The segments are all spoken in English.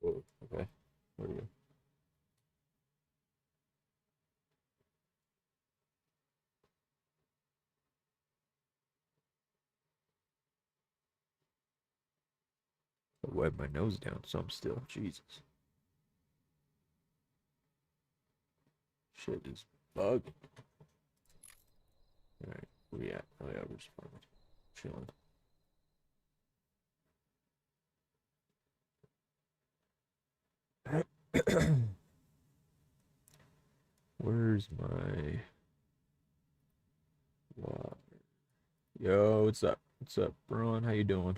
Oh, okay. Where are you? I wipe my nose down some still. Jesus. Shit is bugging. Alright, where we at? Oh yeah, we're just chilling. Where's my water? Yo, what's up? What's up, Braun? How you doing?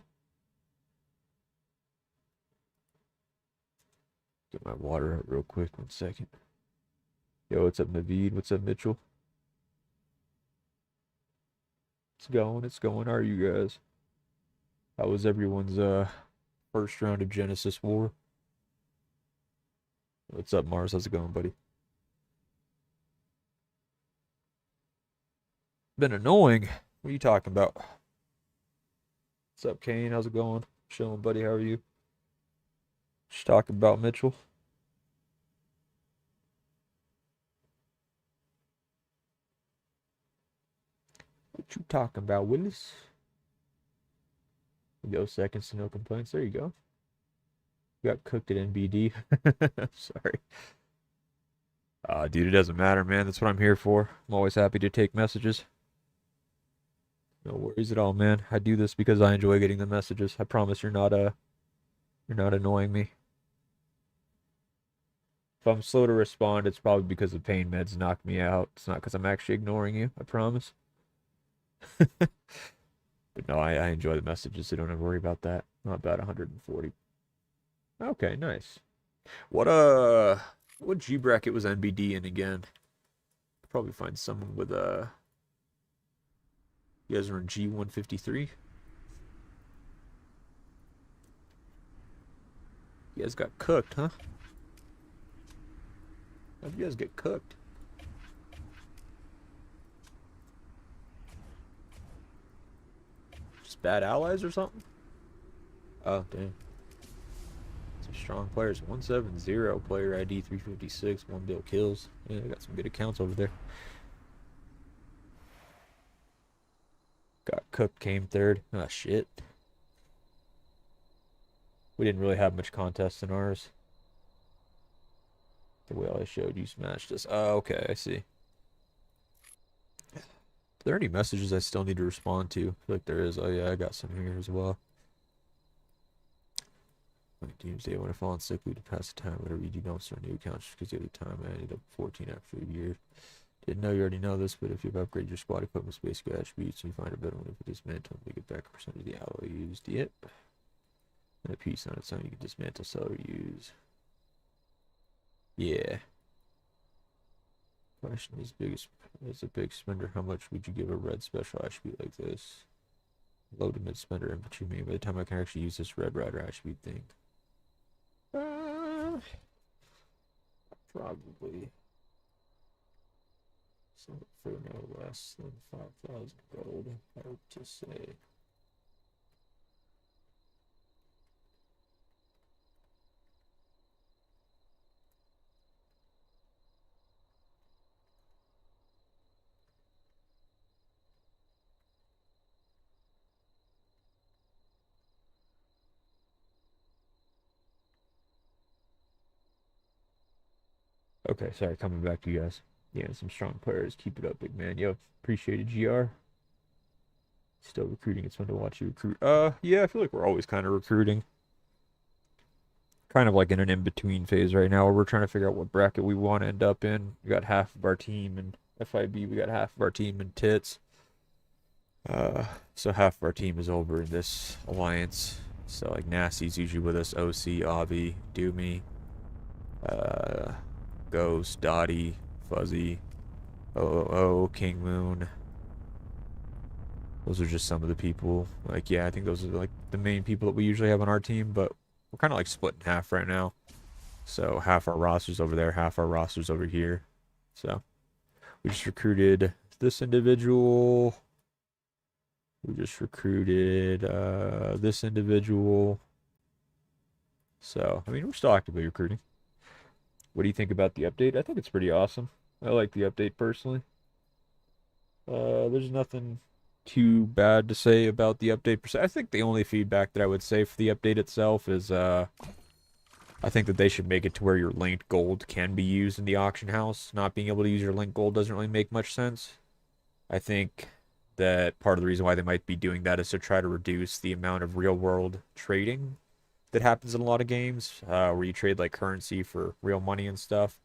Get my water out real quick. 1 second. Yo, what's up, Naveiv? What's up, Mitchell? It's going. It's going. How are you guys? How was everyone's first round of Genesis War? What's up, Mars? How's it going, buddy? Been annoying. What are you talking about? What's up, Kane? How's it going? Chilling, buddy. How are you? Just talking about Mitchell. What you talking about, Willis? Go seconds to no complaints. There you go. Got cooked at NBD. Sorry. Dude, it doesn't matter, man. That's what I'm here for. I'm always happy to take messages. No worries at all, man. I do this because I enjoy getting the messages. I promise you're not annoying me. If I'm slow to respond, it's probably because the pain meds knocked me out. It's not because I'm actually ignoring you. I promise. But no, I enjoy the messages, so don't have to worry about that. Not about 140. Okay, nice. What G bracket was NBD in again? Probably find someone with you guys are in G153. You guys got cooked, huh? How'd you guys get cooked? Just bad allies or something? Oh, damn. Some strong players. 170 player ID 356, 1 bill kills. Yeah, I got some good accounts over there. Got cooked, came third. Ah, shit. We didn't really have much contest in ours. The way I showed you smashed us. Oh, okay, I see. Are there any messages I still need to respond to? I feel like there is. Oh yeah, I got some here as well. Like Doomsday, when I fall on sick leave to pass the time, whatever you do, don't start new accounts just because the other time I ended up 14 after a year. Didn't know you already know this, but if you've upgraded your squad equipment with basic attributes and you find a better one, if you dismantle, you get back a percentage of the alloy used. Yep. And a piece on its own, you can dismantle, sell, or use. Yeah. Question is biggest as a big spender, how much would you give a red special attribute like this? Low to mid spender infantry me by the time I can actually use this red rider attribute thing. Probably something for no less than 5,000 gold, I would to say. Okay, sorry, coming back to you guys. Yeah, some strong players. Keep it up, big man. Yo, appreciate it, GR. Still recruiting. It's fun to watch you recruit. Yeah, I feel like we're always kind of recruiting. Kind of like in an in-between phase right now where we're trying to figure out what bracket we want to end up in. We got half of our team in FIB. We got half of our team in Tits. So half of our team is over in this alliance. So like Nasty's usually with us. OC, Avi, Doomy, Ghost, Dottie, Fuzzy, OOO, King Moon. Those are just some of the people. Like, yeah, I think those are like the main people that we usually have on our team, but we're kind of like split in half right now. So half our roster's over there, half our roster's over here. So we just recruited this individual. We just recruited this individual. So, I mean, we're still actively recruiting. What do you think about the update? I think it's pretty awesome. I like the update personally. There's nothing too bad to say about the update per se. I think the only feedback that I would say for the update itself is I think that they should make it to where your linked gold can be used in the auction house. Not being able to use your linked gold doesn't really make much sense. I think that part of the reason why they might be doing that is to try to reduce the amount of real world trading that happens in a lot of games, where you trade like currency for real money and stuff.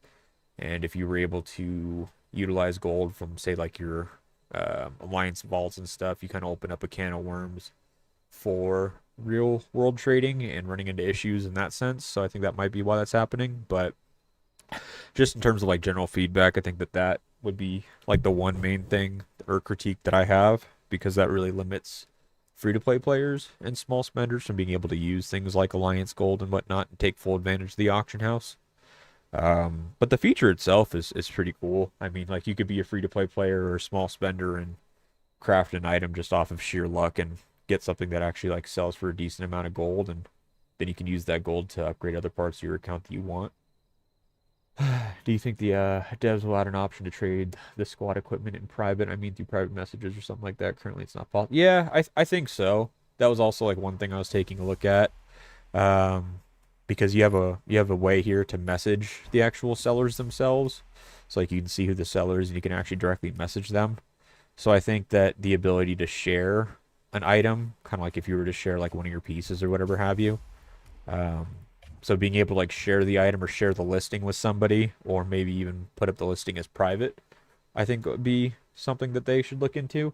And if you were able to utilize gold from, say, like your alliance vaults and stuff, you kind of open up a can of worms for real world trading and running into issues in that sense. So I think that might be why that's happening. But just in terms of like general feedback, I think that that would be like the one main thing or critique that I have, because that really limits free to play players and small spenders from being able to use things like Alliance Gold and whatnot and take full advantage of the auction house. But the feature itself is pretty cool. I mean, like you could be a free to play player or a small spender and craft an item just off of sheer luck and get something that actually like sells for a decent amount of gold, and then you can use that gold to upgrade other parts of your account that you want. Do you think the devs will add an option to trade the squad equipment in private? I mean, through private messages or something like that. Currently, it's not possible. Yeah, I think so. That was also like one thing I was taking a look at. Um, because you have a way here to message the actual sellers themselves. So like you can see who the sellers and you can actually directly message them. So I think that the ability to share an item, kind of like if you were to share like one of your pieces or whatever have you, um, so being able to like share the item or share the listing with somebody, or maybe even put up the listing as private, I think would be something that they should look into.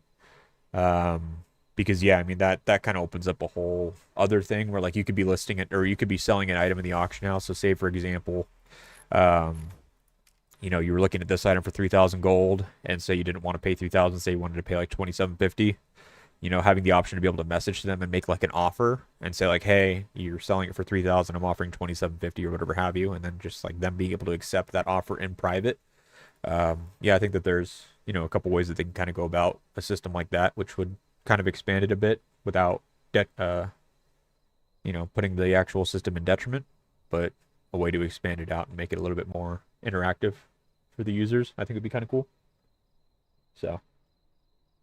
Um, because yeah, I mean that kind of opens up a whole other thing where like you could be listing it or you could be selling an item in the auction house. So say for example, um, you were looking at this item for 3,000 gold, and say you didn't want to pay 3,000, say you wanted to pay like 2,750. Having the option to be able to message them and make like an offer and say like, hey, you're selling it for 3,000, I'm offering 2,750 or whatever have you, and then just like them being able to accept that offer in private. Yeah, I think that there's a couple ways that they can kind of go about a system like that, which would kind of expand it a bit without putting the actual system in detriment, but a way to expand it out and make it a little bit more interactive for the users. I think would be kind of cool. So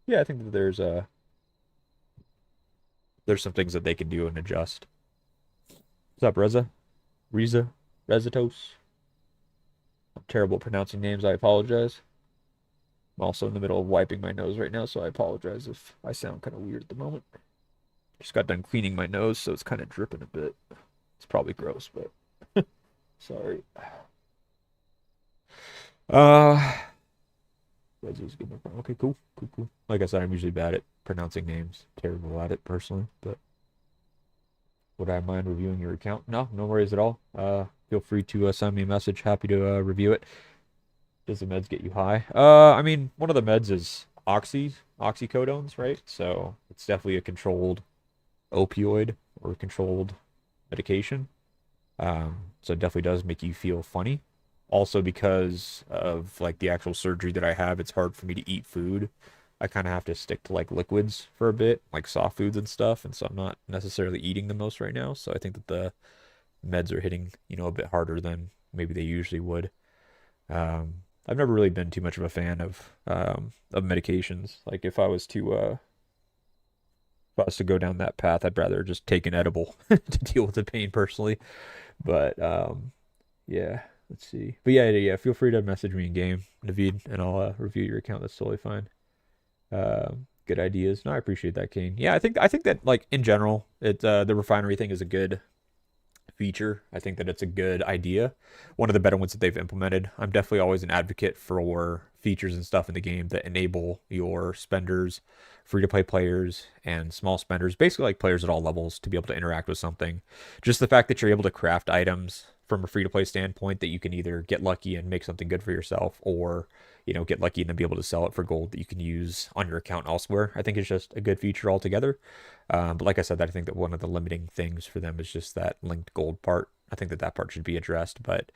yeah, I think that there's some things that they can do and adjust. What's up, Reza? Riza? Rezatos? I'm terrible at pronouncing names. I apologize. I'm also in the middle of wiping my nose right now, so I apologize if I sound kind of weird at the moment. Just got done cleaning my nose, so it's kind of dripping a bit. It's probably gross, but sorry. Uh, Reza's good. Okay, cool, cool, cool. Like I said, I'm usually bad at pronouncing names. Terrible at it personally, but would I mind reviewing your account? No, no worries at all. Feel free to send me a message. Happy to review it. Does the meds get you high? I mean, one of the meds is oxycodones, right? So it's definitely a controlled opioid or controlled medication. So it definitely does make you feel funny. Also, because of like the actual surgery that I have, it's hard for me to eat food. I kind of have to stick to like liquids for a bit, like soft foods and stuff, and so I'm not necessarily eating the most right now. So I think that the meds are hitting, a bit harder than maybe they usually would. I've never really been too much of a fan of medications. Like if I was to go down that path, I'd rather just take an edible to deal with the pain personally. But yeah, let's see. But yeah, yeah, feel free to message me in game, Naveiv, and I'll review your account. That's totally fine. Good ideas. No, I appreciate that, Kane. Yeah, I think that like in general, the refinery thing is a good feature. I think that it's a good idea. One of the better ones that they've implemented. I'm definitely always an advocate for features and stuff in the game that enable your spenders, free to play players, and small spenders, basically like players at all levels, to be able to interact with something. Just the fact that you're able to craft items from a free to play standpoint that you can either get lucky and make something good for yourself, or get lucky and then be able to sell it for gold that you can use on your account elsewhere. I think it's just a good feature altogether. But like I said, I think that one of the limiting things for them is just that linked gold part. I think that that part should be addressed, but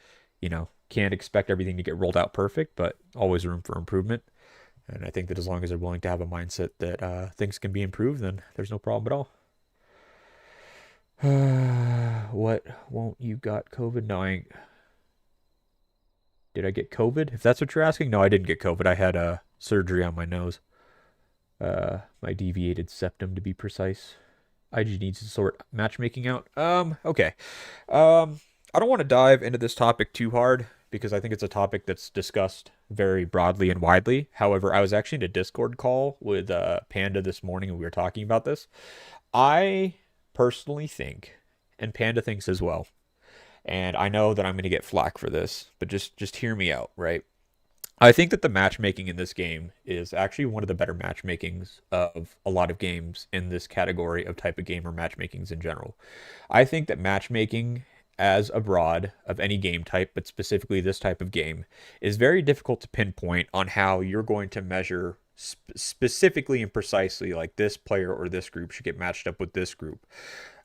can't expect everything to get rolled out perfect, but always room for improvement. And I think that as long as they're willing to have a mindset that things can be improved, then there's no problem at all. What won't you got COVID? No, did I get COVID? If that's what you're asking, no, I didn't get COVID. I had a surgery on my nose. My deviated septum to be precise. IG needs to sort matchmaking out. Okay. I don't want to dive into this topic too hard because I think it's a topic that's discussed very broadly and widely. However, I was actually in a Discord call with Panda this morning and we were talking about this. I personally think, and Panda thinks as well, and I know that I'm going to get flack for this, but just hear me out, right? I think that the matchmaking in this game is actually one of the better matchmakings of a lot of games in this category of type of game or matchmakings in general. I think that matchmaking as abroad of any game type, but specifically this type of game, is very difficult to pinpoint on how you're going to measure specifically and precisely like this player or this group should get matched up with this group.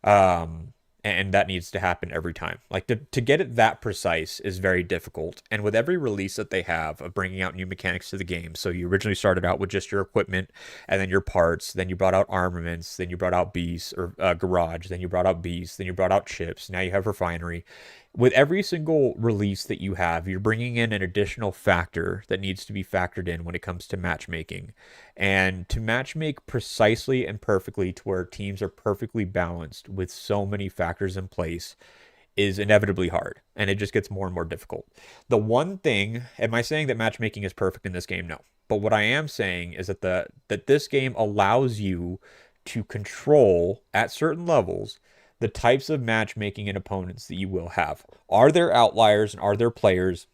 Um, and that needs to happen every time. Like to get it that precise is very difficult. And with every release that they have of bringing out new mechanics to the game, so you originally started out with just your equipment and then your parts, then you brought out armaments, then you brought out beasts or garage, then you brought out beasts, then you brought out chips, now you have refinery. With every single release that you have, you're bringing in an additional factor that needs to be factored in when it comes to matchmaking. And to matchmake precisely and perfectly to where teams are perfectly balanced with so many factors in place is inevitably hard. And it just gets more and more difficult. The one thing, am I saying that matchmaking is perfect in this game? No. But what I am saying is that this game allows you to control at certain levels the types of matchmaking and opponents that you will have. Are there outliers and are there players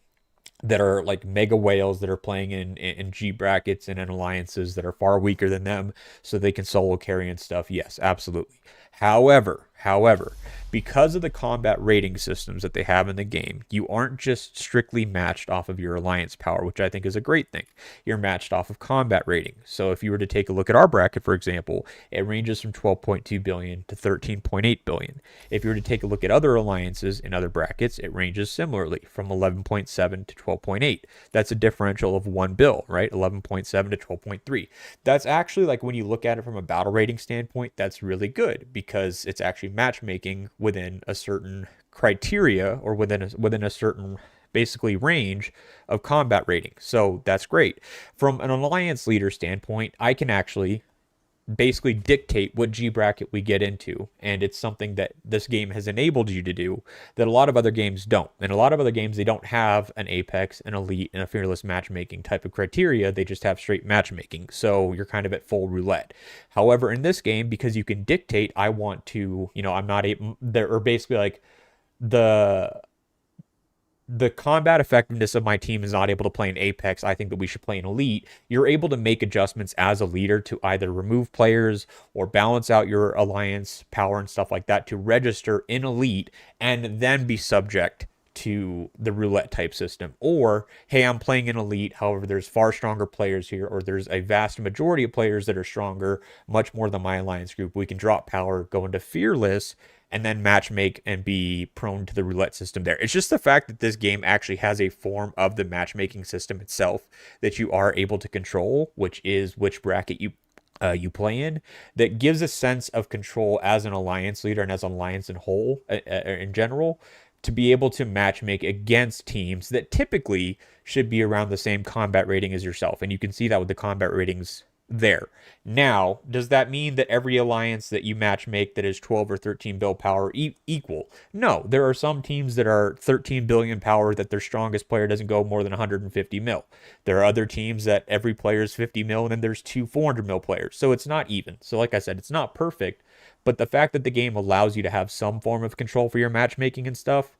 that are like mega whales that are playing in G brackets and in alliances that are far weaker than them so they can solo carry and stuff? Yes, absolutely. However, because of the combat rating systems that they have in the game, you aren't just strictly matched off of your alliance power, which I think is a great thing. You're matched off of combat rating. So if you were to take a look at our bracket, for example, it ranges from 12.2 billion to 13.8 billion. If you were to take a look at other alliances in other brackets, it ranges similarly from 11.7 to 12.8. That's a differential of 1 bill, right? 11.7 to 12.3. That's actually, like, when you look at it from a battle rating standpoint, that's really good because it's actually matchmaking within a certain criteria or within a certain basically range of combat rating. So that's great. From an alliance leader standpoint, I can actually basically dictate what G bracket we get into, and it's something that this game has enabled you to do that a lot of other games don't. And a lot of other games, they don't have an Apex, an Elite, and a Fearless matchmaking type of criteria. They just have straight matchmaking, so you're kind of at full roulette. However, in this game, because you can dictate, I want to, I'm not able, there, or basically like the the combat effectiveness of my team is not able to play in Apex. I think that we should play in Elite. You're able to make adjustments as a leader to either remove players or balance out your alliance power and stuff like that to register in Elite and then be subject to the roulette type system. Or, hey, I'm playing in Elite, however, there's far stronger players here, or there's a vast majority of players that are stronger, much more than my alliance group. We can drop power, go into Fearless, and then match make and be prone to the roulette system there. It's just the fact that this game actually has a form of the matchmaking system itself that you are able to control, which is which bracket you play in, that gives a sense of control as an alliance leader and as an alliance in whole in general, to be able to matchmake against teams that typically should be around the same combat rating as yourself. And you can see that with the combat ratings there. Now, does that mean that every alliance that you matchmake that is 12 or 13 bill power equal? No, there are some teams that are 13 billion power that their strongest player doesn't go more than 150 mil. There are other teams that every player is 50 mil and then there's two 400 mil players. So it's not even. So like I said, it's not perfect, but the fact that the game allows you to have some form of control for your matchmaking and stuff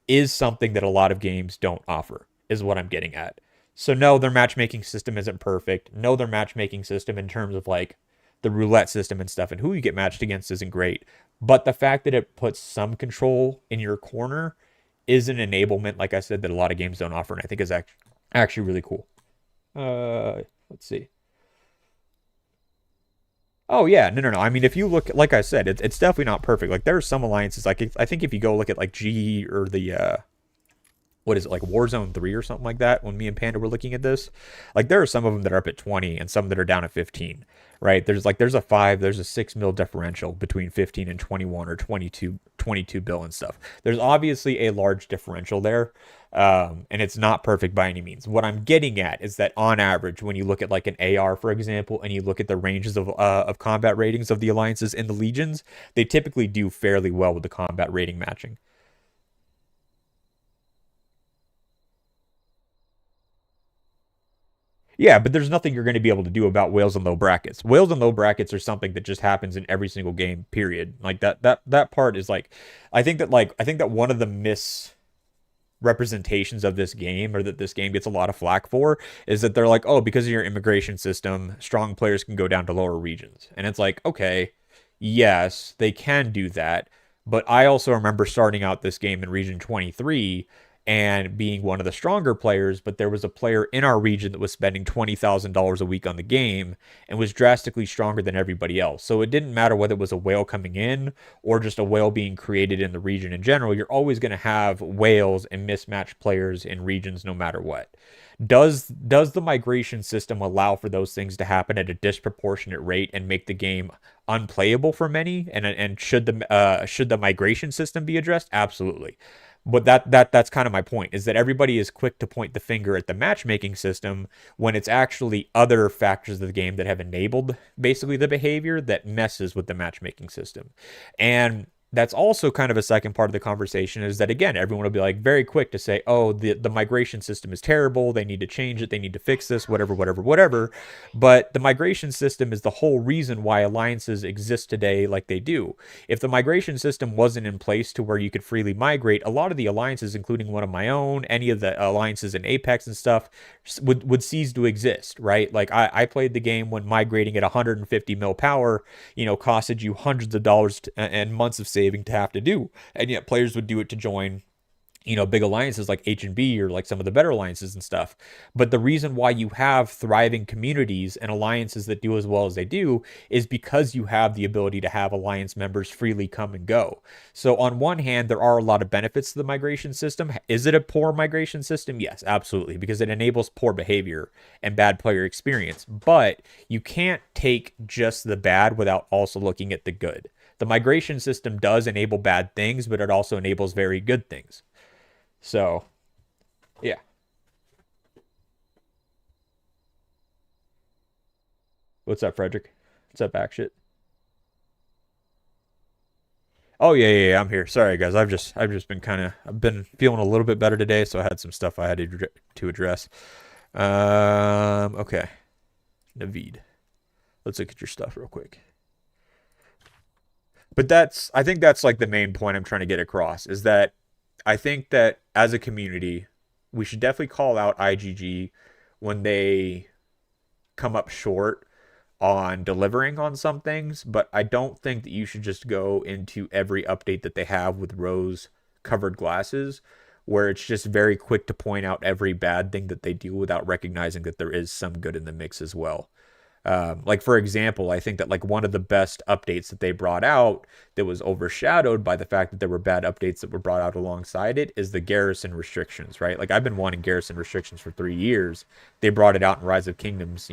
is something that a lot of games don't offer, is what I'm getting at. So no, their matchmaking system isn't perfect. No, their matchmaking system in terms of like the roulette system and stuff and who you get matched against isn't great. But the fact that it puts some control in your corner is an enablement, like I said, that a lot of games don't offer, and I think is actually really cool. Let's see. Oh yeah, no. I mean, if you look, like I said, it's definitely not perfect. Like there are some alliances. Like I think if you go look at like G or the what is it, like Warzone 3 or something like that when me and Panda were looking at this. Like there are some of them that are up at 20 and some that are down at 15, right? There's a 5, there's a 6 mil differential between 15 and 21 or 22 bill and stuff. There's obviously a large differential there. And it's not perfect by any means. What I'm getting at is that on average, when you look at like an AR, for example, and you look at the ranges of combat ratings of the alliances in the legions, they typically do fairly well with the combat rating matching. Yeah, but there's nothing you're going to be able to do about whales and low brackets. Whales and low brackets are something that just happens in every single game, period. Like that part is like I think that one of the misrepresentations of this game, or that this game gets a lot of flack for, is that they're like, "Oh, because of your immigration system, strong players can go down to lower regions." And it's like, "Okay, yes, they can do that." But I also remember starting out this game in region 23 and being one of the stronger players, but there was a player in our region that was spending $20,000 a week on the game and was drastically stronger than everybody else. So it didn't matter whether it was a whale coming in or just a whale being created in the region in general. You're always going to have whales and mismatched players in regions no matter what. Does the migration system allow for those things to happen at a disproportionate rate and make the game unplayable for many? And should the migration system be addressed? Absolutely. But that's kind of my point, is that everybody is quick to point the finger at the matchmaking system when it's actually other factors of the game that have enabled basically the behavior that messes with the matchmaking system. And that's also kind of a second part of the conversation, is that again, everyone will be like very quick to say, oh, the migration system is terrible, they need to change it, they need to fix this, whatever, whatever, whatever. But the migration system is the whole reason why alliances exist today like they do. If the migration system wasn't in place to where you could freely migrate, a lot of the alliances, including one of my own, any of the alliances in Apex and stuff, would cease to exist, right? Like I played the game when migrating at 150 mil power, costed you hundreds of dollars and months of saving to have to do, and yet players would do it to join big alliances like H&B or like some of the better alliances and stuff. But the reason why you have thriving communities and alliances that do as well as they do is because you have the ability to have alliance members freely come and go. So on one hand, there are a lot of benefits to the migration system. Is it a poor migration system? Yes, absolutely, because it enables poor behavior and bad player experience. But you can't take just the bad without also looking at the good. The migration system does enable bad things, but it also enables very good things. So, yeah. What's up, Frederick? What's up, back shit? Oh yeah, yeah, yeah, I'm here. Sorry, guys. I've just been I've been feeling a little bit better today, so I had some stuff I had to address. Okay. Naveiv. Let's look at your stuff real quick. But I think that's like the main point I'm trying to get across, is that I think that as a community, we should definitely call out IGG when they come up short on delivering on some things, but I don't think that you should just go into every update that they have with rose covered glasses, where it's just very quick to point out every bad thing that they do without recognizing that there is some good in the mix as well. Like for example, I think that like one of the best updates that they brought out that was overshadowed by the fact that there were bad updates that were brought out alongside it is the garrison restrictions, right? Like I've been wanting garrison restrictions for 3 years. They brought it out in Rise of Kingdoms,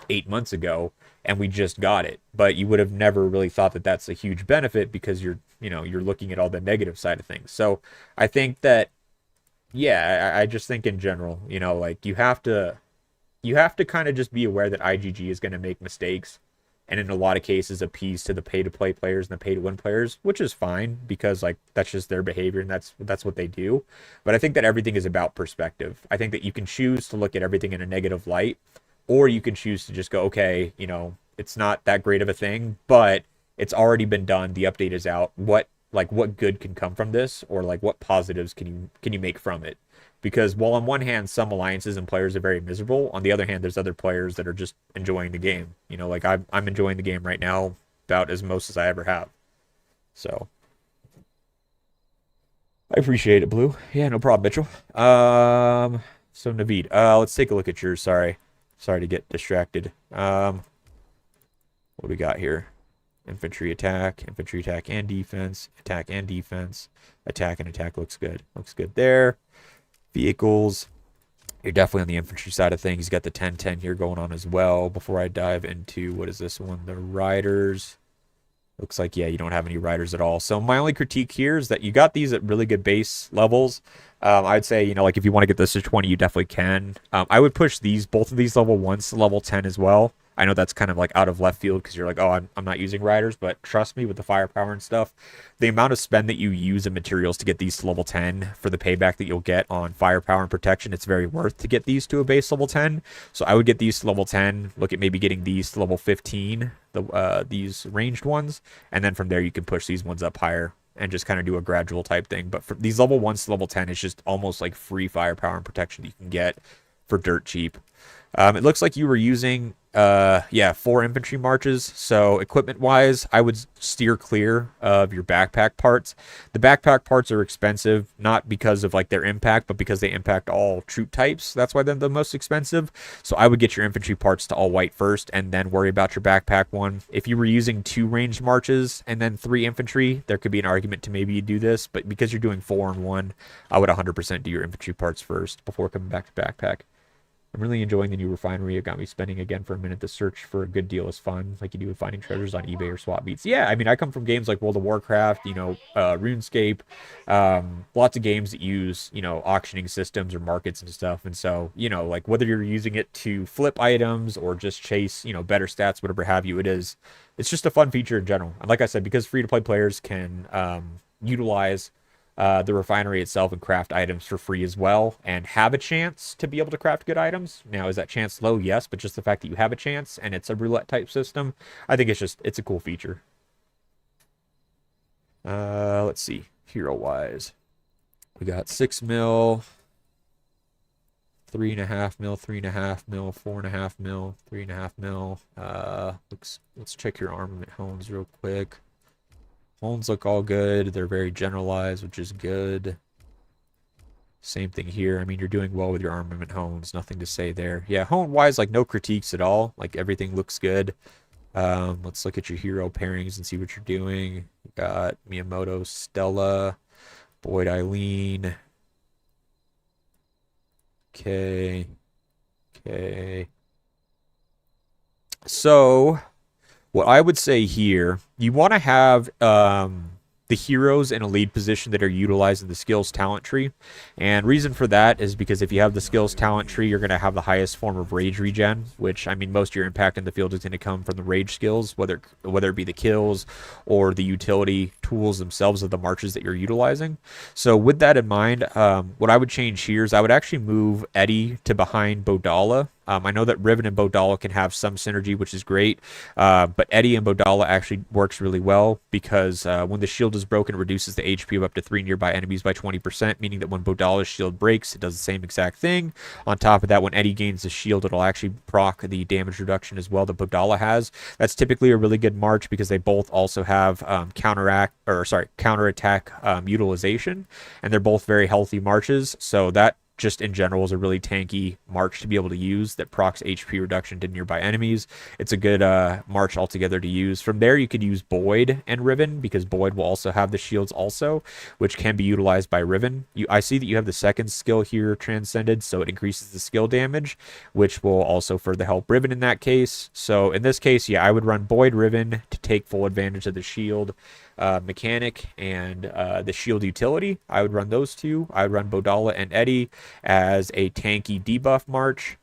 8 months ago, and we just got it. But you would have never really thought that that's a huge benefit because you're looking at all the negative side of things. So I think that, yeah, I just think in general, like you have to kind of just be aware that IGG is going to make mistakes, and in a lot of cases appease to the pay to play players and the pay to win players, which is fine because like that's just their behavior and that's what they do. But I think that everything is about perspective. I think that you can choose to look at everything in a negative light, or you can choose to just go, okay, it's not that great of a thing, but it's already been done. The update is out. What good can come from this, or like what positives can you make from it? Because while on one hand some alliances and players are very miserable, on the other hand there's other players that are just enjoying the game. Like I'm enjoying the game right now about as most as I ever have. So I appreciate it, Blue. Yeah, no problem, Mitchell. So Naveed, let's take a look at yours. Sorry to get distracted. What do we got here? Infantry attack and defense, attack and defense, attack and attack looks good. Looks good there. Vehicles, you're definitely on the infantry side of things. You got the 1010 here going on as well. Before I dive into, what is this one? The riders. Looks like, yeah, you don't have any riders at all. So my only critique here is that you got these at really good base levels. I'd say, like if you want to get this to 20, you definitely can. I would push both of these level 1s to level 10 as well. I know that's kind of like out of left field because you're like, oh, I'm not using riders, but trust me with the firepower and stuff, the amount of spend that you use in materials to get these to level 10 for the payback that you'll get on firepower and protection, it's very worth to get these to a base level 10. So I would get these to level 10, look at maybe getting these to level 15, these ranged ones, and then from there you can push these ones up higher and just kind of do a gradual type thing. But for these level 1s to level 10, it's just almost like free firepower and protection you can get for dirt cheap. It looks like you were using 4 infantry marches. So equipment wise, I would steer clear of your backpack parts. The backpack parts are expensive, not because of like their impact, but because they impact all troop types. That's why they're the most expensive. So I would get your infantry parts to all white first and then worry about your backpack one. If you were using 2 ranged marches and then 3 infantry, there could be an argument to maybe you do this, but because you're doing 4 and 1, I would 100% do your infantry parts first before coming back to backpack. I'm really enjoying the new refinery. It got me spending again for a minute. The search for a good deal is fun, like you do with finding treasures on eBay or swap meets. Yeah, I mean, I come from games like World of Warcraft, RuneScape, lots of games that use, auctioning systems or markets and stuff. And so, like whether you're using it to flip items or just chase, better stats, whatever have you, it's just a fun feature in general. And like I said, because free-to-play players can utilize the refinery itself and craft items for free as well and have a chance to be able to craft good items. Now, is that chance low? Yes, but just the fact that you have a chance and it's a roulette type system, I think it's a cool feature. Let's see, hero wise, we got 6 mil, 3.5 mil, 3.5 mil, 4.5 mil, 3.5 mil. Let's check your armament hones real quick. Hones look all good. They're very generalized, which is good. Same thing here. I mean, you're doing well with your armament hones. Nothing to say there. Yeah, hone-wise, like no critiques at all. Like everything looks good. Let's look at your hero pairings and see what you're doing. You got Miyamoto, Stella, Boyd, Eileen. Okay. So what I would say here, you want to have the heroes in a lead position that are utilizing the skills talent tree. And reason for that is because if you have the skills talent tree, you're going to have the highest form of rage regen, which, I mean, most of your impact in the field is going to come from the rage skills, whether it be the kills or the utility tools themselves of the marches that you're utilizing. So with that in mind, what I would change here is I would actually move Eddie to behind Bodala. I know that Riven and Bodala can have some synergy, which is great, but Eddie and Bodala actually works really well because when the shield is broken, it reduces the HP of up to 3 nearby enemies by 20%, meaning that when Bodala's shield breaks, it does the same exact thing. On top of that, when Eddie gains the shield, it'll actually proc the damage reduction as well that Bodala has. That's typically a really good march because they both also have counterattack utilization, and they're both very healthy marches, so that just in general is a really tanky march to be able to use that procs HP reduction to nearby enemies. It's a good march altogether to use. From there, you could use Boyd and Riven because Boyd will also have the shields also, which can be utilized by Riven. I see that you have the second skill here transcended, so it increases the skill damage, which will also further help Riven in that case. So in this case, yeah, I would run Boyd Riven to take full advantage of the shield mechanic and the shield utility. I would run those two. I would run Bodala and Eddie as a tanky debuff march.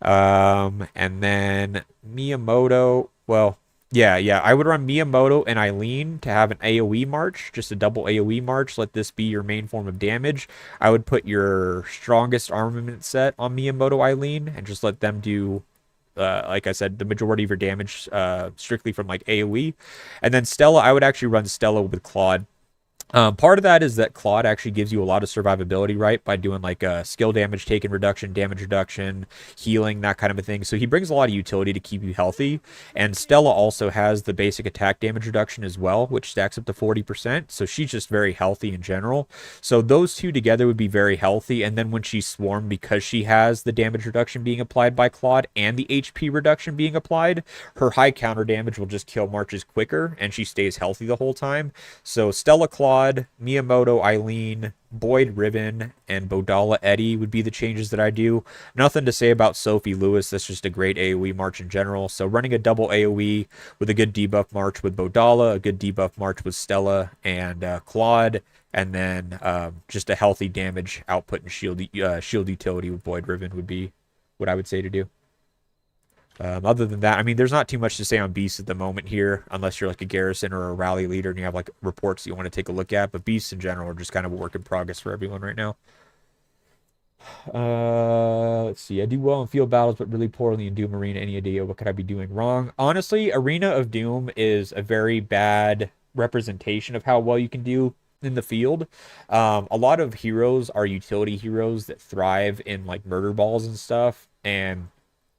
And then Miyamoto, I would run Miyamoto and Eileen to have an AoE march, just a double AoE march. Let this be your main form of damage. I would put your strongest armament set on Miyamoto Eileen and just let them do like I said, the majority of your damage strictly from like AoE. And then Stella, I would actually run Stella with Claude. Part of that is that Claude actually gives you a lot of survivability, right? By doing like skill damage taken reduction, damage reduction, healing, that kind of a thing. So he brings a lot of utility to keep you healthy. And Stella also has the basic attack damage reduction as well, which stacks up to 40%. So she's just very healthy in general. So those two together would be very healthy. And then when she's swarmed, because she has the damage reduction being applied by Claude and the HP reduction being applied, her high counter damage will just kill marches quicker and she stays healthy the whole time. So Stella, Claude, Claude, Miyamoto, Eileen, Boyd, Riven, and Bodala, Eddie would be the changes that I do. Nothing to say about Sophie Lewis. That's just a great AoE March in general. So running a double AoE with a good debuff March with Bodala, a good debuff March with Stella and Claude, and then just a healthy damage output and shield utility with Boyd Riven would be what I would say to do. Other than that, I mean, there's not too much to say on Beasts at the moment here, unless you're like a garrison or a rally leader and you have like reports that you want to take a look at. But Beasts in general are just kind of a work in progress for everyone right now. Let's see. I do well in field battles, but really poorly in Doom Arena. Any idea what could I be doing wrong? Honestly, Arena of Doom is a very bad representation of how well you can do in the field. A lot of heroes are utility heroes that thrive in like murder balls and stuff, and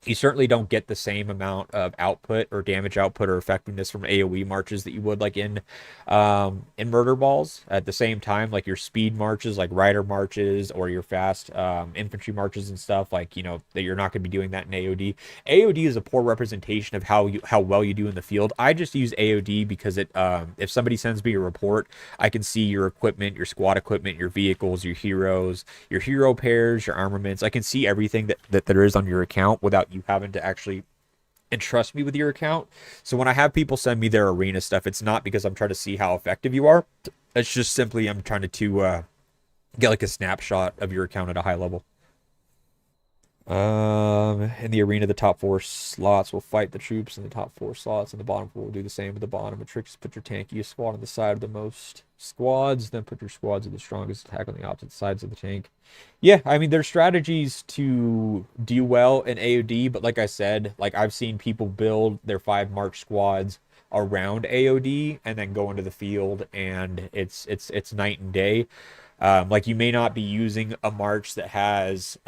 you certainly don't get the same amount of output or damage output or effectiveness from AoE marches that you would like in murder balls. At the same time, like your speed marches, like rider marches, or your fast infantry marches and stuff, like, you know, that you're not going to be doing that in AoD. AoD is a poor representation of how well you do in the field. I just use AoD because it if somebody sends me a report, I can see your equipment, your squad equipment, your vehicles, your heroes, your hero pairs, your armaments. I can see everything that there is on your account without you having to actually entrust me with your account. So when I have people send me their arena stuff, it's not because I'm trying to see how effective you are. It's just simply I'm trying to get like a snapshot of your account at a high level. In the arena, the top 4 slots will fight the troops in the top 4 slots, and the bottom 4 will do the same with the bottom. A trick is put your tankiest squad on the side of the most squads, then put your squads of the strongest attack on the opposite sides of the tank. Yeah, I mean, there's strategies to do well in AoD, but like I said, like I've seen people build their 5 March squads around AoD and then go into the field, and it's night and day. Like you may not be using a march that has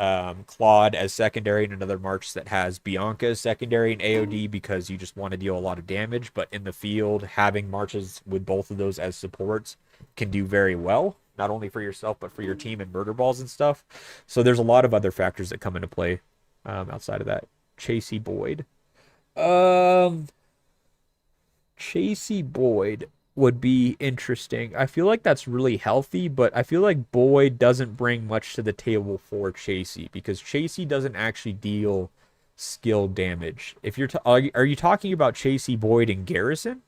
Claude as secondary and another march that has Bianca as secondary in AoD because you just want to deal a lot of damage. But in the field, having marches with both of those as supports can do very well, not only for yourself, but for your team and murder balls and stuff. So there's a lot of other factors that come into play outside of that. Chasey Boyd. Chasey Boyd would be interesting. I feel like that's really healthy, but I feel like Boyd doesn't bring much to the table for Chasey because Chasey doesn't actually deal skill damage. If you're are you talking about Chasey Boyd and Garrison?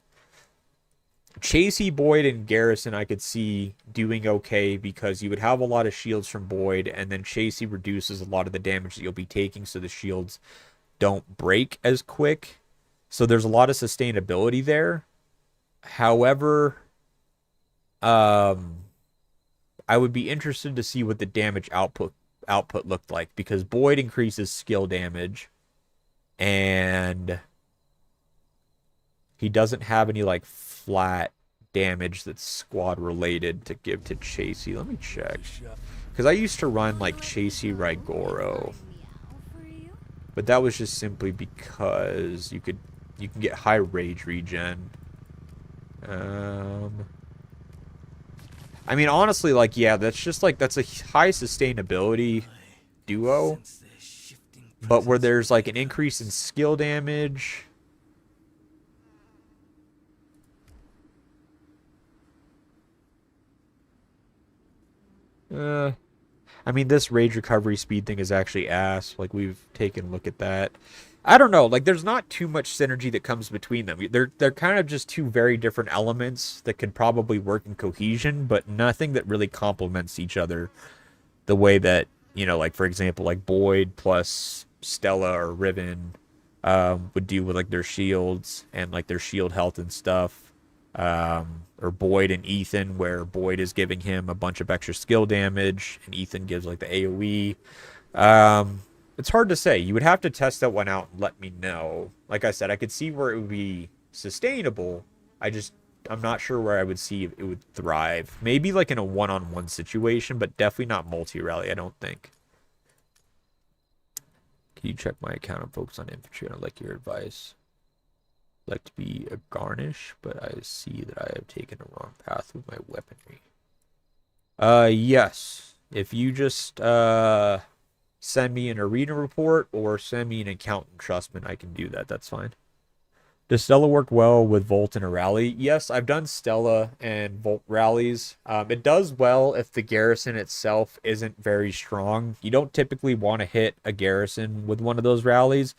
Chasey Boyd and Garrison I could see doing okay because you would have a lot of shields from Boyd, and then Chasey reduces a lot of the damage that you'll be taking so the shields don't break as quick. So there's a lot of sustainability there. However, I would be interested to see what the damage output looked like because Boyd increases skill damage and he doesn't have any like flat damage that's squad related to give to Chasey. Let me check. Because I used to run like Chasey Rigoro. But that was just simply because you can get high rage regen. I mean, honestly, like, yeah, that's a high sustainability duo, but where there's like an increase in skill damage. I mean, this rage recovery speed thing is actually ass. Like, we've taken a look at that. I don't know. Like, there's not too much synergy that comes between them. They're kind of just two very different elements that could probably work in cohesion, but nothing that really complements each other the way that, you know, like, for example, like Boyd plus Stella or Riven would do with, like, their shields and, like, their shield health and stuff. Or Boyd and Ethan, where Boyd is giving him a bunch of extra skill damage, and Ethan gives, like, the AoE. It's hard to say. You would have to test that one out and let me know. Like I said, I could see where it would be sustainable. I'm not sure where I would see it would thrive. Maybe like in a one-on-one situation, but definitely not multi-rally, I don't think. Can you check my account and focus on infantry? I like your advice. I'd like to be a garnish, but I see that I have taken a wrong path with my weaponry. Yes. If you just send me an arena report or send me an accountant trustment, I can do that. That's fine. Does Stella work well with Volt in a rally? Yes, I've done Stella and Volt rallies. It does well if the garrison itself isn't very strong. You don't typically want to hit a garrison with one of those rallies.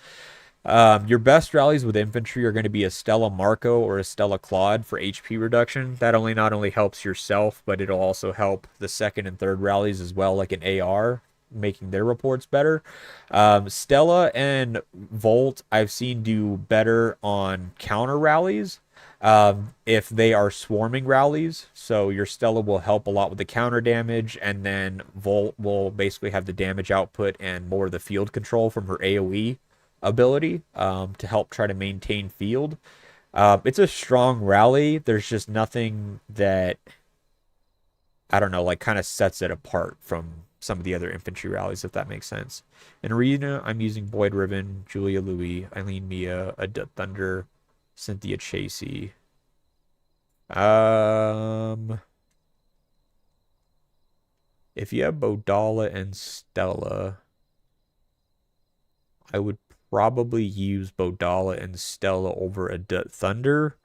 Your best rallies with infantry are going to be a Stella Marco or a Stella Claude for HP reduction. That only not only helps yourself, but it'll also help the second and third rallies as well, like an AR, making their reports better. Stella and Volt I've seen do better on counter rallies. If they are swarming rallies, so your Stella will help a lot with the counter damage, and then Volt will basically have the damage output and more of the field control from her AoE ability to help try to maintain field. It's a strong rally. There's just nothing that, I don't know, like kind of sets it apart from some of the other infantry rallies, if that makes sense. In Arena, I'm using Boyd Ribbon, Julia Louis, Eileen Mia, Adut Thunder, Cynthia Chasey. If you have Bodala and Stella, I would probably use Bodala and Stella over Adut Thunder,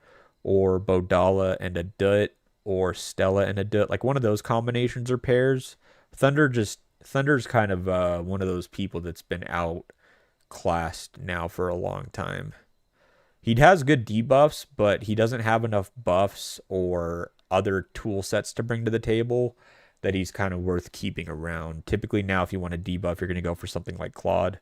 or Bodala and Adut, or Stella and Adut. Like one of those combinations or pairs. Thunder's kind of one of those people that's been outclassed now for a long time. He has good debuffs, but he doesn't have enough buffs or other tool sets to bring to the table that he's kind of worth keeping around. Typically now, if you want to debuff, you're going to go for something like Claude.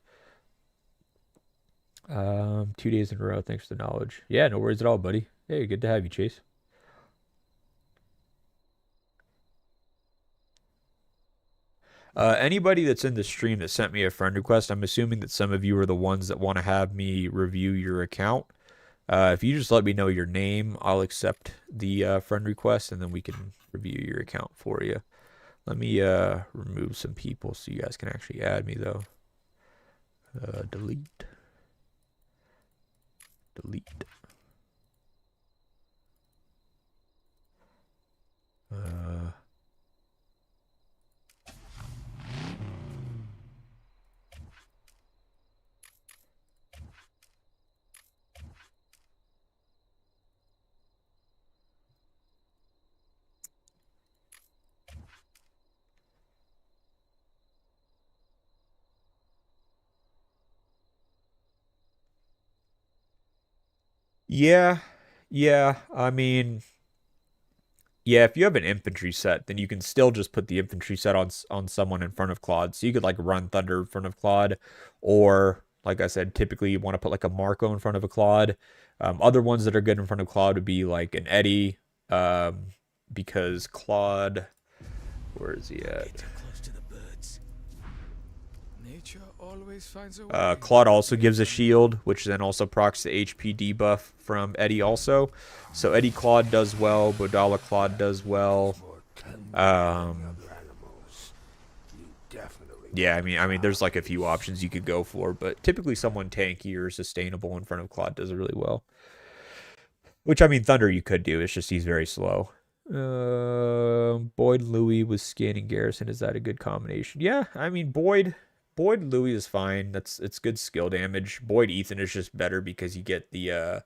2 days in a row. Thanks for the knowledge. Yeah, no worries at all, buddy. Hey, good to have you, Chase. Anybody that's in the stream that sent me a friend request, I'm assuming that some of you are the ones that want to have me review your account. If you just let me know your name, I'll accept the friend request, and then we can review your account for you. Let me remove some people so you guys can actually add me, though. Delete. Delete. Yeah, yeah. I mean, yeah, if you have an infantry set, then you can still just put the infantry set on someone in front of Claude. So you could like run Thunder in front of Claude, or like I said, typically you want to put like a Marco in front of a Claude. Other ones that are good in front of Claude would be like an Eddie, because Claude, where is he at? Claude also gives a shield, which then also procs the HP debuff from Eddie also. So Eddie Claude does well, Bodala Claude does well. Yeah, I mean, there's like a few options you could go for, but typically someone tanky or sustainable in front of Claude does it really well. Which, I mean, Thunder you could do. It's just he's very slow. Boyd Louis with scanning Garrison. Is that a good combination? Yeah, I mean, Boyd Louis is fine. It's good skill damage. Boyd Ethan is just better because you get the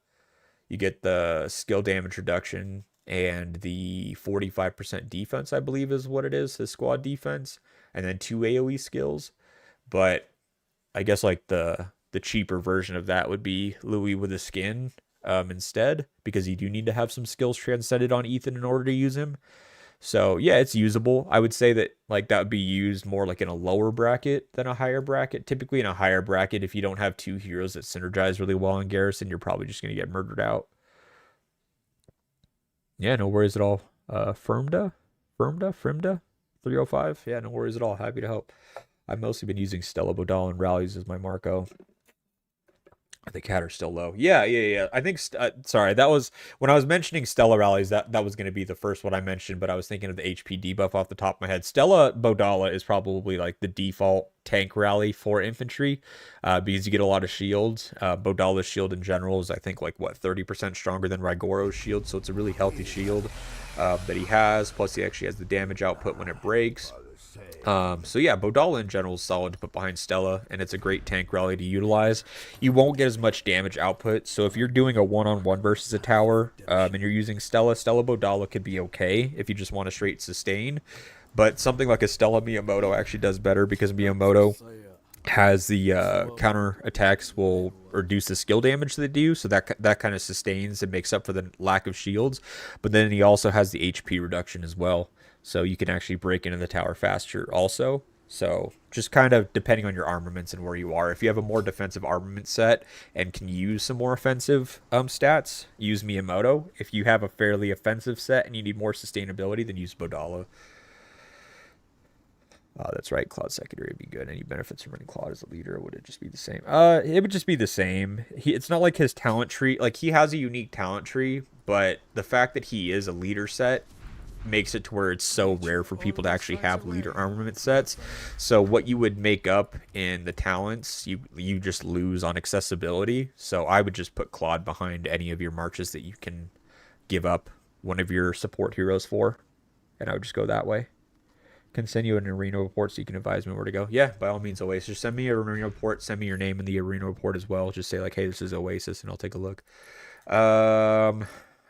skill damage reduction and the 45% defense, I believe is what it is, the squad defense, and then 2 AoE skills. But I guess like the cheaper version of that would be Louis with a skin instead, because you do need to have some skills transcended on Ethan in order to use him. So yeah, it's usable. I would say that like that would be used more like in a lower bracket than a higher bracket. Typically in a higher bracket, if you don't have 2 heroes that synergize really well in Garrison, you're probably just going to get murdered out. Yeah, no worries at all. Firmda 305. Yeah, no worries at all. Happy to help. I've mostly been using Stella Bodal and rallies as my Marco. The cat are still low. Yeah. I think, sorry, that was, when I was mentioning Stella rallies, that was going to be the first one I mentioned, but I was thinking of the HP debuff off the top of my head. Stella Bodala is probably like the default tank rally for infantry, because you get a lot of shields. Bodala's shield in general is, I think, like, what, 30% stronger than Rygoro's shield, so it's a really healthy shield that he has. Plus, he actually has the damage output when it breaks. So yeah, Bodala in general is solid to put behind Stella, and it's a great tank rally to utilize. You won't get as much damage output, so if you're doing a one-on-one versus a tower, and you're using Stella Bodala could be okay if you just want to straight sustain. But something like a Stella Miyamoto actually does better because Miyamoto has the counter attacks will reduce the skill damage that they do, so that kind of sustains and makes up for the lack of shields. But then he also has the HP reduction as well, so you can actually break into the tower faster also. So just kind of depending on your armaments and where you are. If you have a more defensive armament set and can use some more offensive stats, use Miyamoto. If you have a fairly offensive set and you need more sustainability, then use Bodala. That's right. Claude secondary would be good. Any benefits from running Claude as a leader, or would it just be the same? It would just be the same. It's not like his talent tree. Like, he has a unique talent tree, but the fact that he is a leader set makes it to where it's so rare for people to actually have leader armament sets. So what you would make up in the talents, you just lose on accessibility. So I would just put Claude behind any of your marches that you can give up one of your support heroes for, and I would just go that way. Can send you an arena report so you can advise me where to go. Yeah, by all means, Oasis. Just send me an arena report. Send me your name in the arena report as well. Just say like, hey, this is Oasis, and I'll take a look. I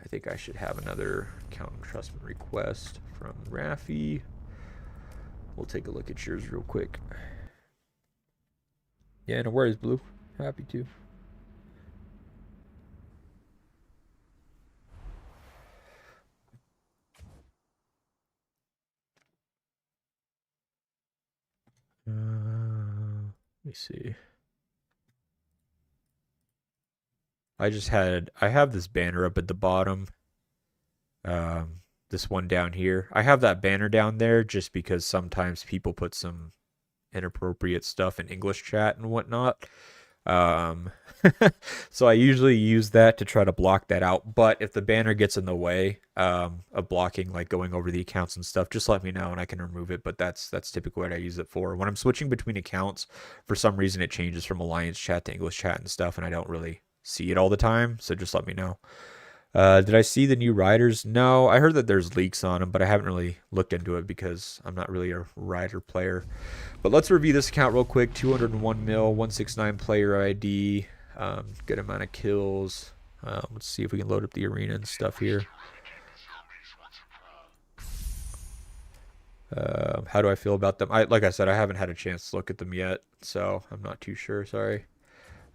think I should have another account entrustment request from Rafi. We'll take a look at yours real quick. Yeah, no worries, Blue. Happy to. Let me see. I have this banner up at the bottom. This one down here. I have that banner down there just because sometimes people put some inappropriate stuff in English chat and whatnot. So I usually use that to try to block that out. But if the banner gets in the way of blocking, like going over the accounts and stuff, just let me know and I can remove it. But that's typically what I use it for. When I'm switching between accounts, for some reason it changes from Alliance chat to English chat and stuff, and I don't really see it all the time. So just let me know. Did I see the new riders? No, I heard that there's leaks on them, but I haven't really looked into it because I'm not really a rider player. But let's review this account real quick. 201 mil, 169 player ID, good amount of kills. Let's see if we can load up the arena and stuff here. How do I feel about them? Like I said, I haven't had a chance to look at them yet, so I'm not too sure. Sorry.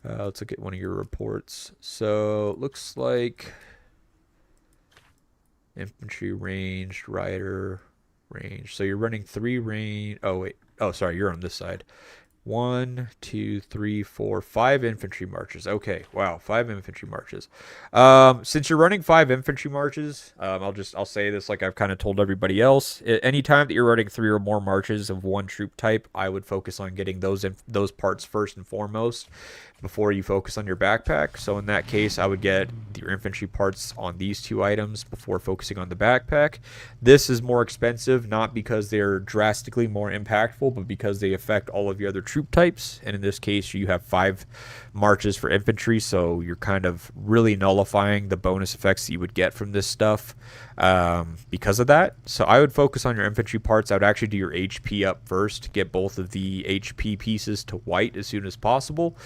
Let's look at one of your reports. So looks like infantry ranged, rider range. So you're running 3 range. Oh wait. Oh, sorry. You're on this side. 1, 2, 3, 4, 5 infantry marches. Okay, wow, 5 infantry marches. Since you're running 5 infantry marches, I'll say this like I've kind of told everybody else. Anytime that you're running 3 or more marches of one troop type, I would focus on getting those parts first and foremost before you focus on your backpack. So in that case, I would get your infantry parts on these 2 items before focusing on the backpack. This is more expensive, not because they're drastically more impactful, but because they affect all of your other troop types. And in this case, you have 5 marches for infantry, so you're kind of really nullifying the bonus effects that you would get from this stuff because of that. So I would focus on your infantry parts. I would actually do your HP up first, get both of the HP pieces to white as soon as possible.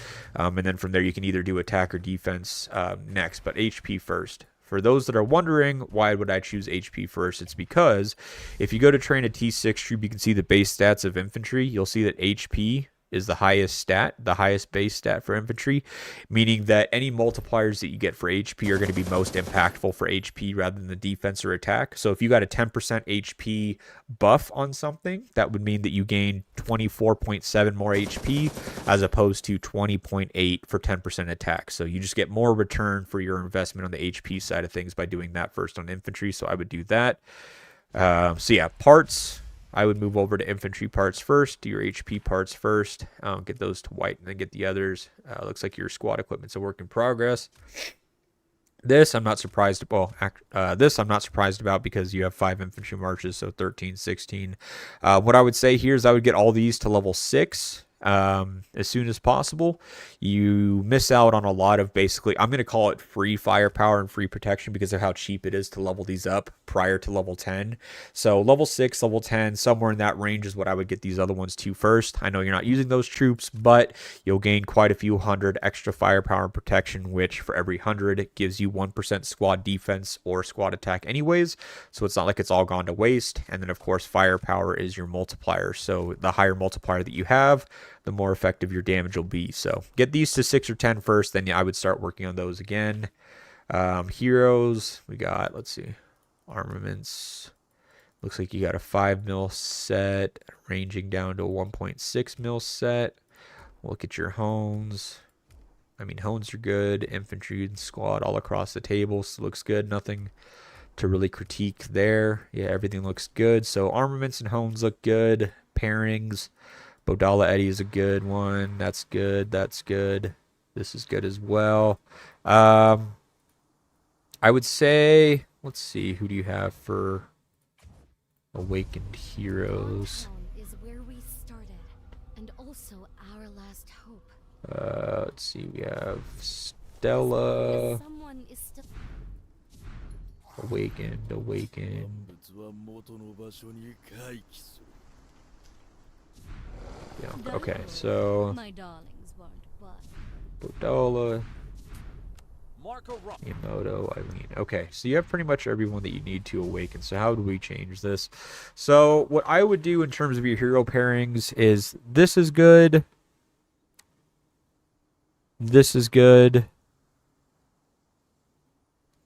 And then from there, you can either do attack or defense next, but HP first. For those that are wondering, why would I choose HP first? It's because if you go to train a T6 troop, you can see the base stats of infantry. You'll see that HP is the highest stat, the highest base stat for infantry, meaning that any multipliers that you get for HP are going to be most impactful for HP rather than the defense or attack. So if you got a 10% HP buff on something, that would mean that you gain 24.7 more HP as opposed to 20.8 for 10% attack. So you just get more return for your investment on the HP side of things by doing that first on infantry. So I would do that. So yeah, parts, I would move over to infantry parts first, do your HP parts first, get those to white, and then get the others. Looks like your squad equipment's a work in progress. This I'm not surprised. Well, this I'm not surprised about because you have 5 infantry marches, so 13, 16. What I would say here is I would get all these to level 6. as soon as possible, you miss out on a lot of basically, I'm going to call it free firepower and free protection because of how cheap it is to level these up prior to level 10. So level 6, level 10, somewhere in that range is what I would get these other ones to first. I know you're not using those troops, but you'll gain quite a few hundred extra firepower and protection, which for every 100 it gives you 1% squad defense or squad attack anyways. So it's not like it's all gone to waste. And then of course firepower is your multiplier. So the higher multiplier that you have, the more effective your damage will be. So get these to 6 or 10 first, then I would start working on those again. Heroes, we got, let's see, armaments. Looks like you got a 5 mil set, ranging down to a 1.6 mil set. Look at your hones. I mean, hones are good. Infantry and squad all across the table, so looks good. Nothing to really critique there. Yeah, everything looks good. So armaments and hones look good. Pairings. Bodala Eddy is a good one. That's good. That's good. This is good as well. I would say, let's see, who do you have for Awakened Heroes? Is where we started, and also our last hope. Let's see, we have Stella. Someone is still. Awakened. Yeah, okay, so My darlings weren't born. Bodala, Miyamoto, Eileen. Okay, so you have pretty much everyone that you need to awaken. So how do we change this? So what I would do in terms of your hero pairings is this is good. This is good.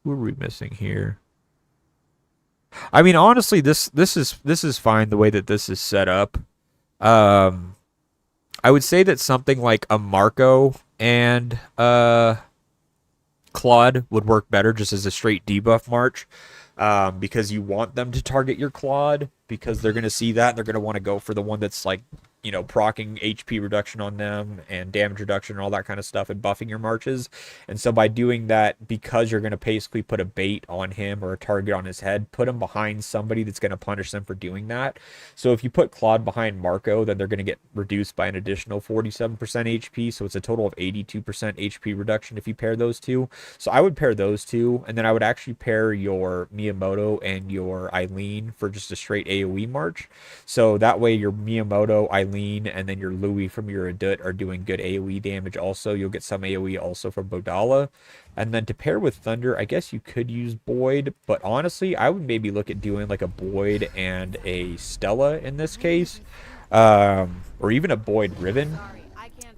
Who are we missing here? I mean, honestly, this is fine the way that this is set up. I would say that something like a Marco and Claude would work better just as a straight debuff march, because you want them to target your Claude because they're going to see that and they're going to want to go for the one that's like, you know, procking HP reduction on them and damage reduction and all that kind of stuff and buffing your marches. And so by doing that, because you're going to basically put a bait on him or a target on his head, put him behind somebody that's going to punish them for doing that. So if you put Claude behind Marco, then they're going to get reduced by an additional 47% HP. So it's a total of 82% HP reduction if you pair those two. So I would pair those two, and then I would actually pair your Miyamoto and your Eileen for just a straight AoE march. So that way your Miyamoto, Eileen, and then your Louis from your Adut are doing good AoE damage also. You'll get some AoE also from Bodala. And then to pair with Thunder, I guess you could use Boyd, but honestly, I would maybe look at doing like a Boyd and a Stella in this case, or even a Boyd Riven.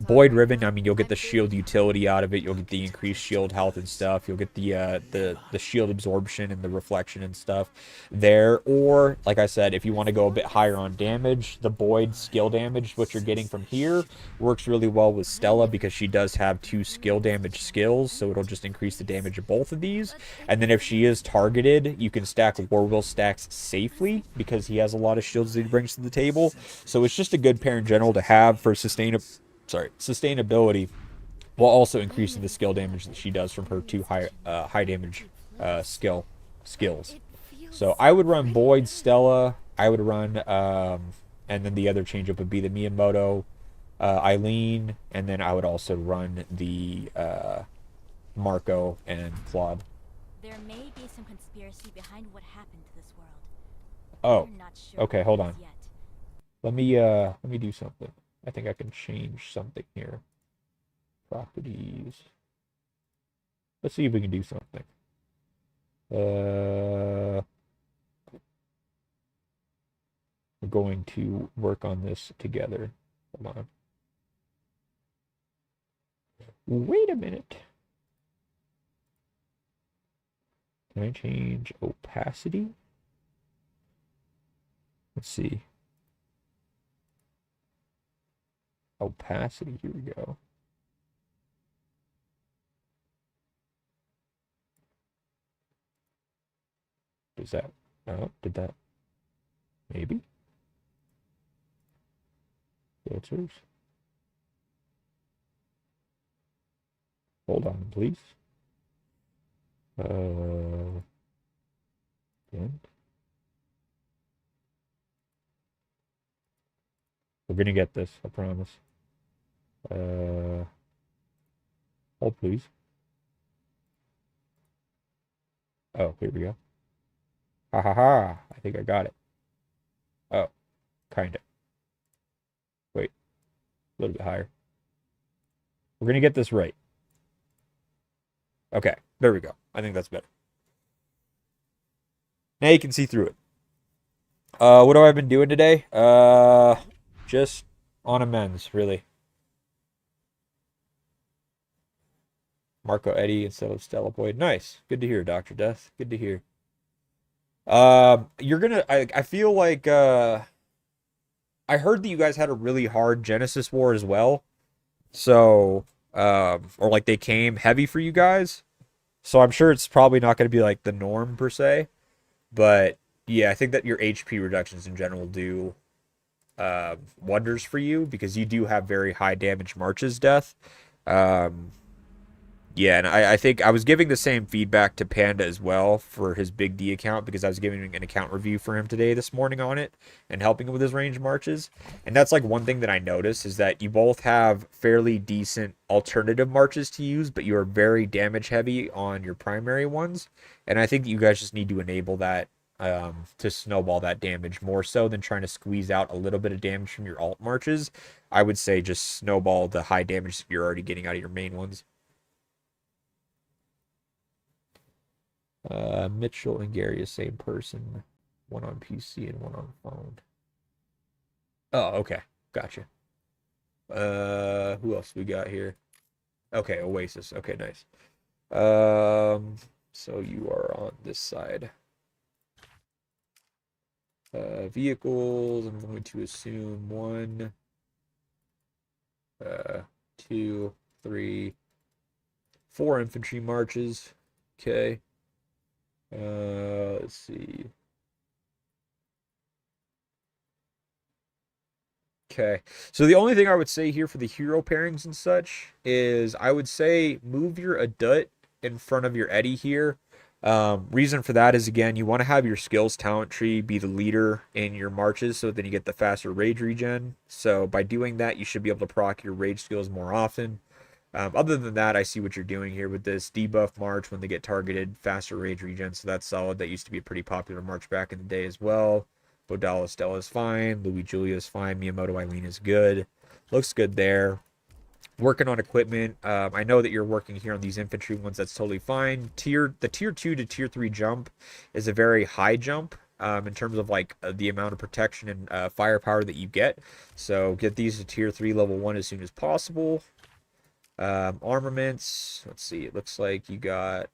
Boyd Riven, I mean, you'll get the shield utility out of it. You'll get the increased shield health and stuff. You'll get the shield absorption and the reflection and stuff there. Or, like I said, if you want to go a bit higher on damage, the Boyd skill damage, what you're getting from here, works really well with Stella because she does have 2 skill damage skills, so it'll just increase the damage of both of these. And then if she is targeted, you can stack Warwill stacks safely because he has a lot of shields that he brings to the table. So it's just a good pair in general to have for sustainability, while also increasing the skill damage that she does from her 2 high damage skills. So I would run Boyd, Stella. I would run, and then the other changeup would be the Miyamoto, Eileen, and then I would also run the Marco and Claude. There may be some conspiracy behind what happened to this world. Oh, We're not sure okay, hold on. yet. Let me do something. I think I can change something here. Properties. Let's see if we can do something. We're going to work on this together. Hold on. Wait a minute. Can I change opacity? Let's see. Opacity, here we go. Does that, oh, did that, maybe? Filters. Hold on, please. Again. We're gonna get this, I promise. Hold please. Oh, here we go. Ha ha ha. I think I got it. Oh, kinda. Wait, a little bit higher. We're gonna get this right. Okay, there we go. I think that's better. Now you can see through it. What have I been doing today? Just on amends, really. Marco Eddie instead of Stella Boyd. Nice. Good to hear, Dr. Death. Good to hear. You're gonna I feel like I heard that you guys had a really hard Genesis war as well. So or like they came heavy for you guys. So I'm sure it's probably not gonna be like the norm per se. But yeah, I think that your HP reductions in general do wonders for you because you do have very high damage marches, Death. Um, yeah, and I think I was giving the same feedback to Panda as well for his Big D account because I was giving an account review for him today this morning on it and helping him with his range marches. And that's like one thing that I noticed is that you both have fairly decent alternative marches to use, but you are very damage heavy on your primary ones. And I think that you guys just need to enable that to snowball that damage more so than trying to squeeze out a little bit of damage from your alt marches. I would say just snowball the high damage that you're already getting out of your main ones. Mitchell and Gary is same person. One on PC and one on phone. Oh, okay. Gotcha. Who else we got here? Okay, Oasis. Okay, nice. So you are on this side. Vehicles, I'm going to assume 1, 2, 3, 4 infantry marches. Okay. Let's see. Okay. So the only thing I would say here for the hero pairings and such is I would say move your Adut in front of your Eddie here. Reason for that is, again, you want to have your skills talent tree be the leader in your marches so then you get the faster rage regen. So by doing that, you should be able to proc your rage skills more often. Other than that, I see what you're doing here with this debuff march when they get targeted, faster rage regen, so that's solid. That used to be a pretty popular march back in the day as well. Bodala Stella is fine. Louis Julia is fine. Miyamoto Eileen is good. Looks good there. Working on equipment. I know that you're working here on these infantry ones. That's totally fine. The tier 2 to tier 3 jump is a very high jump in terms of like the amount of protection and firepower that you get. So get these to tier 3 level 1 as soon as possible. Armaments. Let's see. It looks like you got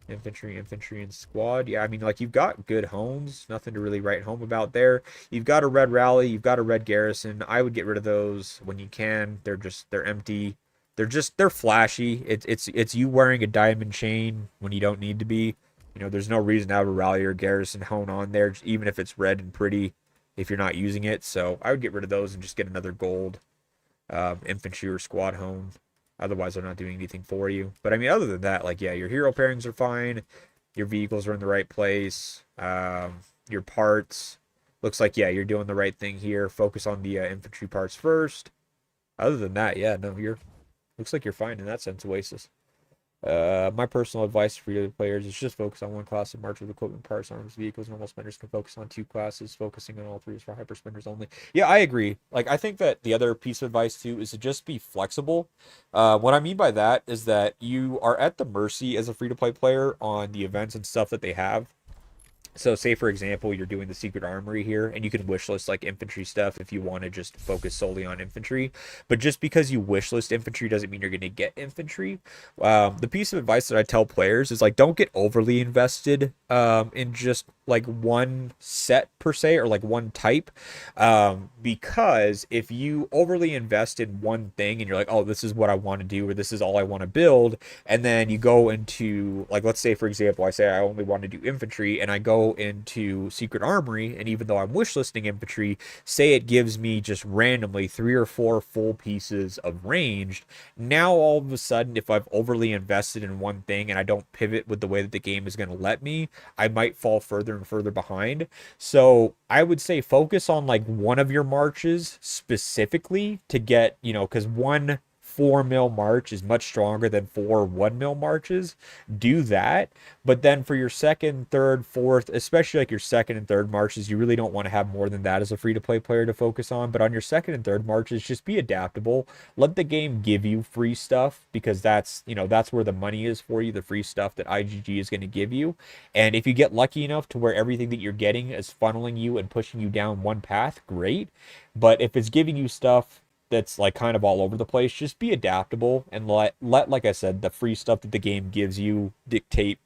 infantry, and squad. Yeah, I mean, like you've got good homes. Nothing to really write home about there. You've got a red rally. You've got a red garrison. I would get rid of those when you can. They're empty. They're flashy. It's you wearing a diamond chain when you don't need to be. You know, there's no reason to have a rally or garrison hone on there, even if it's red and pretty, if you're not using it. So I would get rid of those and just get another gold infantry or squad hone. Otherwise, they're not doing anything for you. But I mean, other than that, like, yeah, your hero pairings are fine. Your vehicles are in the right place. Your parts. Looks like, yeah, you're doing the right thing here. Focus on the infantry parts first. Other than that, yeah, no, looks like you're fine in that sense, Oasis. My personal advice for your players is just focus on one class of march with equipment, parts, arms, vehicles. Normal spenders can focus on 2 classes. Focusing on all 3 is for hyper spenders only. Yeah, I agree. Like, I think that the other piece of advice too is to just be flexible. What I mean by that is that you are at the mercy as a free-to-play player on the events and stuff that they have. So say, for example, you're doing the secret armory here, and you can wishlist like infantry stuff if you want to just focus solely on infantry. But just because you wishlist infantry doesn't mean you're going to get infantry. The piece of advice that I tell players is like, don't get overly invested in just like one set per se or like one type. Because if you overly invest in one thing and you're like, oh, this is what I want to do, or this is all I want to build, and then you go into, like, let's say, for example, I say I only want to do infantry, and I go into secret armory, and even though I'm wishlisting infantry, say it gives me just randomly 3 or 4 full pieces of ranged. Now all of a sudden, if I've overly invested in one thing and I don't pivot with the way that the game is going to let me, I might fall further and further behind. So I would say focus on like one of your marches specifically to get, because one 4 mil march is much stronger than 4 1 mil marches. Do that. But then for your second, third, fourth, especially like your second and third marches, you really don't want to have more than that as a free to play player to focus on. But on your second and third marches, just be adaptable. Let the game give you free stuff, because that's where the money is for you, the free stuff that IGG is going to give you. And if you get lucky enough to where everything that you're getting is funneling you and pushing you down one path, great. But if it's giving you stuff that's like kind of all over the place, just be adaptable and let like I said, the free stuff that the game gives you dictate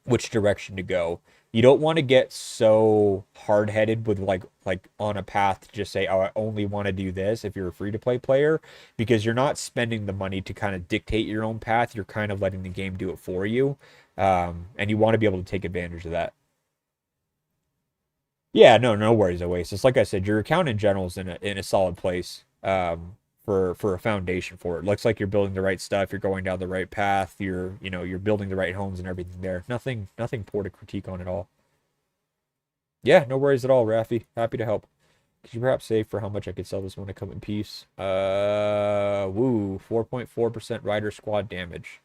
which direction to go. You don't want to get so hard-headed with like on a path to just say, oh, I only want to do this if you're a free-to-play player, because you're not spending the money to kind of dictate your own path. You're kind of letting the game do it for you. And you want to be able to take advantage of that. Yeah, no worries, Oasis. Like I said, your account in general is in a solid place for a foundation for it. Looks like you're building the right stuff. You're going down the right path. You're building the right homes and everything there. Nothing poor to critique on at all. Yeah, no worries at all, Rafi. Happy to help. Could you perhaps say for how much I could sell this one to come in peace? 4.4% rider squad damage.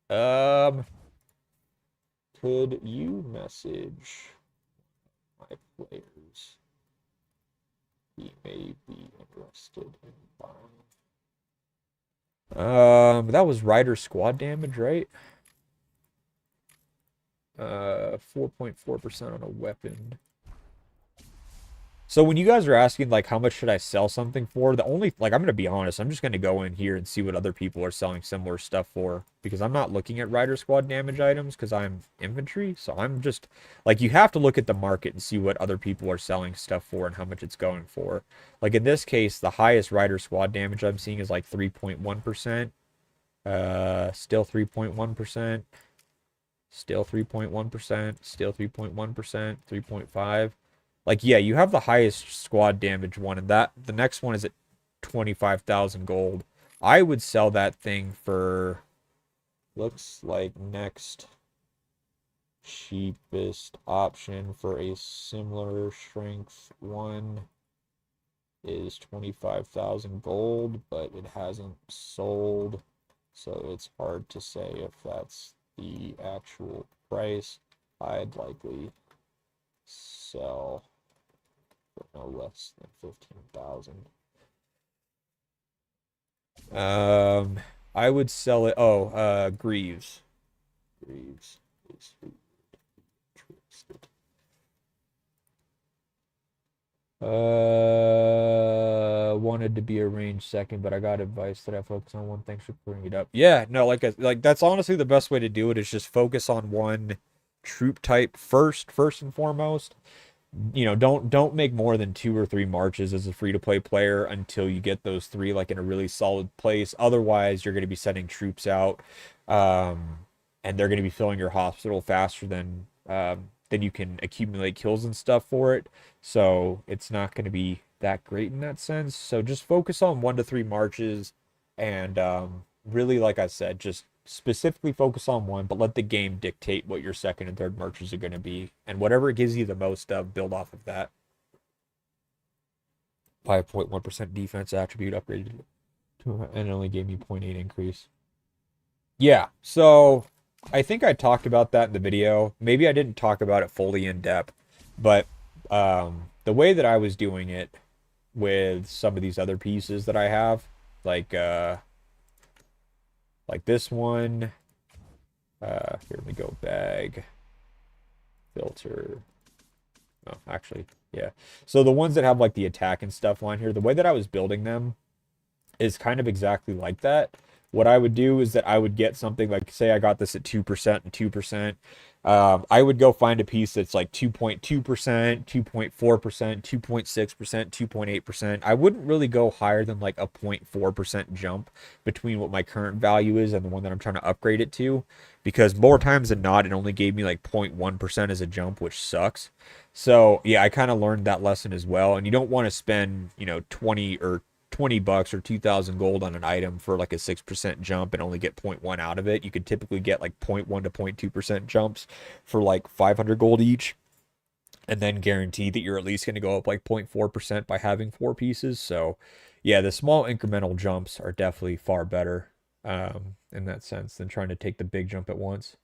Could you message my players? He may be interested in buying. That was rider squad damage, right? 4.4% on a weapon. So when you guys are asking like how much should I sell something for, the only I'm gonna be honest, I'm just gonna go in here and see what other people are selling similar stuff for, because I'm not looking at rider squad damage items because I'm infantry. So I'm just you have to look at the market and see what other people are selling stuff for and how much it's going for. Like in this case, the highest rider squad damage I'm seeing is like 3.1%. Still 3.1%. Still 3.1%. Still 3.1%. 3.5%. Yeah, you have the highest squad damage one, and the next one is at 25,000 gold. I would sell that thing for, looks like next cheapest option for a similar strength one is 25,000 gold, but it hasn't sold, so it's hard to say if that's the actual price. I'd likely sell for no less than 15,000. I would sell it. Greaves is interested. Wanted to be a range second, but I got advice that I focus on one. Thanks for bringing it up. Yeah, no, that's honestly the best way to do it, is just focus on one troop type first and foremost. Don't make more than 2 or 3 marches as a free-to-play player until you get those 3 in a really solid place. Otherwise, you're going to be sending troops out, and they're going to be filling your hospital faster than you can accumulate kills and stuff for it. So it's not going to be that great in that sense. So just focus on 1 to 3 marches, and really, like I said, just specifically focus on one, but let the game dictate what your second and third marches are going to be, and whatever it gives you the most of, build off of that. 5.1% defense attribute upgraded to, and it only gave me 0.8 increase. Yeah, so I think I talked about that in the video. Maybe I didn't talk about it fully in depth, but the way that I was doing it with some of these other pieces that I have, like this one, here we go, bag, filter, oh, actually, yeah. So the ones that have the attack and stuff on here, the way that I was building them is kind of exactly like that. What I would do is that I would get something say I got this at 2% and 2%. I would go find a piece that's 2.2%, 2.4%, 2.6%, 2.8%. I wouldn't really go higher than a 0.4% jump between what my current value is and the one that I'm trying to upgrade it to, because more times than not, it only gave me 0.1% as a jump, which sucks. So yeah, I kind of learned that lesson as well. And you don't want to spend, 20 or $20 or 2,000 gold on an item for like a 6% jump and only get 0.1 out of it, you could typically get like 0.1 to 0.2% jumps for like 500 gold each, and then guarantee that you're at least going to go up like 0.4% by having 4 pieces. So yeah, the small incremental jumps are definitely far better in that sense than trying to take the big jump at once.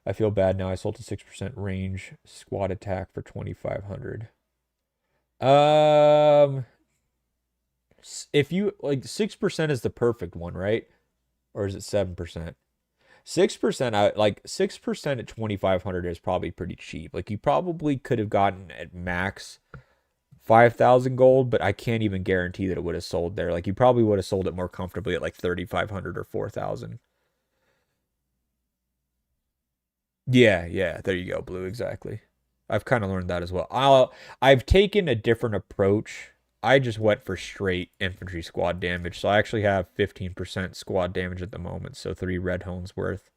I feel bad now. I sold a 6% range squad attack for 2,500. If you like 6% is the perfect one, right? Or is it 7%? 6%, I like 6% at 2,500 is probably pretty cheap. Like you probably could have gotten at max 5,000 gold, but I can't even guarantee that it would have sold there. Like you probably would have sold it more comfortably at like 3,500 or 4,000. Yeah, there you go, Blue, exactly. I've kind of learned that as well. I've taken a different approach. I just went for straight infantry squad damage. So I actually have 15% squad damage at the moment. So 3 red hones worth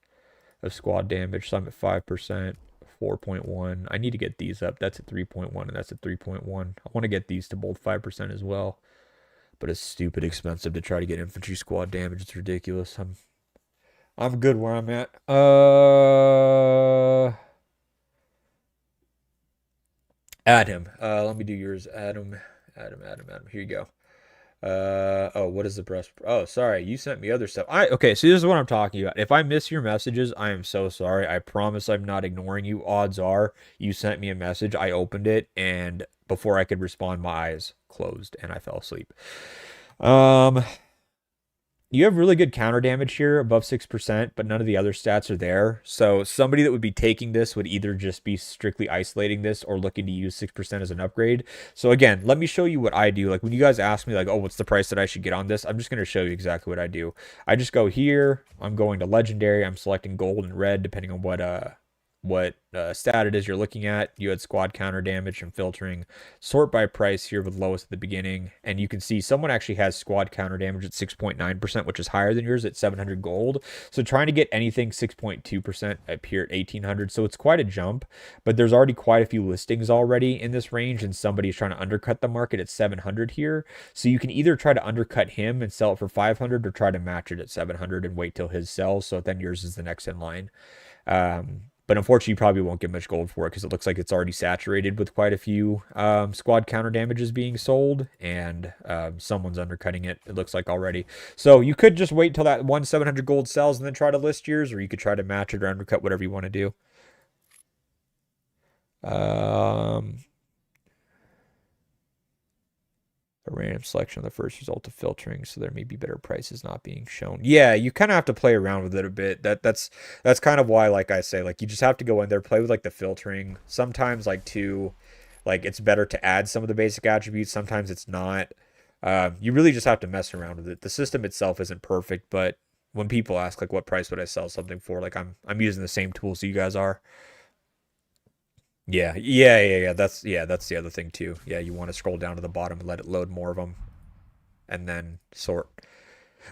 of squad damage. So I'm at 5%, 4.1. I need to get these up. That's at 3.1 and that's at 3.1. I want to get these to both 5% as well. But it's stupid expensive to try to get infantry squad damage. It's ridiculous. I'm good where I'm at. Add him. Let me do yours. Adam. Here you go. Oh, what is the breast? Oh, sorry. You sent me other stuff. Okay, so this is what I'm talking about. If I miss your messages, I am so sorry. I promise I'm not ignoring you. Odds are you sent me a message. I opened it, and before I could respond, my eyes closed and I fell asleep. You have really good counter damage here, above 6%, but none of the other stats are there. So somebody that would be taking this would either just be strictly isolating this or looking to use 6% as an upgrade. So again, let me show you what I do. Like when you guys ask me like, oh, what's the price that I should get on this? I'm just going to show you exactly what I do. I just go here. I'm going to legendary. I'm selecting gold and red, depending on what stat it is you're looking at. You had squad counter damage and filtering. Sort by price here with lowest at the beginning, and you can see someone actually has squad counter damage at 6.9%, which is higher than yours at 700 gold. So trying to get anything 6.2% up here at 1,800, so it's quite a jump, but there's already quite a few listings already in this range, and somebody's trying to undercut the market at 700 here. So you can either try to undercut him and sell it for 500 or try to match it at 700 and wait till his sells, so then yours is the next in line. But unfortunately, you probably won't get much gold for it because it looks like it's already saturated with quite a few squad counter damages being sold, and someone's undercutting it, it looks like already. So you could just wait till that 700 gold sells and then try to list yours, or you could try to match it or undercut, whatever you want to do. A random selection of the first result of filtering, so there may be better prices not being shown. Yeah, you kind of have to play around with it a bit. That's kind of why, like I say, like you just have to go in there, play with like the filtering. Sometimes like it's better to add some of the basic attributes. Sometimes it's not. You really just have to mess around with it. The system itself isn't perfect, but when people ask like what price would I sell something for, like I'm using the same tools you guys are. Yeah. That's the other thing too. Yeah, you want to scroll down to the bottom and let it load more of them, and then sort.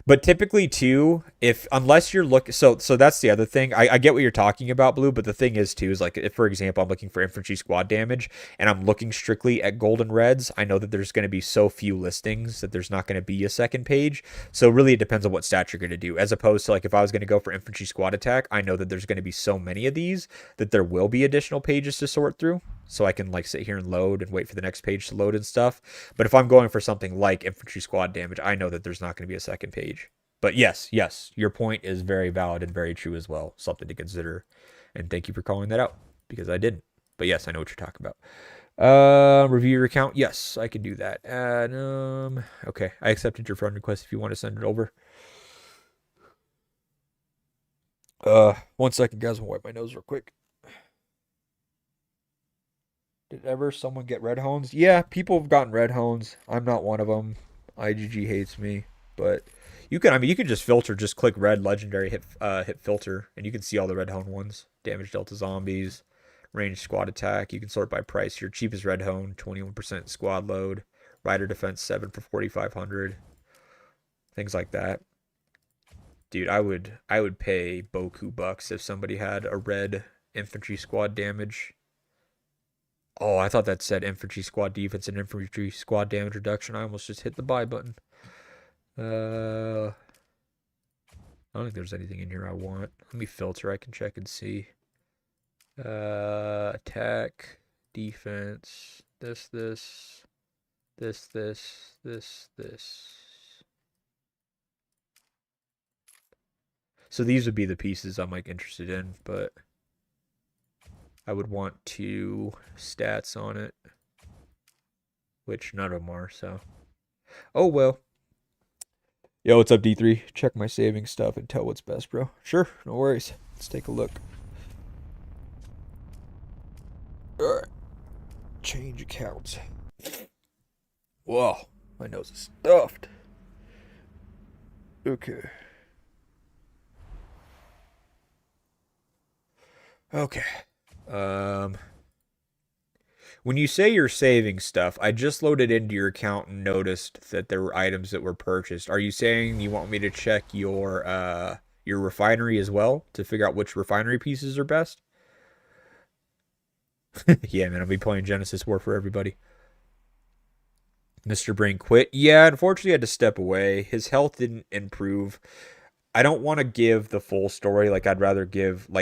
But typically too, unless you're looking, so that's the other thing. I get what you're talking about, Blue, but the thing is too, is like if, for example, I'm looking for infantry squad damage and I'm looking strictly at gold and reds, I know that there's going to be so few listings that there's not going to be a second page. So really it depends on what stat you're going to do, as opposed to like if I was going to go for infantry squad attack, I know that there's going to be so many of these that there will be additional pages to sort through. So I can like sit here and load and wait for the next page to load and stuff. But if I'm going for something like infantry squad damage, I know that there's not going to be a second page. But yes, your point is very valid and very true as well. Something to consider. And thank you for calling that out, because I didn't. But yes, I know what you're talking about. Review your account. Yes, I can do that. Okay, I accepted your friend request if you want to send it over. 1 second, guys. I'll wipe my nose real quick. Did ever someone get red hones? Yeah, people have gotten red hones. I'm not one of them. IGG hates me, but you can just filter, just click red legendary, hit filter, and you can see all the red hone ones. Damage dealt to zombies, ranged squad attack. You can sort by price. Your cheapest red hone, 21% squad load, rider defense 7 for 4,500. Things like that. Dude, I would pay Boku bucks if somebody had a red infantry squad damage. Oh, I thought that said infantry squad defense and infantry squad damage reduction. I almost just hit the buy button. I don't think there's anything in here I want. Let me filter. I can check and see. Attack, defense, this. So these would be the pieces I'm like interested in, but I would want 2 stats on it, which none of them are, so. Oh, well. Yo, what's up, D3? Check my saving stuff and tell what's best, bro. Sure, no worries. Let's take a look. Alright. Change accounts. Whoa, my nose is stuffed. Okay. Okay. When you say you're saving stuff, I just loaded into your account and noticed that there were items that were purchased. Are you saying you want me to check your refinery as well to figure out which refinery pieces are best? Yeah, man, I'll be playing Genesis War for everybody. Mr. Brain quit. Yeah, unfortunately, I had to step away. His health didn't improve. I don't want to give the full story. Like, I'd rather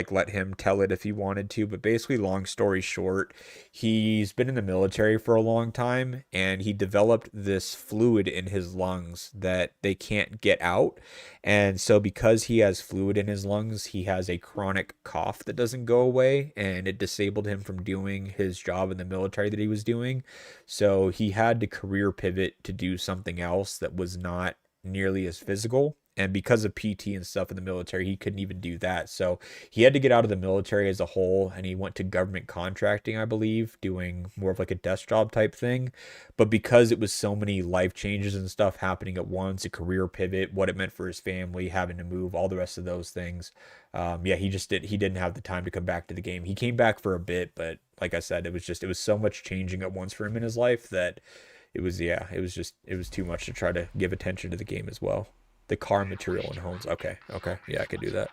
let him tell it if he wanted to. But basically, long story short, he's been in the military for a long time and he developed this fluid in his lungs that they can't get out. And so, because he has fluid in his lungs, he has a chronic cough that doesn't go away and it disabled him from doing his job in the military that he was doing. So, he had to career pivot to do something else that was not nearly as physical. And because of PT and stuff in the military, he couldn't even do that. So he had to get out of the military as a whole, and he went to government contracting, I believe, doing more of like a desk job type thing. But because it was so many life changes and stuff happening at once, a career pivot, what it meant for his family, having to move, all the rest of those things. Yeah, he didn't have the time to come back to the game. He came back for a bit, but like I said, it was so much changing at once for him in his life that it was too much to try to give attention to the game as well. The car material and homes. Okay. Yeah, I could do that.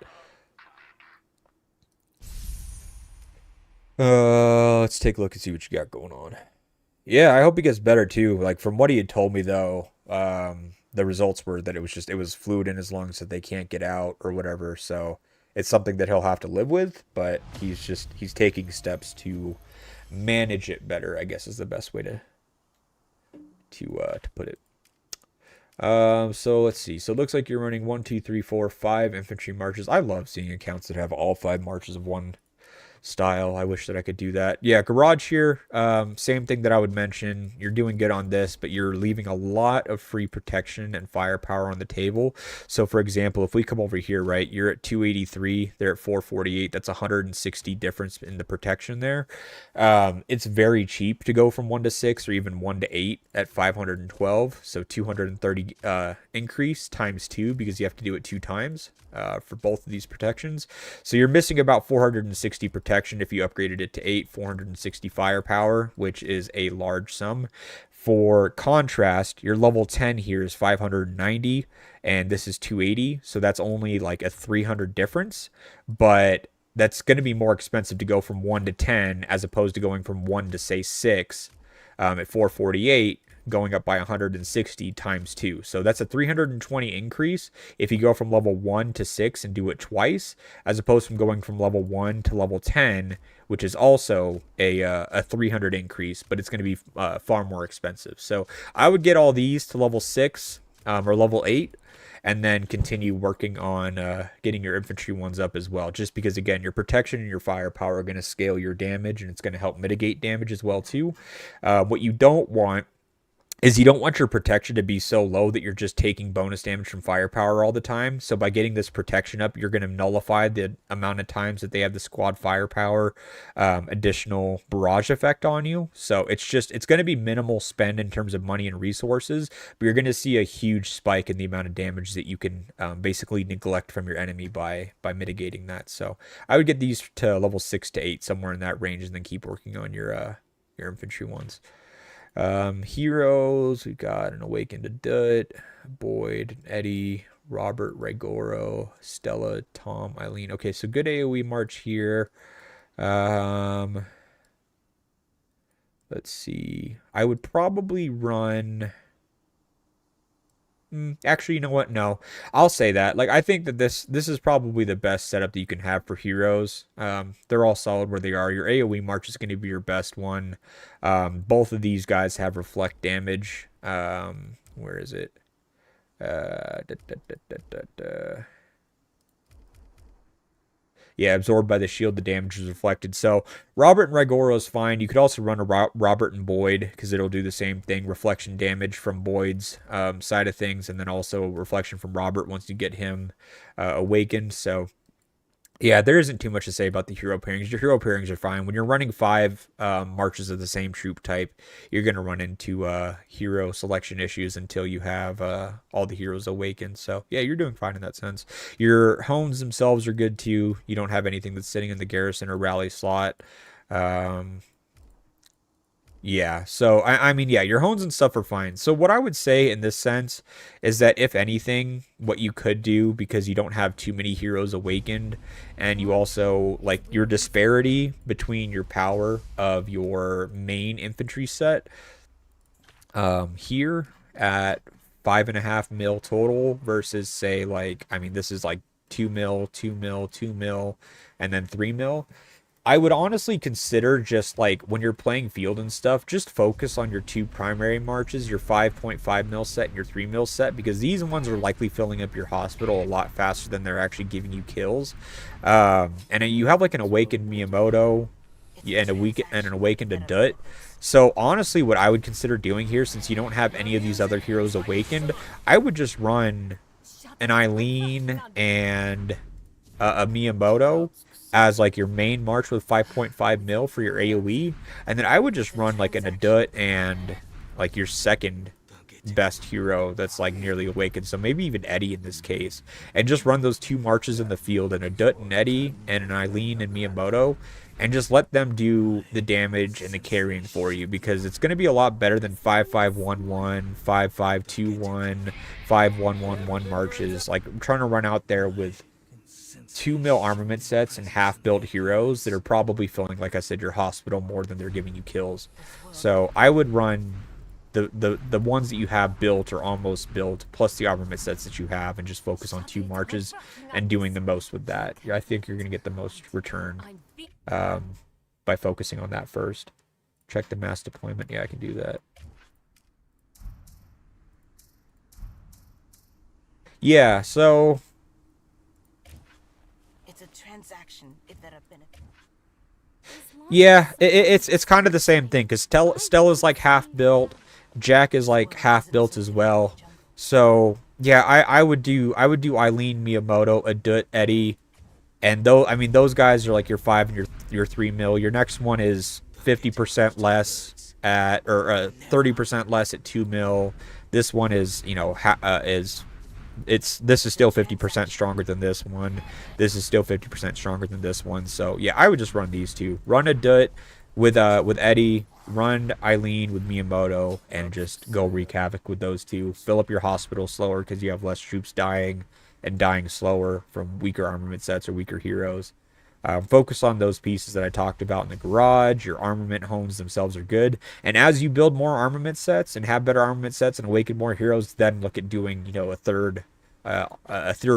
Let's take a look and see what you got going on. Yeah, I hope he gets better too. Like from what he had told me though, the results were that it was fluid in his lungs that they can't get out or whatever. So it's something that he'll have to live with, but he's taking steps to manage it better, I guess is the best way to put it. So let's see. So it looks like you're running 1, 2, 3, 4, 5 infantry marches. I love seeing accounts that have all 5 marches of one style. I wish that I could do that. Yeah, garage here. Same thing that I would mention. You're doing good on this, but you're leaving a lot of free protection and firepower on the table. So for example, if we come over here, right, you're at 283, they're at 448. That's 160 difference in the protection there. It's very cheap to go from 1 to 6 or even 1 to 8 at 512. So 230 increase times 2 because you have to do it 2 times for both of these protections. So you're missing about 460 protection if you upgraded it to 8, 460 firepower, which is a large sum. For contrast, your level 10 here is 590 and this is 280, so that's only like a 300 difference, but that's going to be more expensive to go from 1 to 10 as opposed to going from 1 to say 6 at 448, going up by 160 times 2. So that's a 320 increase if you go from level 1 to 6 and do it twice, as opposed from going from level 1 to level 10, which is also a 300 increase, but it's going to be far more expensive. So I would get all these to level 6 or level 8, and then continue working on getting your infantry ones up as well. Just because, again, your protection and your firepower are going to scale your damage, and it's going to help mitigate damage as well, too. What you don't want is you don't want your protection to be so low that you're just taking bonus damage from firepower all the time. So by getting this protection up, you're going to nullify the amount of times that they have the squad firepower additional barrage effect on you. So it's going to be minimal spend in terms of money and resources, but you're going to see a huge spike in the amount of damage that you can basically neglect from your enemy by mitigating that. So I would get these to level 6 to 8, somewhere in that range, and then keep working on your infantry ones. Heroes, we've got an Awakened to Dut, Boyd, Eddie, Robert, Rigoro, Stella, Tom, Eileen. Okay, so good AoE march here. Let's see. I would probably run. Actually, you know what? No, I'll say that. Like, I think that this is probably the best setup that you can have for heroes. They're all solid where they are. Your AOE March is going to be your best one. Both of these guys have reflect damage. Where is it? Da, da, da, da, da, da. Yeah, absorbed by the shield, the damage is reflected. So Robert and Rigoro is fine. You could also run a Robert and Boyd because it'll do the same thing. Reflection damage from Boyd's side of things, and then also reflection from Robert once you get him awakened. So yeah, there isn't too much to say about the hero pairings. Your hero pairings are fine. When you're running 5 marches of the same troop type, you're going to run into hero selection issues until you have all the heroes awakened. So, yeah, you're doing fine in that sense. Your hones themselves are good, too. You don't have anything that's sitting in the garrison or rally slot. Yeah, so I mean, yeah, your hones and stuff are fine. So what I would say in this sense is that if anything, what you could do, because you don't have too many heroes awakened, and you also like your disparity between your power of your main infantry set here at 5.5 mil total versus say like, I mean, this is like 2 mil, 2 mil, 2 mil, and then 3 mil. I would honestly consider just like when you're playing field and stuff, just focus on your 2 primary marches, your 5.5 mil set and your 3 mil set, because these ones are likely filling up your hospital a lot faster than they're actually giving you kills. And you have like an awakened Miyamoto and an awakened Adut. So honestly, what I would consider doing here, since you don't have any of these other heroes awakened, I would just run an Eileen and a Miyamoto as like your main march with 5.5 mil for your AoE, and then I would just run like an Adut and like your second best hero that's like nearly awakened, so maybe even Eddie in this case, and just run those 2 marches in the field, an Adut and Eddie and an Eileen and Miyamoto, and just let them do the damage and the carrying for you, because it's going to be a lot better than 5511, 5521, 5111 marches. Like, I'm trying to run out there with 2 mil armament sets and half-built heroes that are probably filling, like I said, your hospital more than they're giving you kills. So I would run the ones that you have built or almost built, plus the armament sets that you have, and just focus on 2 marches and doing the most with that. I think you're going to get the most return by focusing on that first. Check the mass deployment. Yeah, I can do that. Yeah, so transaction if there are benefits. Yeah, it's kind of the same thing, because Stella's like half built, Jack is like half built as well. So yeah, I would do Eileen, Miyamoto, Adut, Eddie, and though I mean those guys are like your 5 and your 3 mil. Your next one is 50% less at, or 30% less at 2 mil. This one is, you know, this is still 50% stronger than this one. This is still 50% stronger than this one. So yeah, I would just run these 2. Run a Dut with Eddie, run Eileen with Miyamoto, and just go wreak havoc with those 2. Fill up your hospital slower because you have less troops dying and dying slower from weaker armament sets or weaker heroes. Focus on those pieces that I talked about in the garage. Your armament homes themselves are good. And as you build more armament sets and have better armament sets and awaken more heroes, then look at doing, you know, a third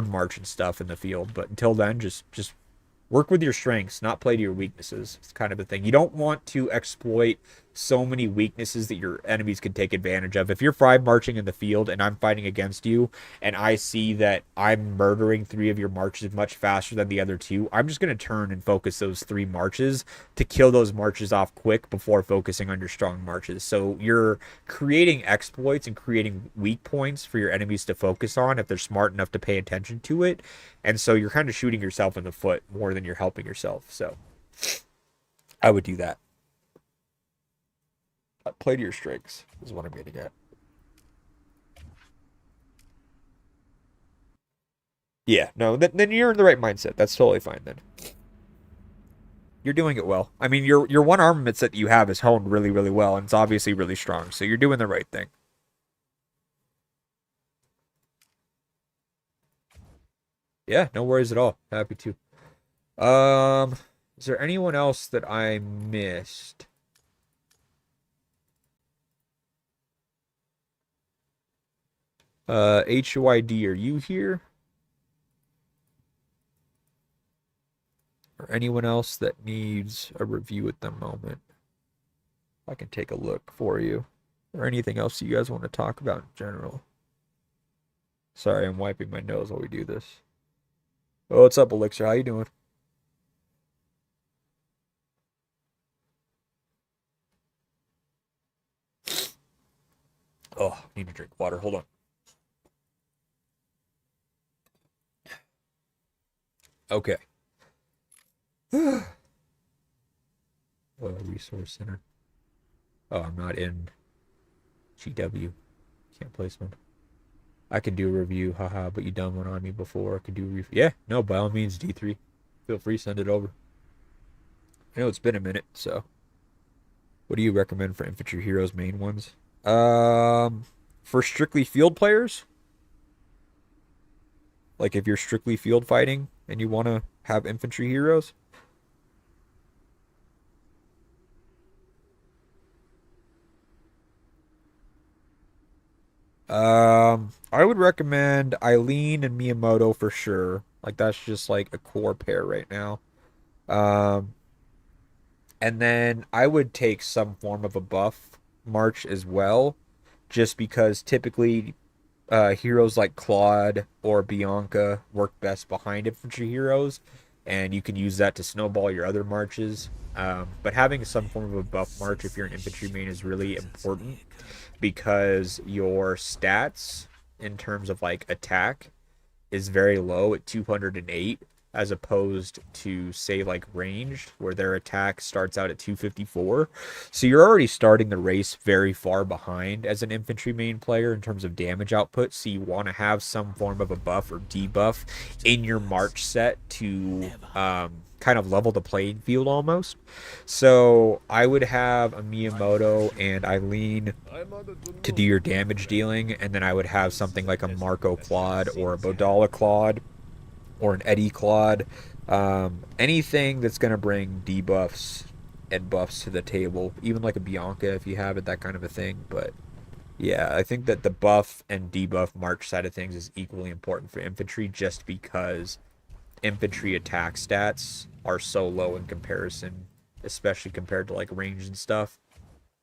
march and stuff in the field. But until then, just work with your strengths, not play to your weaknesses. It's kind of the thing. You don't want to exploit so many weaknesses that your enemies can take advantage of. If you're 5 marching in the field and I'm fighting against you, and I see that I'm murdering 3 of your marches much faster than the other 2, I'm just going to turn and focus those 3 marches to kill those marches off quick before focusing on your strong marches. So you're creating exploits and creating weak points for your enemies to focus on if they're smart enough to pay attention to it. And so you're kind of shooting yourself in the foot more than you're helping yourself. So I would do that. Play to your strengths is what I'm getting at. Yeah, no, then you're in the right mindset. That's totally fine then. You're doing it well. I mean, your one armament set that you have is honed really, really well, and it's obviously really strong. So you're doing the right thing. Yeah, no worries at all. Happy to. Is there anyone else that I missed? HUID, are you here? Or anyone else that needs a review at the moment? I can take a look for you. Or anything else you guys want to talk about in general. Sorry, I'm wiping my nose while we do this. Oh, what's up, Elixir? How you doing? Oh, need to drink water. Hold on. Okay. Resource center. Oh, I'm not in GW. Can't place one. I can do a review, haha, but you done one on me before. I could do a review. Yeah, no, by all means, D3. Feel free, send it over. I know it's been a minute, so. What do you recommend for infantry heroes, main ones? For strictly field players? Like if you're strictly field fighting and you want to have infantry heroes? I would recommend Eileen and Miyamoto for sure. Like that's just like a core pair right now. Um, and then I would take some form of a buff march as well, just because typically heroes like Claude or Bianca work best behind infantry heroes, and you can use that to snowball your other marches. But having some form of a buff march if you're an infantry main is really important because your stats in terms of like attack is very low at 208 as opposed to say like ranged where their attack starts out at 254. So you're already starting the race very far behind as an infantry main player in terms of damage output. So you want to have some form of a buff or debuff in your march set to kind of level the playing field almost. So I would have a Miyamoto and Eileen to do your damage dealing, and then I would have something like a Marco Claude or a Bodala Claude or an Eddie Claude. Anything that's going to bring debuffs and buffs to the table, even like a Bianca if you have it, that kind of a thing. But yeah, I think that the buff and debuff march side of things is equally important for infantry just because infantry attack stats are so low in comparison, especially compared to like range and stuff.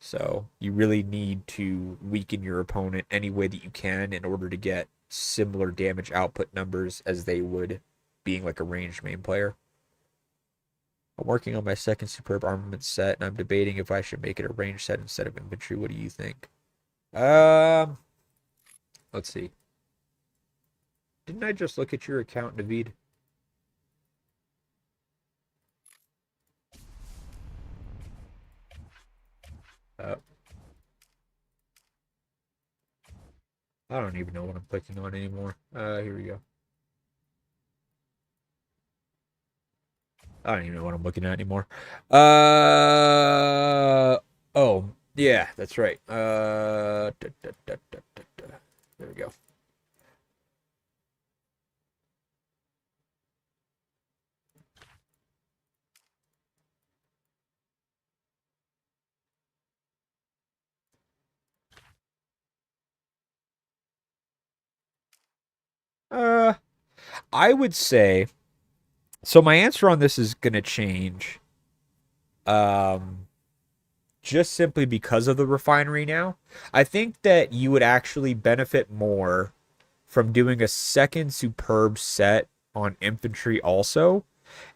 So you really need to weaken your opponent any way that you can in order to get similar damage output numbers as they would being like a ranged main player. I'm working on my second superb armament set, and I'm debating if I should make it a ranged set instead of infantry. What do you think? Let's see. Didn't I just look at your account, Naveiv? I don't even know what I'm clicking on anymore. Here we go. I don't even know what I'm looking at anymore. Oh, yeah, that's right. There we go. I would say, so my answer on this is gonna change. Just simply because of the refinery now. I think that you would actually benefit more from doing a second superb set on infantry also,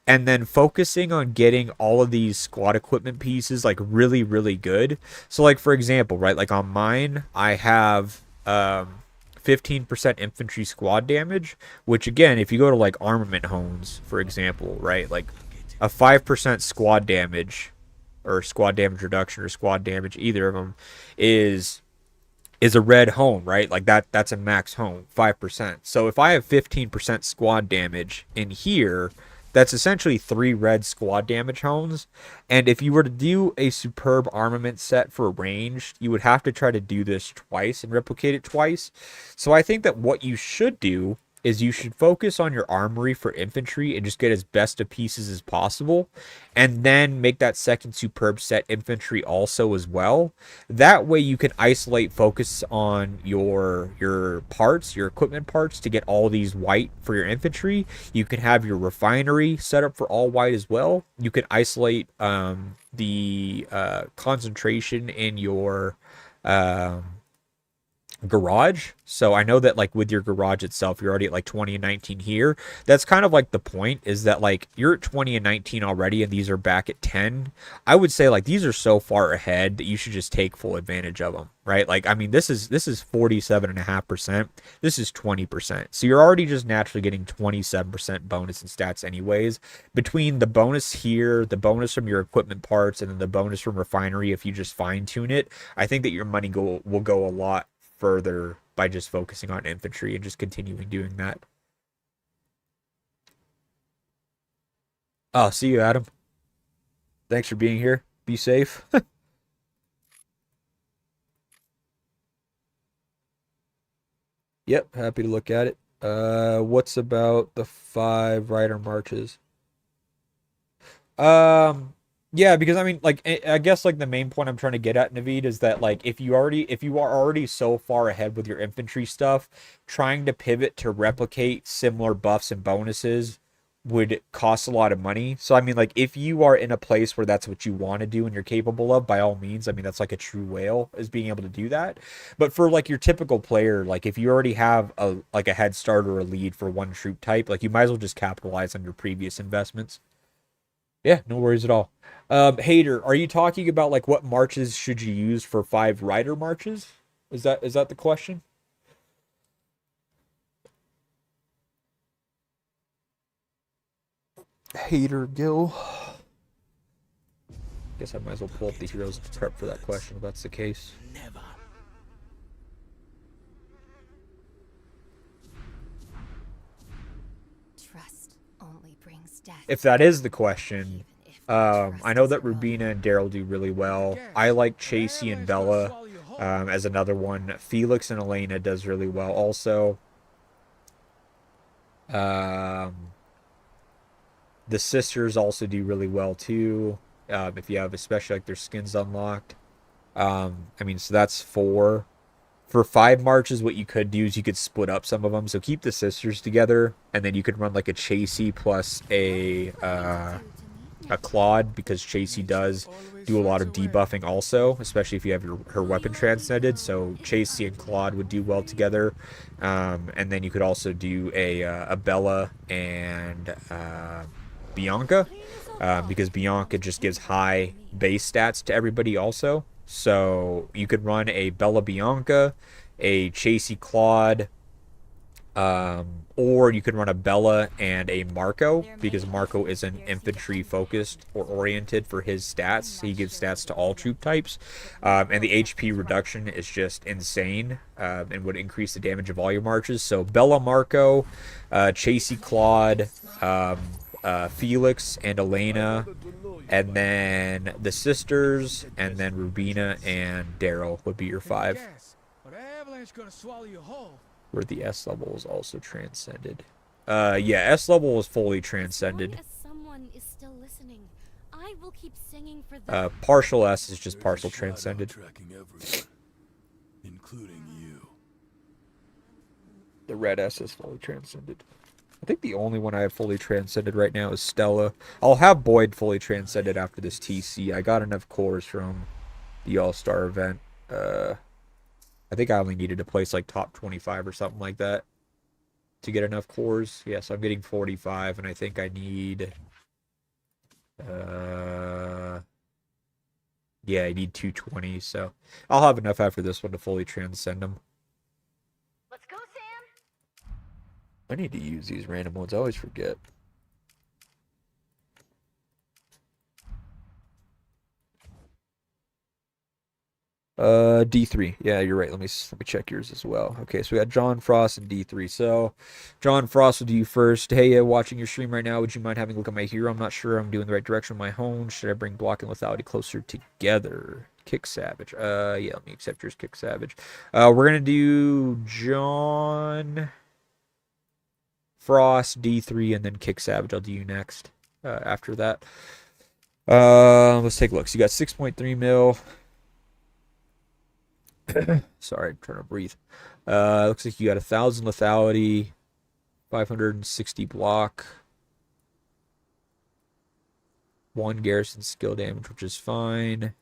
and then focusing on getting all of these squad equipment pieces like really, really good. So like for example, right, like on mine, I have 15% infantry squad damage, which again, if you go to like armament homes, for example, right, like a 5% squad damage or squad damage reduction or squad damage, either of them is a red home, right? Like that's a max home, 5%. So if I have 15% squad damage in here, that's essentially 3 red squad damage homes. And if you were to do a superb armament set for range, you would have to try to do this twice and replicate it twice. So I think that what you should do is you should focus on your armory for infantry and just get as best of pieces as possible, and then make that second superb set infantry also as well. That way you can isolate, focus on your parts, your equipment parts, to get all these white for your infantry. You can have your refinery set up for all white as well. You can isolate the concentration in your um, garage. So I know that like with your garage itself, you're already at like 20 and 19 here. That's kind of like the point, is that like you're at 20 and 19 already and these are back at 10. I would say like these are so far ahead that you should just take full advantage of them, right? Like, I mean, this is 47.5%. This is 20%. So you're already just naturally getting 27% bonus in stats anyways. Between the bonus here, the bonus from your equipment parts, and then the bonus from refinery, if you just fine tune it, I think that your money will go a lot further by just focusing on infantry and just continuing doing that. Oh, see you, Adam. Thanks for being here. Be safe. Yep, happy to look at it. What's about the 5 rider marches? Yeah, because I mean, like, I guess like the main point I'm trying to get at, Naveiv, is that like if you are already so far ahead with your infantry stuff, trying to pivot to replicate similar buffs and bonuses would cost a lot of money. So I mean, like, if you are in a place where that's what you want to do and you're capable of, by all means, I mean, that's like a true whale, is being able to do that. But for like your typical player, like if you already have a head start or a lead for one troop type, like you might as well just capitalize on your previous investments. Yeah, no worries at all. Hater, are you talking about like what marches should you use for 5 rider marches? Is that the question? Hater Gil. Guess I might as well pull up the heroes to prep for that question if that's the case. Never. Trust only brings death. If that is the question, Even if the trust I know is that gone. Rubina and Daryl do really well. I like Chasey and Bella as another one. Felix and Elena does really well also. The sisters also do really well too. If you have especially like their skins unlocked. I mean, so that's 4. For 5 marches, what you could do is you could split up some of them. So keep the sisters together, and then you could run like a Chasey plus a Claude, because Chasey does do a lot of debuffing also, especially if you have her weapon transcended. So Chasey and Claude would do well together. And then you could also do a Bella and Bianca, because Bianca just gives high base stats to everybody also. So you could run a Bella Bianca, a Chasey Claude, or you could run a Bella and a Marco, because Marco is an infantry focused or oriented for his stats. He gives stats to all troop types, and the HP reduction is just insane, and would increase the damage of all your marches. So Bella, Marco, Chasey Claude, Felix and Elena, and then the sisters, and then Rubina and Daryl would be your 5. Where the S level is also transcended. Yeah, S level is fully transcended. As long as someone is still listening, I will keep singing for them. Partial S is just partial transcended. Tracking everyone, including you. The red S is fully transcended. I think the only one I have fully transcended right now is Stella. I'll have Boyd fully transcended after this TC. I got enough cores from the All-Star event. I think I only needed to place like top 25 or something like that to get enough cores. Yeah, so I'm getting 45, and I think I need... yeah, I need 220, so I'll have enough after this one to fully transcend them. Let's go, Sam. I need to use these random ones. I always forget. D3. Yeah, you're right. Let me check yours as well. Okay, so we got John Frost and D3. So, John Frost, will do you first. Hey, watching your stream right now, would you mind having a look at my hero? I'm not sure I'm doing the right direction with my hone. Should I bring block and lethality closer together? Kick Savage. Yeah, let me accept yours, Kick Savage. We're gonna do John. Frost, D3, and then Kick Savage. I'll do you next after that. Let's take a look. So you got 6.3 mil. Sorry, I'm trying to breathe. Looks like you got 1,000 lethality, 560 block, 1 garrison skill damage, which is fine.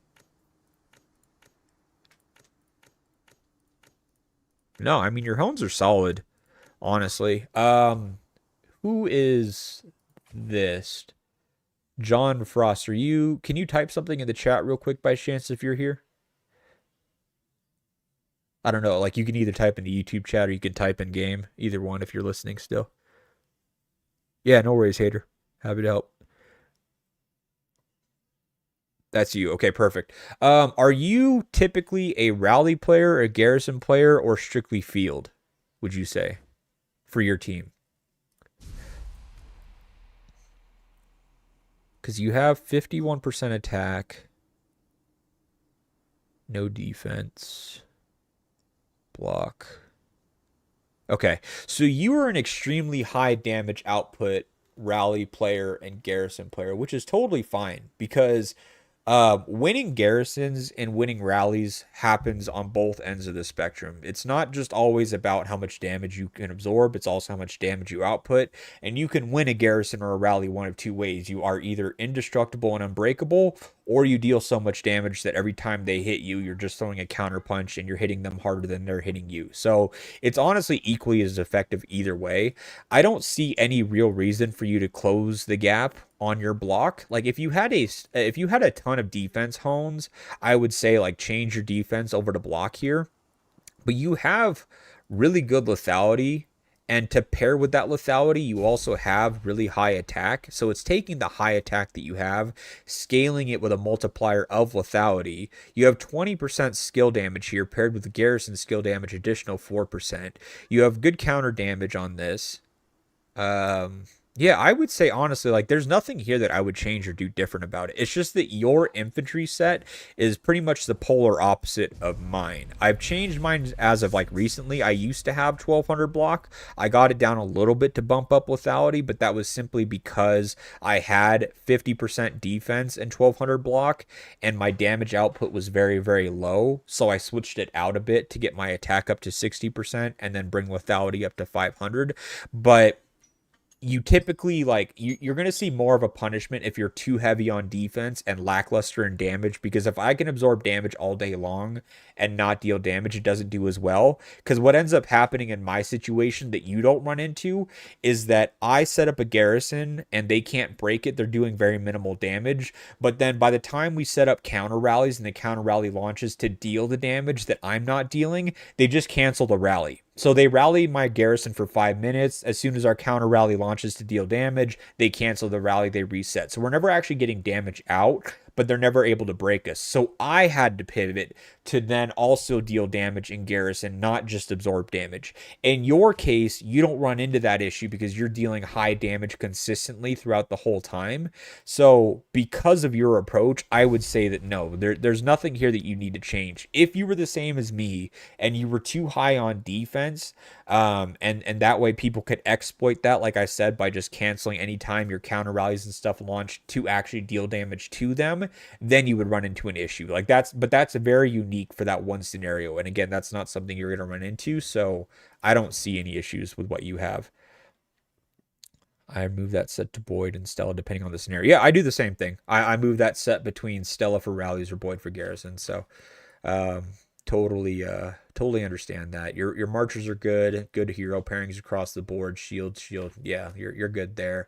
No, I mean your homes are solid, honestly. Who is this? John Frost, can you type something in the chat real quick by chance if you're here? I don't know, like you can either type in the YouTube chat or you can type in game, either one if you're listening still. Yeah, no worries, hater. Happy to help. That's you. Okay, perfect. Are you typically a rally player, a garrison player, or strictly field, would you say, for your team? Because you have 51% attack, no defense, block. Okay, so you are an extremely high damage output rally player and garrison player, which is totally fine because winning garrisons and winning rallies happens on both ends of the spectrum. It's not just always about how much damage you can absorb, it's also how much damage you output. And you can win a garrison or a rally one of two ways. You are either indestructible and unbreakable, or you deal so much damage that every time they hit you, you're just throwing a counter punch and you're hitting them harder than they're hitting you. So it's honestly equally as effective either way. I don't see any real reason for you to close the gap on your block. Like if you had a ton of defense hones, I would say like change your defense over to block here. But you have really good lethality, and to pair with that lethality, you also have really high attack. So it's taking the high attack that you have, scaling it with a multiplier of lethality. You have 20% skill damage here, paired with the garrison skill damage, additional 4%. You have good counter damage on this. Yeah, I would say honestly, like there's nothing here that I would change or do different about it. It's just that your infantry set is pretty much the polar opposite of mine. I've changed mine as of like recently. I used to have 1200 block. I got it down a little bit to bump up lethality, but that was simply because I had 50% defense and 1200 block, and my damage output was very, very low. So I switched it out a bit to get my attack up to 60% and then bring lethality up to 500. But you typically you're going to see more of a punishment if you're too heavy on defense and lackluster in damage, because if I can absorb damage all day long and not deal damage, it doesn't do as well. Because what ends up happening in my situation that you don't run into is that I set up a garrison and they can't break it. They're doing very minimal damage. But then by the time we set up counter rallies and the counter rally launches to deal the damage that I'm not dealing, they just cancel the rally. So they rally my garrison for 5 minutes. As soon as our counter rally launches to deal damage, they cancel the rally, they reset. So we're never actually getting damage out, but they're never able to break us. So I had to pivot to then also deal damage in garrison, not just absorb damage. In your case, you don't run into that issue because you're dealing high damage consistently throughout the whole time. So because of your approach, I would say that no, there's nothing here that you need to change. If you were the same as me and you were too high on defense, and that way people could exploit that, like I said, by just canceling anytime your counter rallies and stuff launch to actually deal damage to them, then you would run into an issue. But that's very unique for that one scenario. And again, that's not something you're going to run into. So I don't see any issues with what you have. I move that set to Boyd and Stella depending on the scenario. Yeah, I do the same thing. I move that set between Stella for rallies or Boyd for garrison. So totally understand that. Your marchers are good hero pairings across the board. Shield. Yeah, you're good there.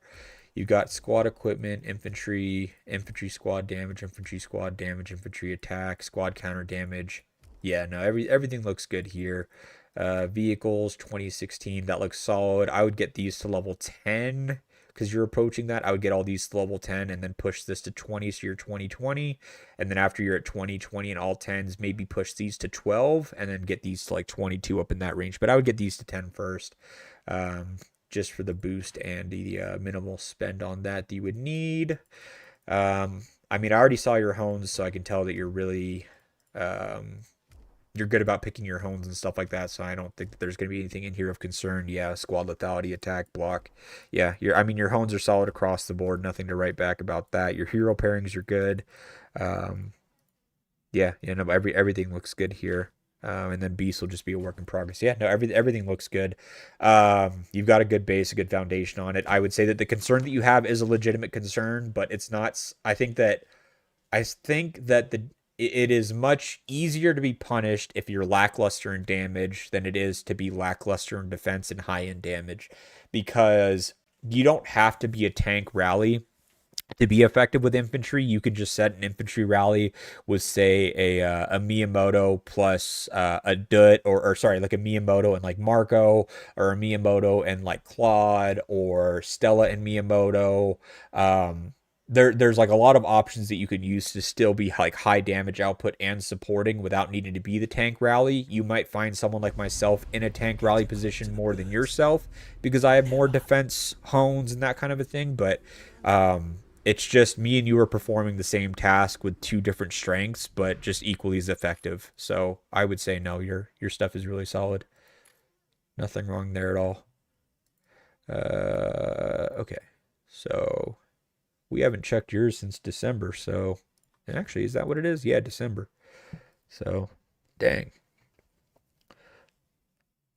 You've got squad equipment, infantry squad damage, infantry attack, squad counter damage. Yeah, no, everything looks good here. Vehicles 2016, that looks solid. I would get these to level 10 because you're approaching that. I would get all these to level 10 and then push this to 20, so you're 2020. And then after you're at 20 and all 10s, maybe push these to 12 and then get these to like 22 up in that range. But I would get these to 10 first. Just for the boost and the minimal spend on that you would need. I mean, I already saw your hones, so I can tell that you're really you're good about picking your hones and stuff like that, so I don't think that there's going to be anything in here of concern. Yeah, squad lethality, attack, block. Yeah, your hones are solid across the board. Nothing to write back about that. Your hero pairings are good. Um, yeah, no, everything looks good here. And then beast will just be a work in progress. Yeah, no, everything looks good. You've got a good base, a good foundation on it. I would say that the concern that you have is a legitimate concern, but it's not. I think that it is much easier to be punished if you're lackluster in damage than it is to be lackluster in defense and high in damage, because you don't have to be a tank rally to be effective with infantry. You could just set an infantry rally with, say, a Miyamoto plus a Dut, or sorry, like a Miyamoto and like Marco, or a Miyamoto and like Claude, or Stella and Miyamoto. There's like a lot of options that you could use to still be like high damage output and supporting without needing to be the tank rally. You might find someone like myself in a tank rally position more than yourself because I have more defense hones and that kind of a thing, but it's just me and you are performing the same task with two different strengths, but just equally as effective. So I would say no, your stuff is really solid. Nothing wrong there at all. Okay, so we haven't checked yours since December. So actually, is that what it is? Yeah, December. So dang.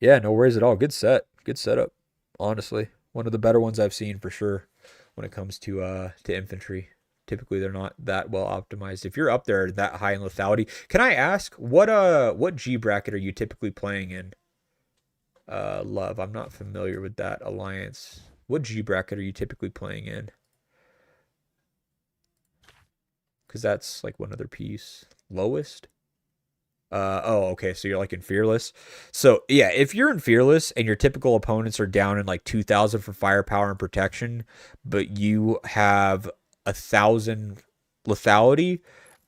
Yeah, no worries at all. Good setup. Honestly, one of the better ones I've seen for sure. When it comes to infantry, typically they're not that well optimized. If you're up there that high in lethality, can I ask what G bracket are you typically playing in? Love, I'm not familiar with that alliance. What G bracket are you typically playing in? Because that's like one other piece. Lowest. Oh, okay. So you're like in Fearless. So yeah, if you're in Fearless and your typical opponents are down in like 2,000 for firepower and protection, but you have 1,000 lethality,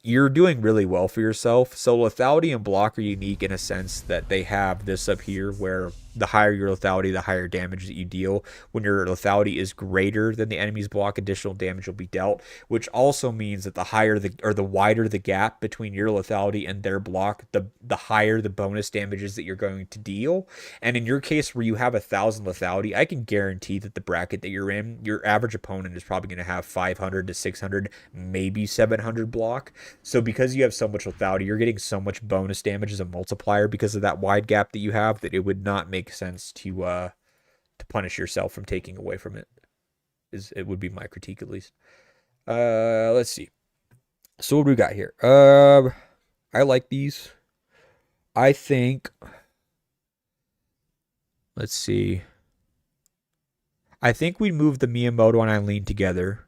you're doing really well for yourself. So lethality and block are unique in a sense that they have this up here where the higher your lethality, the higher damage that you deal. When your lethality is greater than the enemy's block, additional damage will be dealt, which also means that the wider the gap between your lethality and their block, the higher the bonus damages that you're going to deal. And in your case where you have 1,000 lethality, I can guarantee that the bracket that you're in, your average opponent is probably going to have 500 to 600, maybe 700 block. So because you have so much lethality, you're getting so much bonus damage as a multiplier because of that wide gap that you have, that it would not make sense to punish yourself from taking away from it. It would be my critique at least. Let's see. So what do we got here? I like these. I think. Let's see. I think we move the Miyamoto and Eileen together.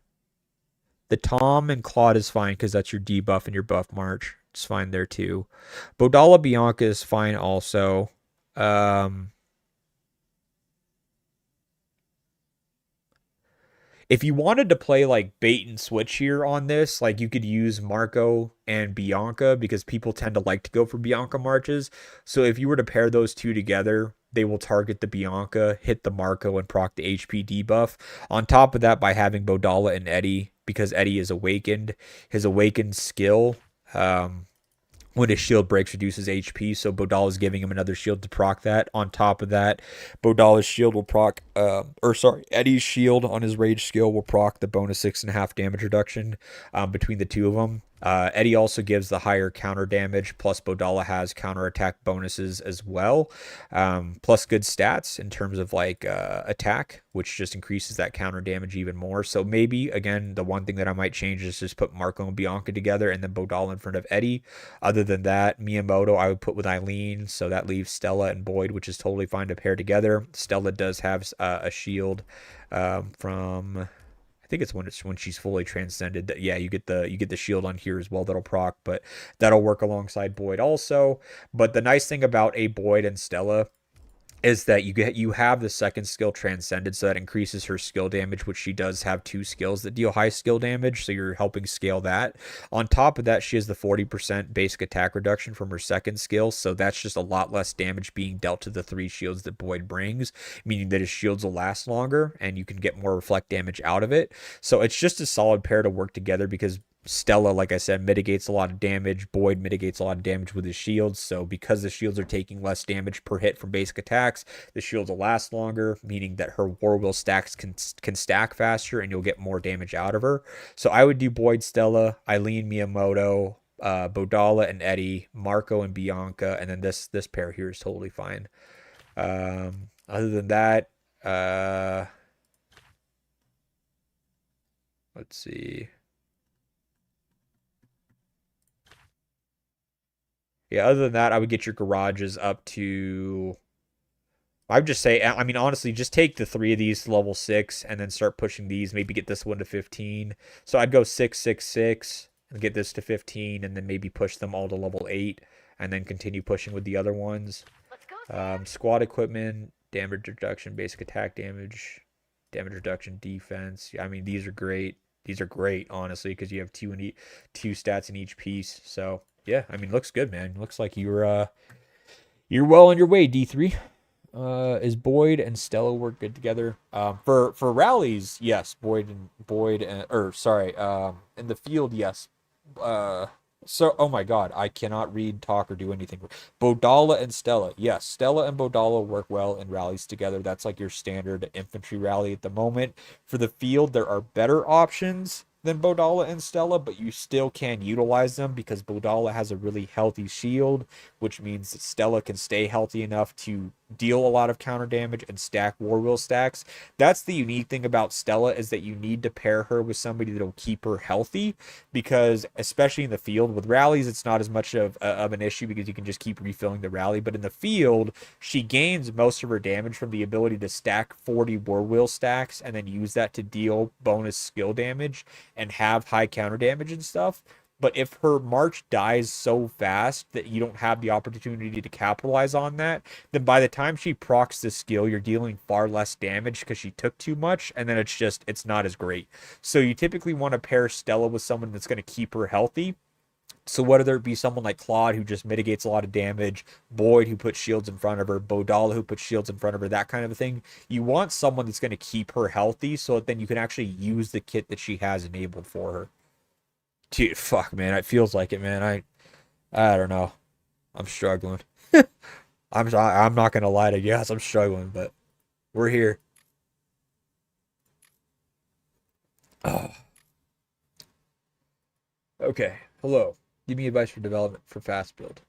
The Tom and Claude is fine because that's your debuff and your buff march. It's fine there too. Bodala Bianca is fine also. If you wanted to play like bait and switch here on this, like you could use Marco and Bianca because people tend to like to go for Bianca marches. So if you were to pair those two together, they will target the Bianca, hit the Marco, and proc the HP debuff. On top of that, by having Bodala and Eddie, because Eddie is awakened, his awakened skill, when his shield breaks, reduces HP, so Bodala is giving him another shield to proc that. On top of that, Bodala's shield will proc, Eddie's shield on his rage skill will proc the bonus 6.5 damage reduction between the two of them. Eddie also gives the higher counter damage, plus Bodala has counter attack bonuses as well, plus good stats in terms of like attack, which just increases that counter damage even more. So maybe, again, the one thing that I might change is just put Marco and Bianca together and then Bodala in front of Eddie. Other than that, Miyamoto I would put with Eileen, so that leaves Stella and Boyd, which is totally fine to pair together. Stella does have a shield from... I think it's when she's fully transcended. That you get the shield on here as well that'll proc, but that'll work alongside Boyd also. But the nice thing about a Boyd and Stella is that you have the second skill transcended, so that increases her skill damage, which she does have 2 skills that deal high skill damage, so you're helping scale that. On top of that, she has the 40% basic attack reduction from her second skill, so that's just a lot less damage being dealt to the 3 shields that Boyd brings, meaning that his shields will last longer and you can get more reflect damage out of it. So it's just a solid pair to work together because Stella, like I said, mitigates a lot of damage. Boyd mitigates a lot of damage with his shields. So because the shields are taking less damage per hit from basic attacks, the shields will last longer, meaning that her war wheel stacks can stack faster and you'll get more damage out of her. So I would do Boyd, Stella, Eileen, Miyamoto, Bodala and Eddie, Marco and Bianca, and then this pair here is totally fine. Other than that, let's see. Yeah, other than that, I would get your garages up to. I would just say, I mean, honestly, just take the 3 of these to level 6 and then start pushing these. Maybe get this one to 15. So I'd go 6, 6, 6 and get this to 15 and then maybe push them all to level 8 and then continue pushing with the other ones. Let's go, Sam. Squad equipment, damage reduction, basic attack damage, damage reduction, defense. I mean, these are great. These are great, honestly, because you have 2 stats in each piece. So yeah, I mean, looks good, man. Looks like you're well on your way, D3. Is Boyd and Stella work good together? For rallies, yes. In the field, yes. Oh my God, I cannot read, talk, or do anything. Bodala and Stella, yes. Stella and Bodala work well in rallies together. That's like your standard infantry rally at the moment. For the field, there are better options than Bodala and Stella, but you still can utilize them because Bodala has a really healthy shield, which means that Stella can stay healthy enough to deal a lot of counter damage and stack war wheel stacks. That's the unique thing about Stella, is that you need to pair her with somebody that'll keep her healthy, because especially in the field with rallies, it's not as much of an issue because you can just keep refilling the rally. But in the field, she gains most of her damage from the ability to stack 40 war wheel stacks and then use that to deal bonus skill damage and have high counter damage and stuff. But if her march dies so fast that you don't have the opportunity to capitalize on that, then by the time she procs the skill, you're dealing far less damage because she took too much, and then it's not as great. So you typically want to pair Stella with someone that's going to keep her healthy. So whether it be someone like Claude, who just mitigates a lot of damage, Boyd, who puts shields in front of her, Bodala, who puts shields in front of her, that kind of a thing, you want someone that's going to keep her healthy so that then you can actually use the kit that she has enabled for her. Dude, fuck, man, it feels like it, man. I don't know. I'm struggling. I'm not gonna lie to you guys, I'm struggling, but we're here. Oh. Okay, hello. Give me advice for development for fast build.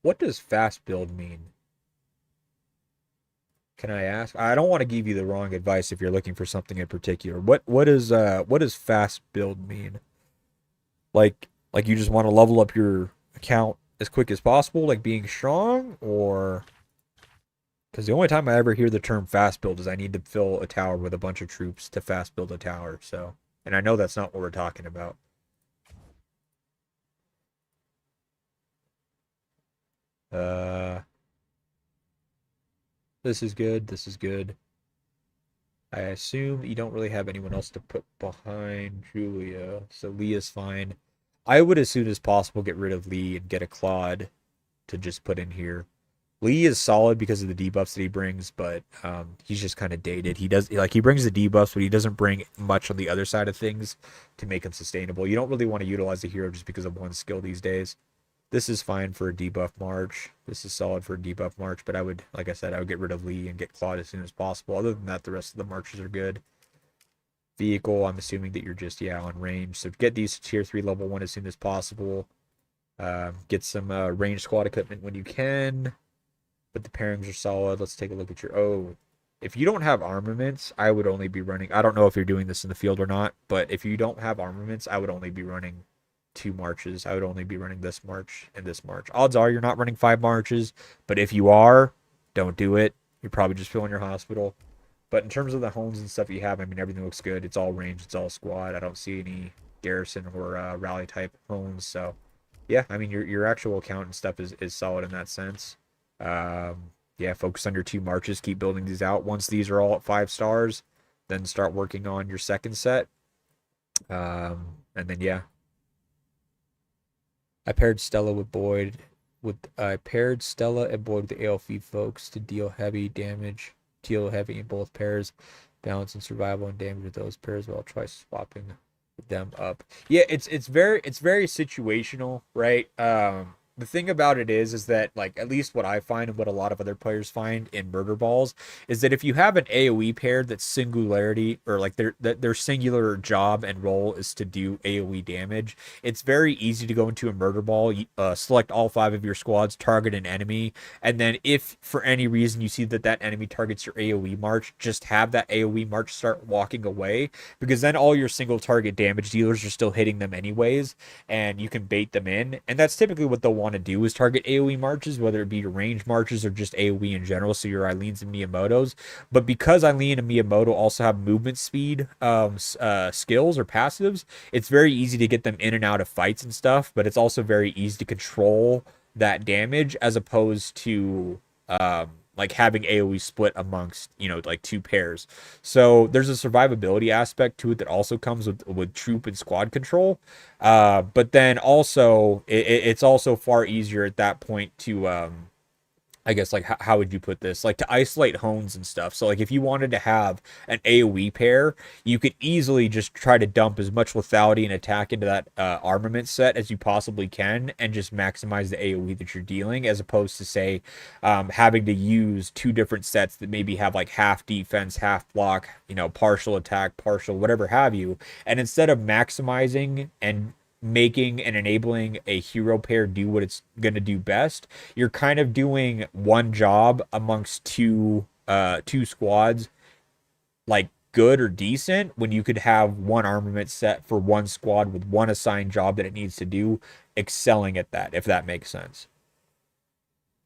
What does fast build mean? Can I ask? I don't want to give you the wrong advice if you're looking for something in particular. What does fast build mean? Like you just want to level up your account as quick as possible, like being strong, or because the only time I ever hear the term fast build is I need to fill a tower with a bunch of troops to fast build a tower. So, and I know that's not what we're talking about. This is good. This is good. I assume you don't really have anyone else to put behind Julia, so Leah's fine. I would, as soon as possible, get rid of Lee and get a Claude to just put in here. Lee is solid because of the debuffs that he brings, but he's just kind of dated. He brings the debuffs, but he doesn't bring much on the other side of things to make him sustainable. You don't really want to utilize a hero just because of one skill these days. This is fine for a debuff march. This is solid for a debuff march, but I would, like I said, I would get rid of Lee and get Claude as soon as possible. Other than that, the rest of the marches are good. Vehicle, I'm assuming that you're just, on range. So get these to tier 3 level 1 as soon as possible. Get some range squad equipment when you can. But the pairings are solid. Let's take a look at your... if you don't have armaments, I would only be running... I don't know if you're doing this in the field or not, but if you don't have armaments, I would only be running 2 marches. I would only be running this march and this march. Odds are you're not running 5 marches, but if you are, don't do it. You're probably just filling your hospital. But in terms of the homes and stuff you have, I mean, everything looks good. It's all range, it's all squad. I don't see any garrison or rally type homes. So yeah, I mean, your actual account and stuff is solid in that sense. Focus on your 2 marches, keep building these out. Once these are all at 5 stars, then start working on your second set. And then I paired Stella with Boyd. I paired Stella and Boyd with the ALF folks to deal heavy damage, deal heavy in both pairs. Balance and survival and damage with those pairs while try swapping them up. Yeah, it's very situational, right? The thing about it is that like at least what I find and what a lot of other players find in murder balls is that if you have an AoE pair that's singularity or like their singular job and role is to do AoE damage, it's very easy to go into a murder ball, select all 5 of your squads, target an enemy, and then if for any reason you see that that enemy targets your AoE march, just have that AoE march start walking away, because then all your single target damage dealers are still hitting them anyways, and you can bait them in. And that's typically what they'll want to do, is target AoE marches, whether it be your range marches or just AoE in general, so your Eileen's and Miyamoto's. But because Eileen and Miyamoto also have movement speed skills or passives, it's very easy to get them in and out of fights and stuff, but it's also very easy to control that damage as opposed to like having AoE split amongst, you know, like 2 pairs. So there's a survivability aspect to it that also comes with troop and squad control. But then also it's also far easier at that point to I guess, like, how would you put this? Like, to isolate hones and stuff. So, like, if you wanted to have an AoE pair, you could easily just try to dump as much lethality and attack into that armament set as you possibly can and just maximize the AoE that you're dealing, as opposed to, say, having to use 2 different sets that maybe have, like, half defense, half block, you know, partial attack, partial, whatever have you. And instead of maximizing and making and enabling a hero pair do what it's going to do best, you're kind of doing one job amongst two squads, like good or decent, when you could have one armament set for one squad with one assigned job that it needs to do, excelling at that, if that makes sense.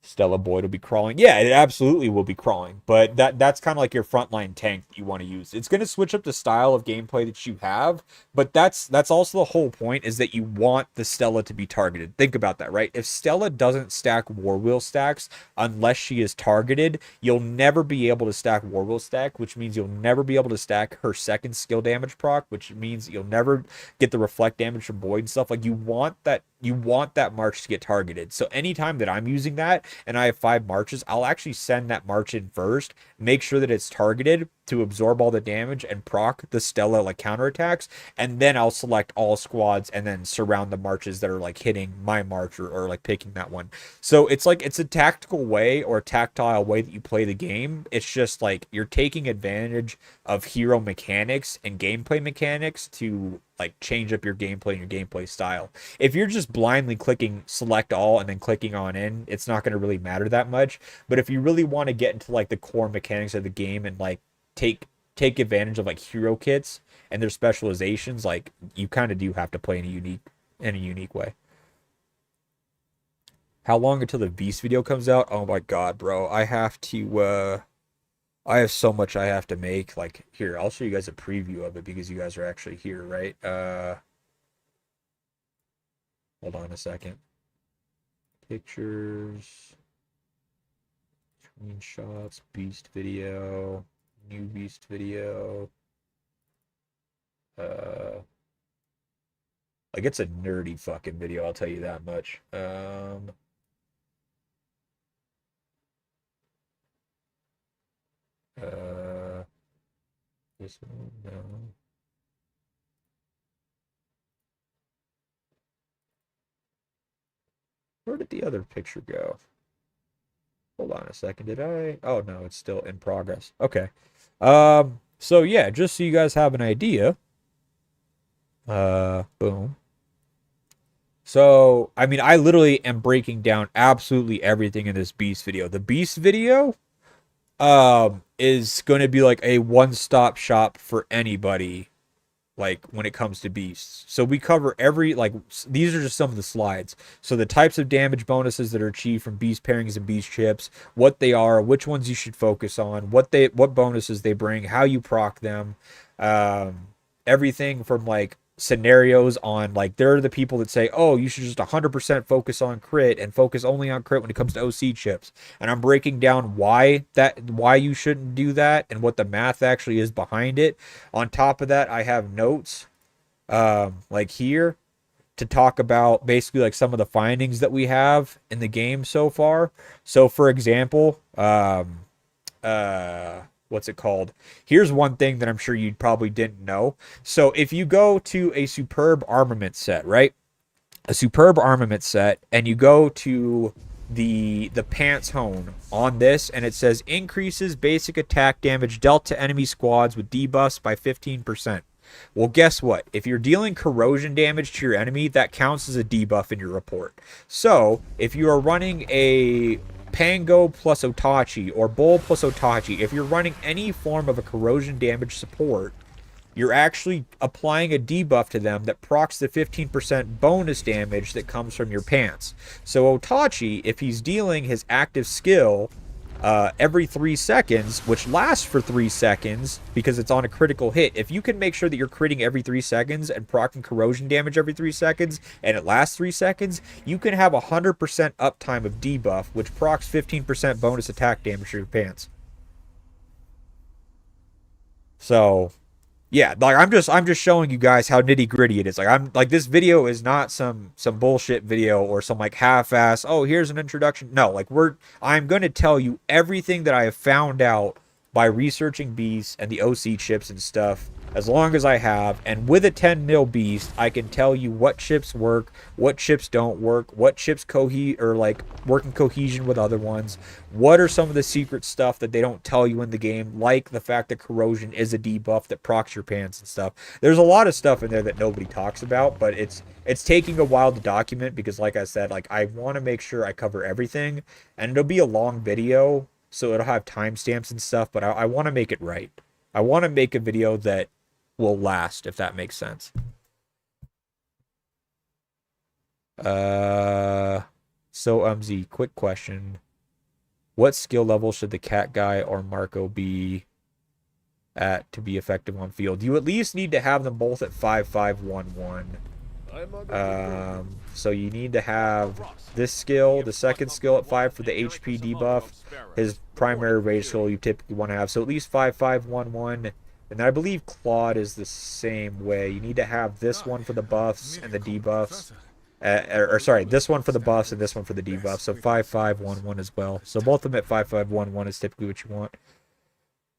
Stella Boyd will be crawling. Yeah, it absolutely will be crawling, but that's kind of like your frontline tank that you want to use. It's going to switch up the style of gameplay that you have, but that's also the whole point, is that you want the Stella to be targeted. Think about that, right? If Stella doesn't stack war wheel stacks unless she is targeted, you'll never be able to stack war wheel stack, which means you'll never be able to stack her second skill damage proc, which means you'll never get the reflect damage from Boyd and stuff. Like, you want that march to get targeted. So anytime that I'm using that and I have 5 marches, I'll actually send that march in first, make sure that it's targeted to absorb all the damage and proc the Stella like counterattacks, and then I'll select all squads and then surround the marches that are like hitting my march or like picking that one. So it's like, it's a tactical way or a tactile way that you play the game. It's just like you're taking advantage of hero mechanics and gameplay mechanics to like change up your gameplay and your gameplay style. If you're just blindly clicking select all and then clicking on in, it's not going to really matter that much. But if you really want to get into like the core mechanics of the game and like take advantage of like hero kits and their specializations, like, you kind of do have to play in a unique way. How long until the Beast video comes out? Oh my god, bro. I have so much I have to make. Like, here, I'll show you guys a preview of it because you guys are actually here, right? Hold on a second. Pictures, screenshots, Beast video, new Beast video. Like, it's a nerdy fucking video, I'll tell you that much. This one, no. Where did the other picture go? Hold on a second. Did I? Oh no, it's still in progress. Okay. So yeah, just so you guys have an idea. Boom. So, I mean, I literally am breaking down absolutely everything in this Beast video. The Beast video is going to be like a one-stop shop for anybody, like, when it comes to beasts. So we cover every, like, these are just some of the slides. So the types of damage bonuses that are achieved from beast pairings and beast chips, what they are, which ones you should focus on, what bonuses they bring, how you proc them, everything from like scenarios on, like, there are the people that say, oh, you should just 100% focus on crit and focus only on crit when it comes to OC chips, and I'm breaking down why you shouldn't do that and what the math actually is behind it. On top of that, I have notes like here to talk about basically like some of the findings that we have in the game so far. So for example, what's it called? Here's one thing that I'm sure you probably didn't know. So if you go to a superb armament set, right? A superb armament set, and you go to the pants hone on this, and it says increases basic attack damage dealt to enemy squads with debuffs by 15%. Well, guess what? If you're dealing corrosion damage to your enemy, that counts as a debuff in your report. So if you are running a Pango plus Otachi or Bull plus Otachi, if you're running any form of a corrosion damage support, you're actually applying a debuff to them that procs the 15% bonus damage that comes from your pants. So Otachi, if he's dealing his active skill every 3 seconds, which lasts for 3 seconds because it's on a critical hit, if you can make sure that you're critting every 3 seconds and proccing corrosion damage every 3 seconds, and it lasts 3 seconds, you can have 100% uptime of debuff, which procs 15% bonus attack damage to your pants. So yeah, like I'm just showing you guys how nitty gritty it is. Like I'm like, this video is not some bullshit video or some like half-ass, oh, here's an introduction. No, like I'm gonna tell you everything that I have found out by researching beasts and the OC chips and stuff, as long as I have. And with a 10 mil beast, I can tell you what chips work, what chips don't work, what chips work in cohesion with other ones, what are some of the secret stuff that they don't tell you in the game, like the fact that corrosion is a debuff that procs your pants and stuff. There's a lot of stuff in there that nobody talks about, but it's taking a while to document because, like I said, like I want to make sure I cover everything, and it'll be a long video, so it'll have timestamps and stuff, but I want to make it right. I want to make a video that will last, if that makes sense. So Umzy, quick question. What skill level should the cat guy or Marco be at to be effective on field? You at least need to have them both at 5511. So you need to have this skill, the second skill at 5 for the HP debuff. His primary rage skill you typically want to have, so at least 5511. And I believe Claude is the same way. You need to have this one for the buffs and the debuffs. Sorry, this one for the buffs and this one for the debuffs. So 5511 as well. So both of them at 5511 is typically what you want.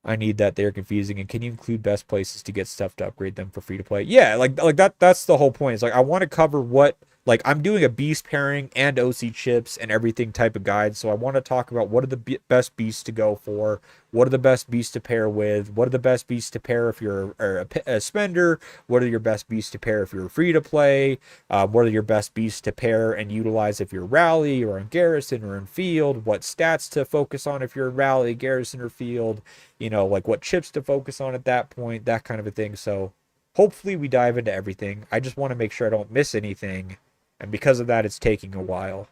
I need that. They're confusing. And can you include best places to get stuff to upgrade them for free to play? Yeah, like that's the whole point. It's like I want to cover what, like I'm doing a beast pairing and OC chips and everything type of guide. So I want to talk about what are the best beasts to go for, what are the best beasts to pair with, what are the best beasts to pair if you're a spender, what are your best beasts to pair if you're free to play, what are your best beasts to pair and utilize if you're rally or in garrison or in field, what stats to focus on if you're in rally, garrison, or field, you know, like what chips to focus on at that point, that kind of a thing. So hopefully we dive into everything. I just want to make sure I don't miss anything. And because of that, it's taking a while.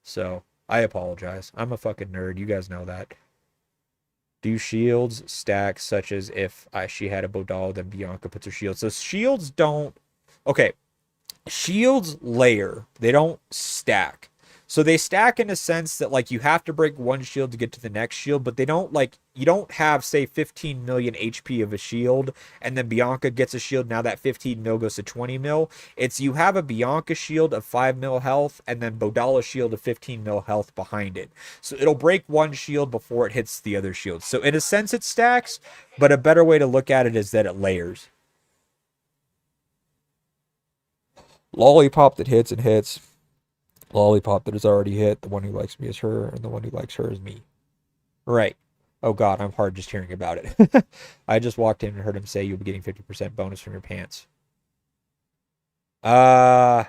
So I apologize. I'm a fucking nerd. You guys know that. Do shields stack such as if she had a Bodal, then Bianca puts her shield? So shields don't... Okay. Shields layer. They don't stack. So they stack in a sense that, like, you have to break one shield to get to the next shield, but they don't, like, you don't have, say, 15 million HP of a shield, and then Bianca gets a shield, now that 15 mil goes to 20 mil. It's you have a Bianca shield of 5 mil health, and then Bodala shield of 15 mil health behind it. So it'll break one shield before it hits the other shield. So in a sense it stacks, but a better way to look at it is that it layers. Lollipop that hits and hits. Lollipop that is already hit. The one who likes me is her, and the one who likes her is me. Right. Oh god, I'm hard just hearing about it. I just walked in and heard him say you'll be getting 50% bonus from your pants. The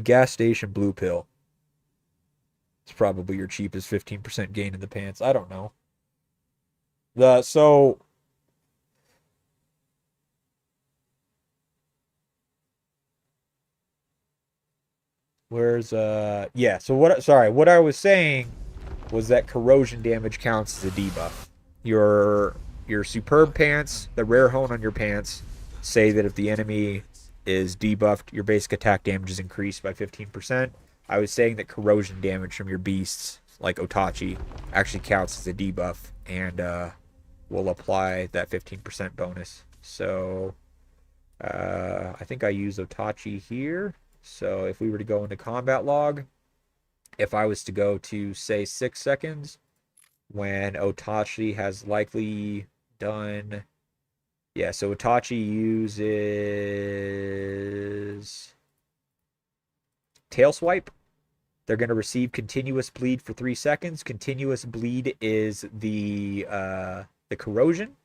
gas station blue pill. It's probably your cheapest 15% gain in the pants. I don't know. Yeah, so what I was saying was that corrosion damage counts as a debuff. Your superb pants, the rare hone on your pants, say that if the enemy is debuffed, your basic attack damage is increased by 15%. I was saying that corrosion damage from your beasts, like Otachi, actually counts as a debuff and will apply that 15% bonus. So I think I use Otachi here. So if we were to go into combat log, if I was to go to, say, 6 seconds, when Otachi has likely done... Yeah, so Itachi uses Tail Swipe. They're going to receive Continuous Bleed for 3 seconds. Continuous Bleed is the corrosion.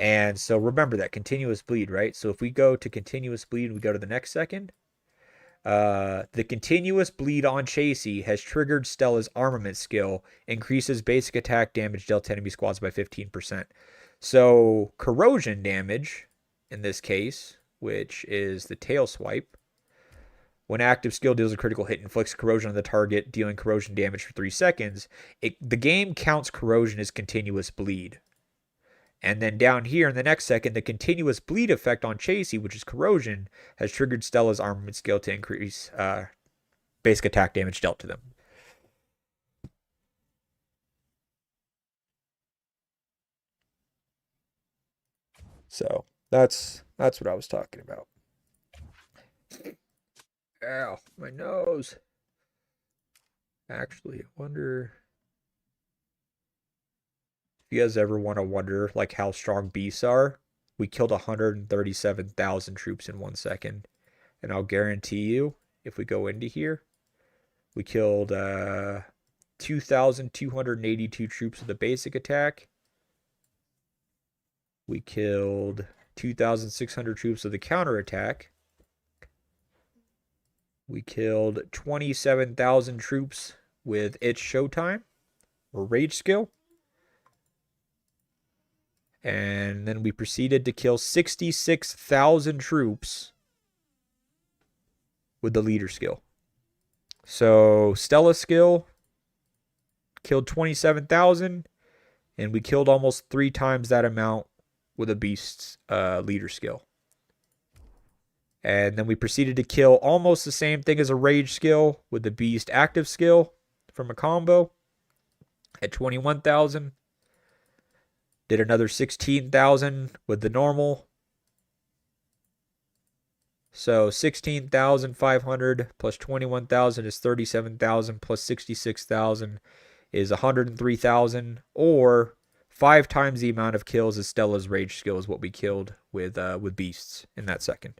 And so remember that, Continuous Bleed, right? So if we go to Continuous Bleed and we go to the next second, the Continuous Bleed on Chasey has triggered Stella's armament skill, increases basic attack damage dealt to enemy squads by 15%. So corrosion damage, in this case, which is the Tail Swipe, when active skill deals a critical hit, inflicts corrosion on the target, dealing corrosion damage for 3 seconds. The game counts corrosion as continuous bleed. And then down here in the next second, the continuous bleed effect on Chasey, which is corrosion, has triggered Stella's armament skill to increase basic attack damage dealt to them. So that's what I was talking about. Ow, my nose. Actually, I wonder if you guys ever want to wonder like how strong beasts are. We killed 137,000 troops in 1 second. And I'll guarantee you, if we go into here, we killed 2,282 troops with a basic attack. We killed 2,600 troops with a counterattack. We killed 27,000 troops with its Showtime or Rage skill. And then we proceeded to kill 66,000 troops with the Leader skill. So Stella skill killed 27,000, and we killed almost 3 times that amount with a Beast's Leader skill. And then we proceeded to kill almost the same thing as a Rage skill with the Beast active skill from a combo at 21,000. Did another 16,000 with the normal. So 16,500 plus 21,000 is 37,000 plus 66,000 is 103,000, or 5 times the amount of kills as Stella's Rage skill is what we killed with Beasts in that second.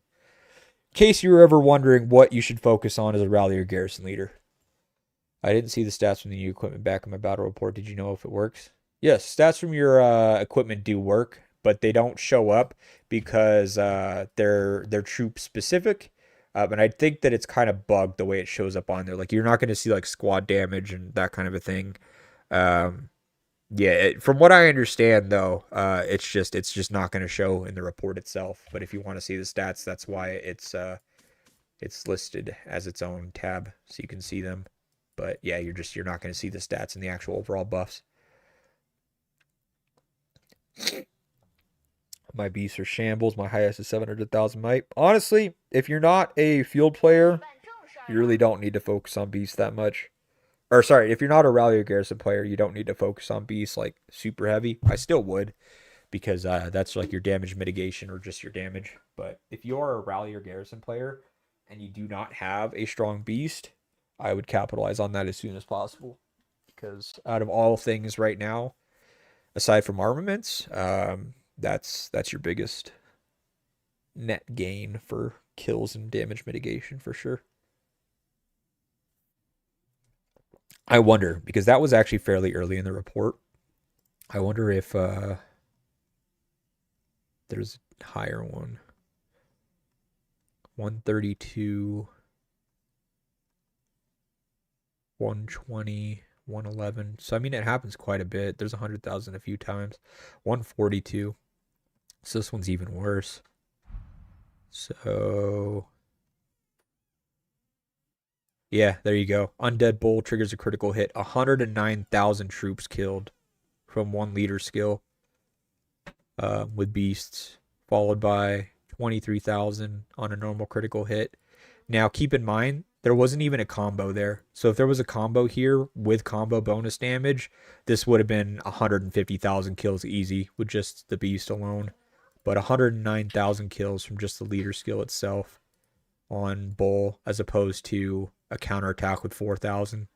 In case you were ever wondering what you should focus on as a rally or garrison leader. I didn't see the stats from the new equipment back in my battle report. Did you know if it works? Yes, stats from your equipment do work, but they don't show up because they're troop specific. And I think that it's kind of bugged the way it shows up on there. Like, you're not going to see like squad damage and that kind of a thing. Yeah, from what I understand though, it's just not going to show in the report itself. But if you want to see the stats, that's why it's listed as its own tab, so you can see them. But yeah, you're not going to see the stats in the actual overall buffs. My beasts are shambles. My highest is 700,000 might. Honestly, if you're not a field player, you really don't need to focus on beasts that much. Or sorry, if you're not a rally or garrison player, you don't need to focus on beasts like super heavy. I still would, because that's like your damage mitigation or just your damage. But if you're a rally or garrison player and you do not have a strong beast, I would capitalize on that as soon as possible. Because out of all things right now, aside from armaments, that's your biggest net gain for kills and damage mitigation for sure. I wonder, because that was actually fairly early in the report. I wonder if there's a higher one. 132, 120, 111. So, I mean, it happens quite a bit. There's 100,000 a few times. 142. So this one's even worse. So... yeah, there you go. Undead Bull triggers a critical hit. 109,000 troops killed from one leader skill with beasts, followed by 23,000 on a normal critical hit. Now, keep in mind, there wasn't even a combo there. So if there was a combo here with combo bonus damage, this would have been 150,000 kills easy with just the beast alone. But 109,000 kills from just the leader skill itself on Bull, as opposed to a counterattack with 4,000.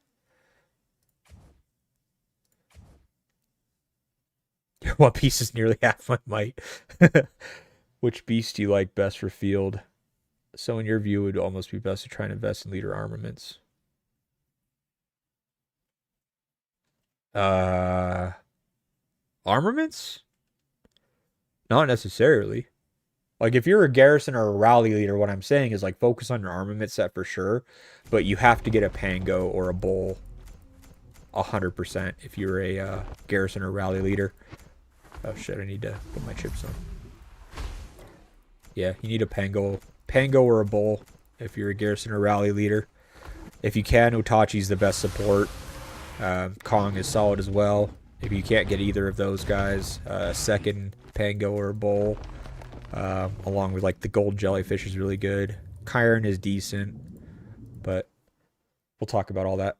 One piece is nearly half my might. Which beast do you like best for field? So in your view, it would almost be best to try and invest in leader armaments. Armaments? Not necessarily. Like, if you're a garrison or a rally leader, what I'm saying is, like, focus on your armament set for sure, but you have to get a Pango or a Bull 100% if you're a garrison or rally leader. Oh, shit, I need to put my chips on. Yeah, you need a Pango or a Bull if you're a garrison or rally leader. If you can, Otachi's the best support. Kong is solid as well. If you can't get either of those guys, second Pango or a Bull, along with like the gold jellyfish is really good. Chiron is decent, but we'll talk about all that.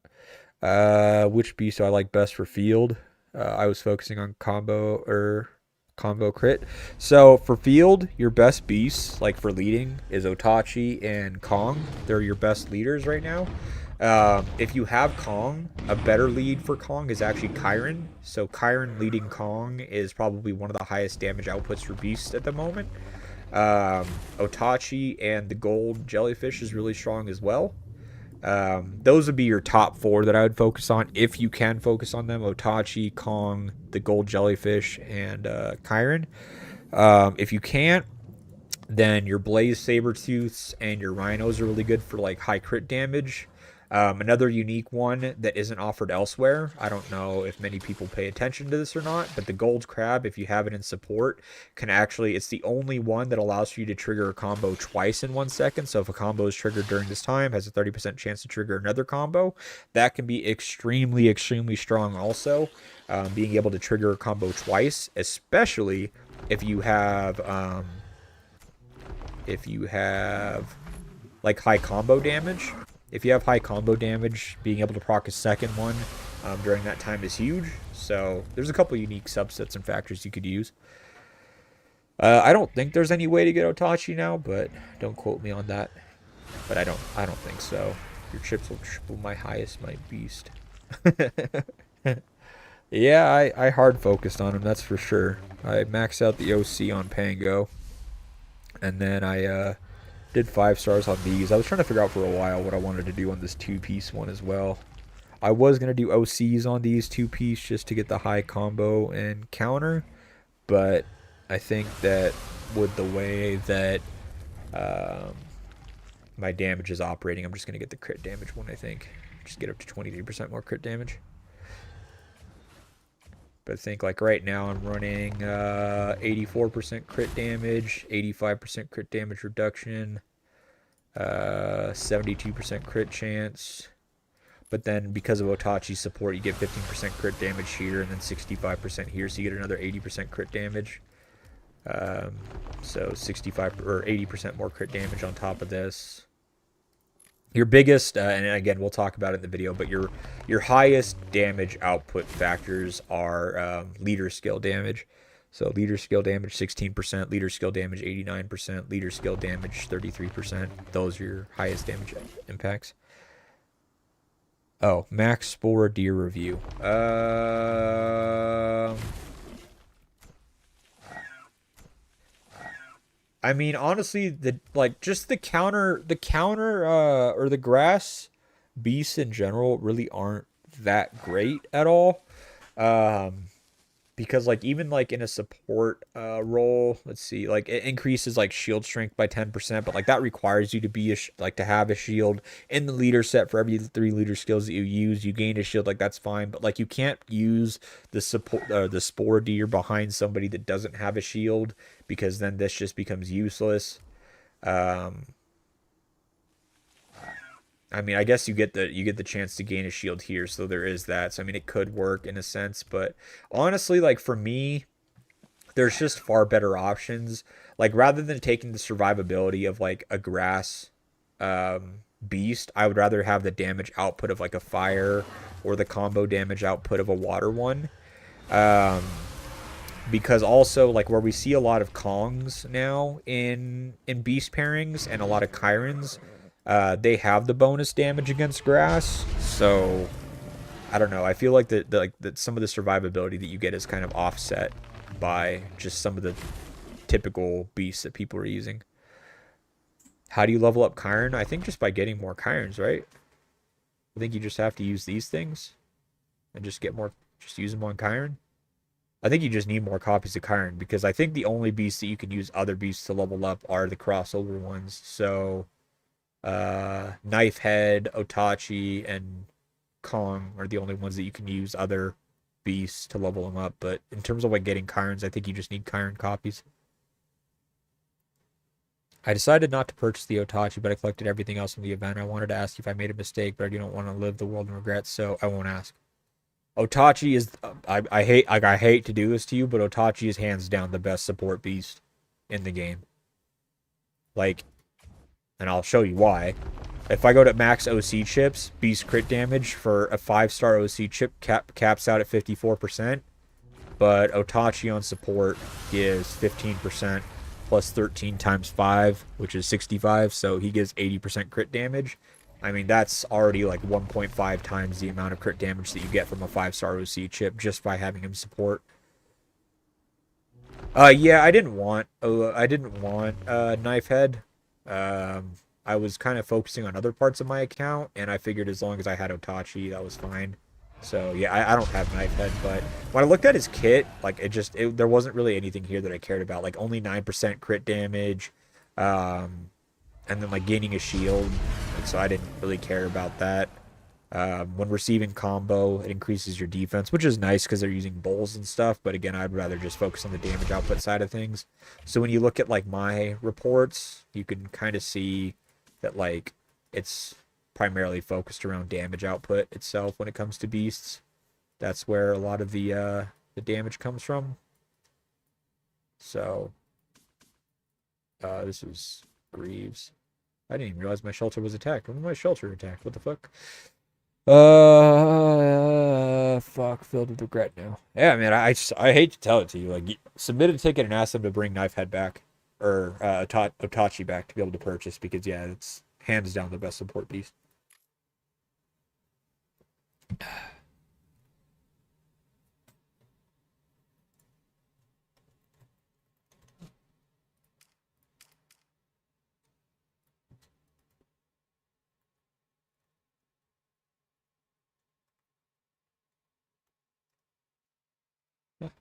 Which beast do I like best for field? I was focusing on combo crit. So for field, your best beasts, like for leading, is Otachi and Kong. They're your best leaders right now. If you have Kong, a better lead for Kong is actually Chiron. So Chiron leading Kong is probably one of the highest damage outputs for beasts at the moment. Otachi and the gold jellyfish is really strong as well. Those would be your top 4 that I would focus on if you can focus on them. Otachi, Kong, the gold jellyfish, and Chiron. If you can't, then your blaze saber-tooths and your rhinos are really good for like high crit damage. Another unique one that isn't offered elsewhere, I don't know if many people pay attention to this or not, but the gold crab, if you have it in support, can actually, it's the only one that allows for you to trigger a combo twice in 1 second. So if a combo is triggered during this time, has a 30% chance to trigger another combo. That can be extremely, extremely strong also, being able to trigger a combo twice, especially if you have like high combo damage. If you have high combo damage, being able to proc a second one during that time is huge. So there's a couple unique subsets and factors you could use. I don't think there's any way to get Otachi now, but don't quote me on that. But I don't think so. Your chips will triple my highest might beast. Yeah, I hard focused on him, that's for sure. I maxed out the OC on Pango, and then I did 5 stars on these. I was trying to figure out for a while what I wanted to do on this 2-piece one as well. I was going to do OCs on these 2-piece just to get the high combo and counter, but I think that with the way that my damage is operating, I'm just going to get the crit damage one, I think. Just get up to 23% more crit damage. But I think like right now I'm running 84% crit damage, 85% crit damage reduction, 72% crit chance. But then because of Otachi support, you get 15% crit damage here and then 65% here, so you get another 80% crit damage. So 65 or 80% more crit damage on top of this. Your biggest, and again, we'll talk about it in the video, but your highest damage output factors are leader skill damage. So leader skill damage 16%, leader skill damage 89%, leader skill damage 33%. Those are your highest damage impacts. Oh, max spore deer review. I mean, honestly, the counter or the grass beasts in general really aren't that great at all. Because like even like in a support role, let's see, like it increases like shield strength by 10%, but like that requires you to be to have a shield in the leader set for every 3 leader skills that you use. You gain a shield, like that's fine, but like you can't use the support the spore deer behind somebody that doesn't have a shield, because then this just becomes useless. I mean, I guess you get the chance to gain a shield here, so there is that. So I mean, it could work in a sense, but honestly, like for me, there's just far better options. Like rather than taking the survivability of like a grass beast, I would rather have the damage output of like a fire or the combo damage output of a water one. Because also like where we see a lot of Kongs now in beast pairings and a lot of Chirons, they have the bonus damage against grass, so I don't know. I feel like that some of the survivability that you get is kind of offset by just some of the typical beasts that people are using. How do you level up Chiron? I think just by getting more Chirons, right? I think you just have to use these things and just get more, just use them on Chiron. I think you just need more copies of Chiron, because I think the only beasts that you can use other beasts to level up are the crossover ones. So, Knife Head, Otachi, and Kong are the only ones that you can use other beasts to level them up. But in terms of like getting Chirons, I think you just need Chiron copies. I decided not to purchase the Otachi, but I collected everything else from the event. I wanted to ask you if I made a mistake, but I don't want to live the world in regrets, so I won't ask. Otachi is, I hate to do this to you, but Otachi is hands down the best support beast in the game. Like, and I'll show you why. If I go to max OC chips, beast crit damage for a 5-star OC chip caps out at 54%, but Otachi on support gives 15% plus 13 times 5, which is 65, so he gives 80% crit damage. I mean, that's already like 1.5 times the amount of crit damage that you get from a 5-star OC chip just by having him support. Yeah, I didn't want Knife Head. I was kind of focusing on other parts of my account, and I figured as long as I had Otachi, that was fine. So yeah, I don't have Knife Head, but when I looked at his kit, like there wasn't really anything here that I cared about. Like only 9% crit damage, and then like gaining a shield, and so I didn't really care about that. When receiving combo, it increases your defense, which is nice because they're using bowls and stuff, but again, I'd rather just focus on the damage output side of things. So when you look at like my reports, you can kind of see that like it's primarily focused around damage output itself when it comes to beasts. That's where a lot of the damage comes from. So this was Greaves. I didn't even realize my shelter was attacked. When was my shelter attacked? What the fuck? Fuck, filled with regret now. Yeah, man, I hate to tell it to you. Like, submit a ticket and ask them to bring Knife Head back, or Otachi back to be able to purchase, because yeah, it's hands down the best support beast.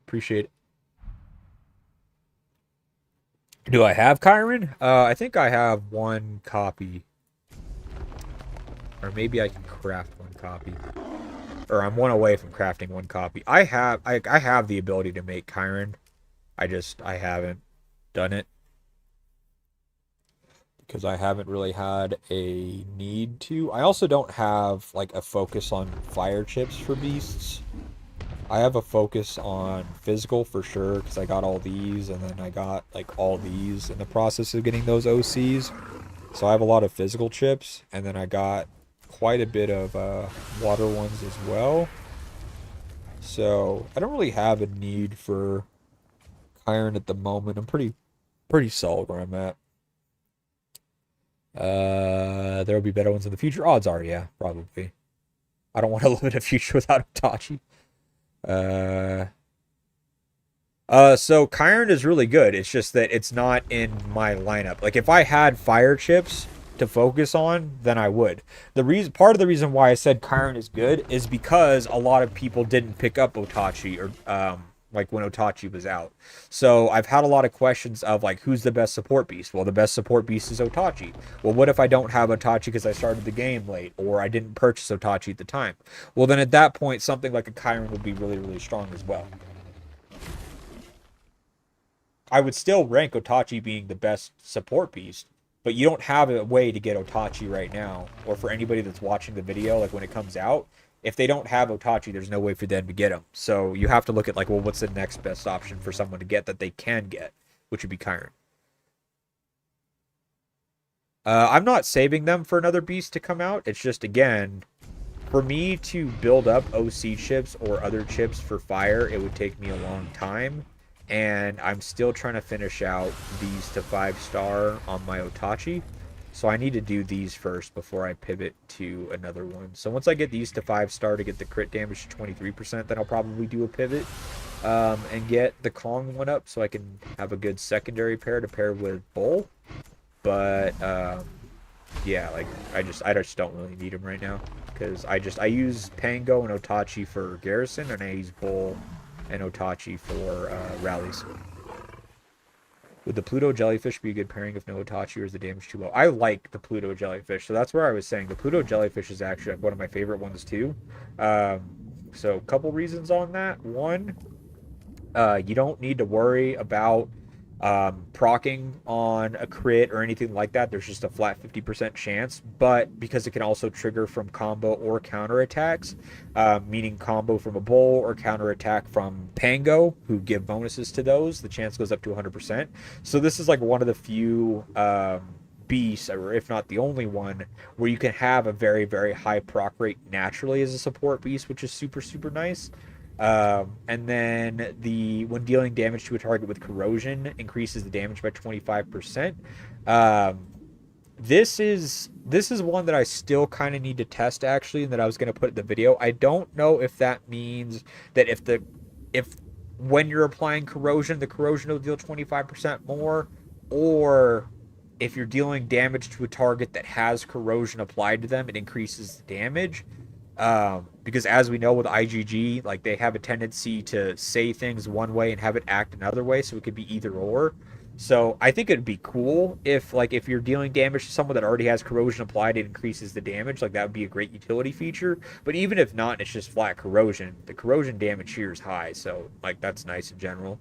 Appreciate it. Do I have Chiron? I think I have one copy. Or maybe I can craft one copy. Or I'm one away from crafting one copy. I have the ability to make Chiron. I haven't done it. Because I haven't really had a need to. I also don't have like a focus on fire chips for beasts. I have a focus on physical for sure, because I got all these, and then I got like all these in the process of getting those OCs. So I have a lot of physical chips, and then I got quite a bit of water ones as well. So I don't really have a need for Chiron at the moment. I'm pretty solid where I'm at. There will be better ones in the future. Odds are, yeah, probably. I don't want to live in a future without Otachi. So Chiron is really good. It's just that it's not in my lineup. Like if I had fire chips to focus on, then I would. Part of the reason why I said Chiron is good is because a lot of people didn't pick up Otachi, or like when Otachi was out. So I've had a lot of questions of like, who's the best support beast? Well, the best support beast is Otachi. Well, what if I don't have Otachi because I started the game late, or I didn't purchase Otachi at the time? Well, then at that point, something like a Chiron would be really, really strong as well. I would still rank Otachi being the best support beast, but you don't have a way to get Otachi right now, or for anybody that's watching the video, like when it comes out, if they don't have Otachi, there's no way for them to get him. So you have to look at like, well, what's the next best option for someone to get that they can get, which would be Chiron. I'm not saving them for another beast to come out. It's just, again, for me to build up OC chips or other chips for fire, it would take me a long time. And I'm still trying to finish out these to 5-star on my Otachi. So I need to do these first before I pivot to another one. So once I get these to 5-star to get the crit damage to 23%, then I'll probably do a pivot. and get the Kong one up so I can have a good secondary pair to pair with Bull. But yeah, like I just don't really need him right now because I use Pango and Otachi for Garrison, and I use Bull and Otachi for rallies. Would the Pluto jellyfish be a good pairing if no Itachi, or is the damage too low? I like the Pluto jellyfish, so that's where I was saying the Pluto jellyfish is actually one of my favorite ones too. So a couple reasons on that. One, you don't need to worry about procking on a crit or anything like that. There's just a flat 50% chance, but because it can also trigger from combo or counter attacks, meaning combo from a bull or counter attack from Pango, who give bonuses to those, the chance goes up to 100%. So this is like one of the few beasts, or if not the only one, where you can have a very, very high proc rate naturally as a support beast, which is super, super nice. And then when dealing damage to a target with corrosion increases the damage by 25%. This is one that I still kind of need to test actually, and that I was going to put in the video. I don't know if that means that if when you're applying corrosion, the corrosion will deal 25% more, or if you're dealing damage to a target that has corrosion applied to them, it increases the damage. Because as we know with IGG, like they have a tendency to say things one way and have it act another way, so it could be either or. So I think it'd be cool if you're dealing damage to someone that already has corrosion applied, it increases the damage. Like that would be a great utility feature. But even if not, and it's just flat corrosion. The corrosion damage here is high, so like that's nice in general.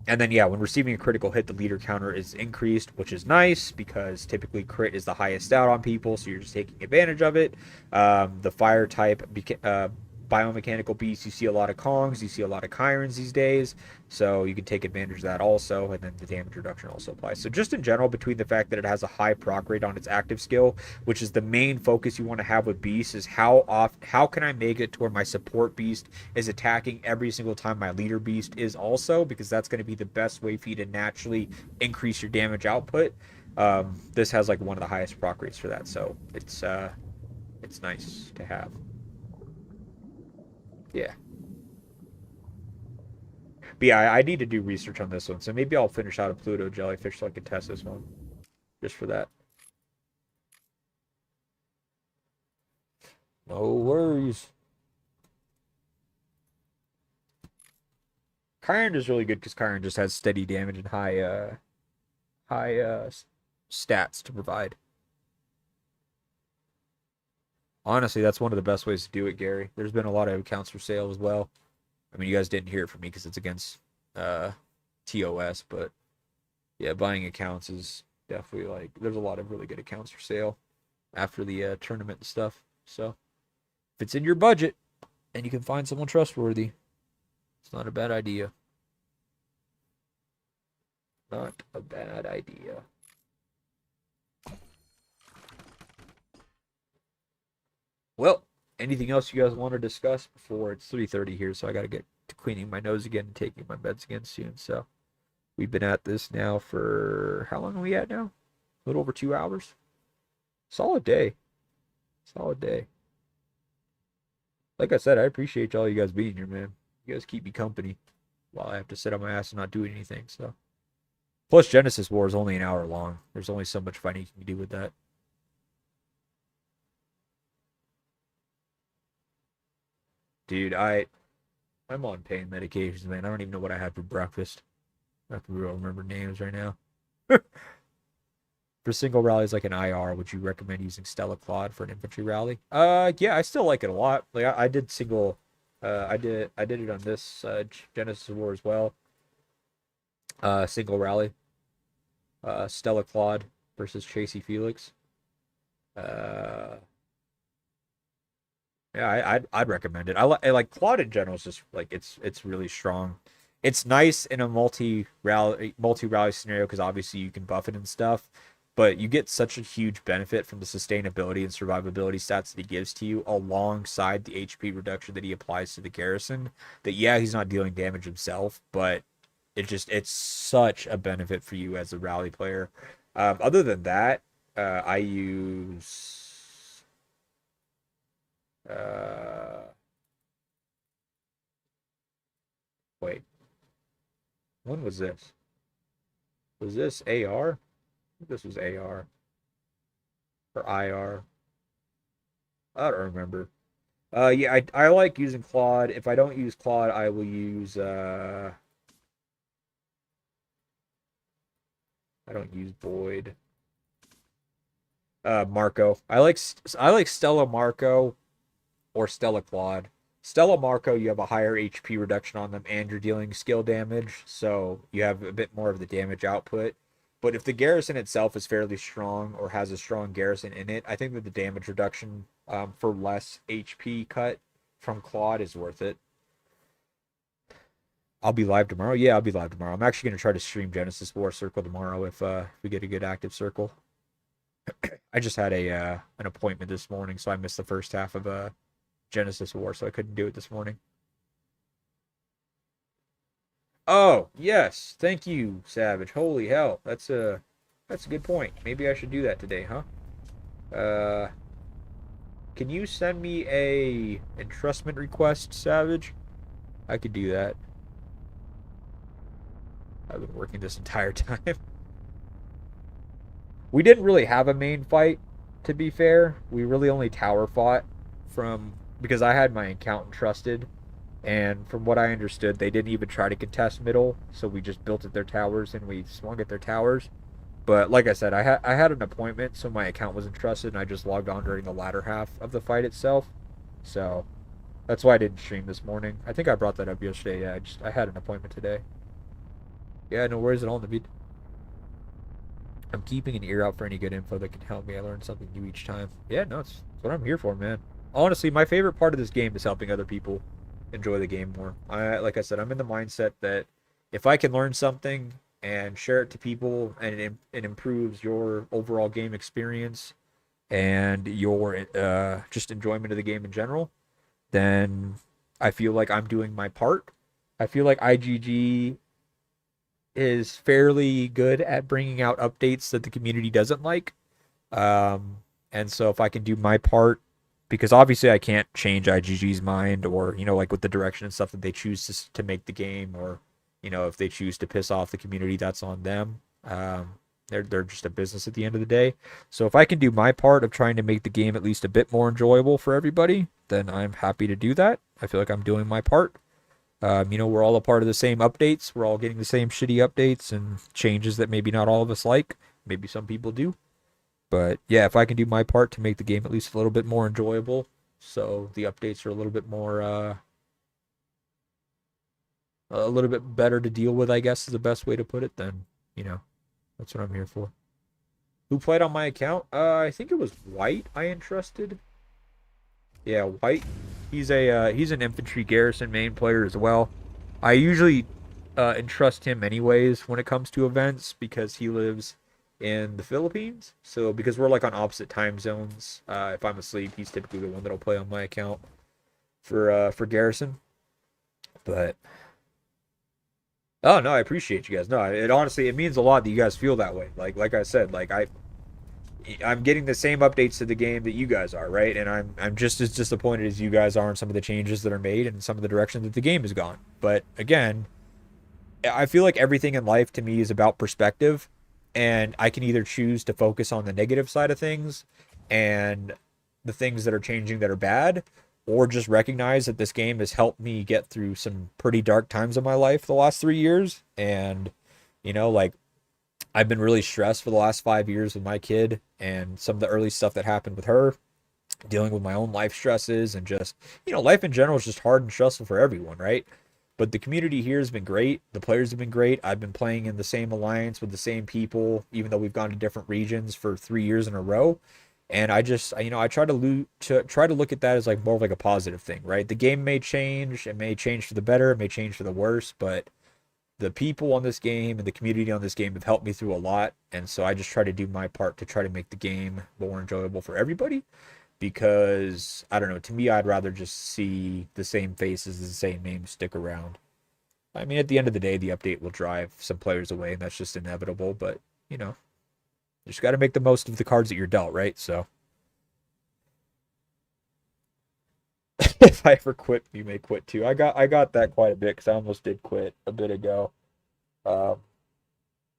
And then, yeah, when receiving a critical hit, the leader counter is increased, which is nice because typically crit is the highest out on people, so you're just taking advantage of it. The fire type biomechanical beasts, you see a lot of Kongs, you see a lot of Chirons these days, so you can take advantage of that also, and then the damage reduction also applies. So just in general, between the fact that it has a high proc rate on its active skill, which is the main focus you want to have with beasts, is how can I make it to where my support beast is attacking every single time my leader beast is also, because that's going to be the best way for you to naturally increase your damage output. This has like one of the highest proc rates for that, so it's nice to have. Yeah. But yeah, I need to do research on this one, so maybe I'll finish out a Pluto jellyfish so I can test this one. Just for that. No worries. Chiron is really good because Chiron just has steady damage and high stats to provide. Honestly, that's one of the best ways to do it, Gary. There's been a lot of accounts for sale as well. I mean, you guys didn't hear it from me because it's against TOS, but yeah, buying accounts is definitely like, there's a lot of really good accounts for sale after the tournament and stuff. So if it's in your budget and you can find someone trustworthy, it's not a bad idea. Not a bad idea. Well, anything else you guys want to discuss before it's 3:30 here, so I got to get to cleaning my nose again and taking my meds again soon. So we've been at this now for, how long are we at now? A little over 2 hours. Solid day. Solid day. Like I said, I appreciate all you guys being here, man. You guys keep me company while I have to sit on my ass and not do anything. So, plus Genesis War is only an hour long. There's only so much fighting you can do with that. Dude, I'm on pain medications, man. I don't even know what I had for breakfast. I have to remember names right now. For single rallies like an IR, would you recommend using Stella Claude for an infantry rally? Yeah, I still like it a lot. Like I did single, I did it on this Genesis War as well. Single rally. Stella Claude versus Chasey Felix. Yeah, I'd recommend it. I like Claude in general is just like it's really strong. It's nice in a multi rally scenario because obviously you can buff it and stuff, but you get such a huge benefit from the sustainability and survivability stats that he gives to you alongside the HP reduction that he applies to the garrison. That yeah, he's not dealing damage himself, but it's such a benefit for you as a rally player. Other than that, I use Wait, when was this? Was this AR? This was AR or IR. I don't remember. Yeah, I like using Claude. If I don't use Claude, I will use I don't use Boyd. Marco. I like Stella Marco or Stella Claude. Stella Marco, you have a higher HP reduction on them and you're dealing skill damage, so you have a bit more of the damage output. But if the garrison itself is fairly strong or has a strong garrison in it, I think that the damage reduction for less HP cut from Claude is worth it. I'll be live tomorrow. Yeah, I'll be live tomorrow. I'm actually going to try to stream Genesis War Circle tomorrow if we get a good active circle. I just had an appointment this morning, so I missed the first half of Genesis War, so I couldn't do it this morning. Oh, yes. Thank you, Savage. Holy hell. That's a good point. Maybe I should do that today, huh? Can you send me a entrustment request, Savage? I could do that. I've been working this entire time. We didn't really have a main fight, to be fair. We really only tower fought because I had my account trusted, and from what I understood, they didn't even try to contest middle, so we just built at their towers and we swung at their towers. But like I said, I had an appointment, so my account wasn't trusted, and I just logged on during the latter half of the fight itself. So that's why I didn't stream this morning. I think I brought that up yesterday. Yeah, I had an appointment today. Yeah, no worries at all, Naveiv. I'm keeping an ear out for any good info that can help me. I learn something new each time. Yeah, no, it's what I'm here for, man. Honestly, my favorite part of this game is helping other people enjoy the game more. Like I said, I'm in the mindset that if I can learn something and share it to people and it improves your overall game experience and your just enjoyment of the game in general, then I feel like I'm doing my part. I feel like IGG is fairly good at bringing out updates that the community doesn't like. And so if I can do my part, because obviously I can't change IGG's mind or, like with the direction and stuff that they choose to make the game, or, if they choose to piss off the community, that's on them. They're just a business at the end of the day. So if I can do my part of trying to make the game at least a bit more enjoyable for everybody, then I'm happy to do that. I feel like I'm doing my part. We're all a part of the same updates. We're all getting the same shitty updates and changes that maybe not all of us like. Maybe some people do. But yeah, if I can do my part to make the game at least a little bit more enjoyable, so the updates are a little bit more, a little bit better to deal with, I guess is the best way to put it, then, that's what I'm here for. Who played on my account? I think it was White I entrusted. Yeah, White. He's an infantry garrison main player as well. I usually entrust him anyways when it comes to events because he lives in the Philippines. So because we're like on opposite time zones, if I'm asleep, he's typically the one that'll play on my account for garrison. But oh no, I appreciate you guys. No, it honestly it means a lot that you guys feel that way. Like I said, like I'm getting the same updates to the game that you guys are, right? And I'm just as disappointed as you guys are in some of the changes that are made and some of the direction that the game has gone. But again, I feel like everything in life to me is about perspective, and I can either choose to focus on the negative side of things and the things that are changing that are bad, or just recognize that this game has helped me get through some pretty dark times in my life the last 3 years. And, like I've been really stressed for the last 5 years with my kid and some of the early stuff that happened with her, dealing with my own life stresses and just, life in general is just hard and stressful for everyone, right? But the community here has been great. The players have been great. I've been playing in the same alliance with the same people, even though we've gone to different regions for 3 years in a row. And I just, I try to look at that as like more of like a positive thing, right? The game may change. It may change for the better. It may change for the worse, but the people on this game and the community on this game have helped me through a lot. And so I just try to do my part to try to make the game more enjoyable for everybody, because I don't know, to me, I'd rather just see the same faces, the same names stick around. I mean, at the end of the day, the update will drive some players away, and that's just inevitable, but you just got to make the most of the cards that you're dealt, right? So If I ever quit, you may quit too. I got that quite a bit because I almost did quit a bit ago. Um,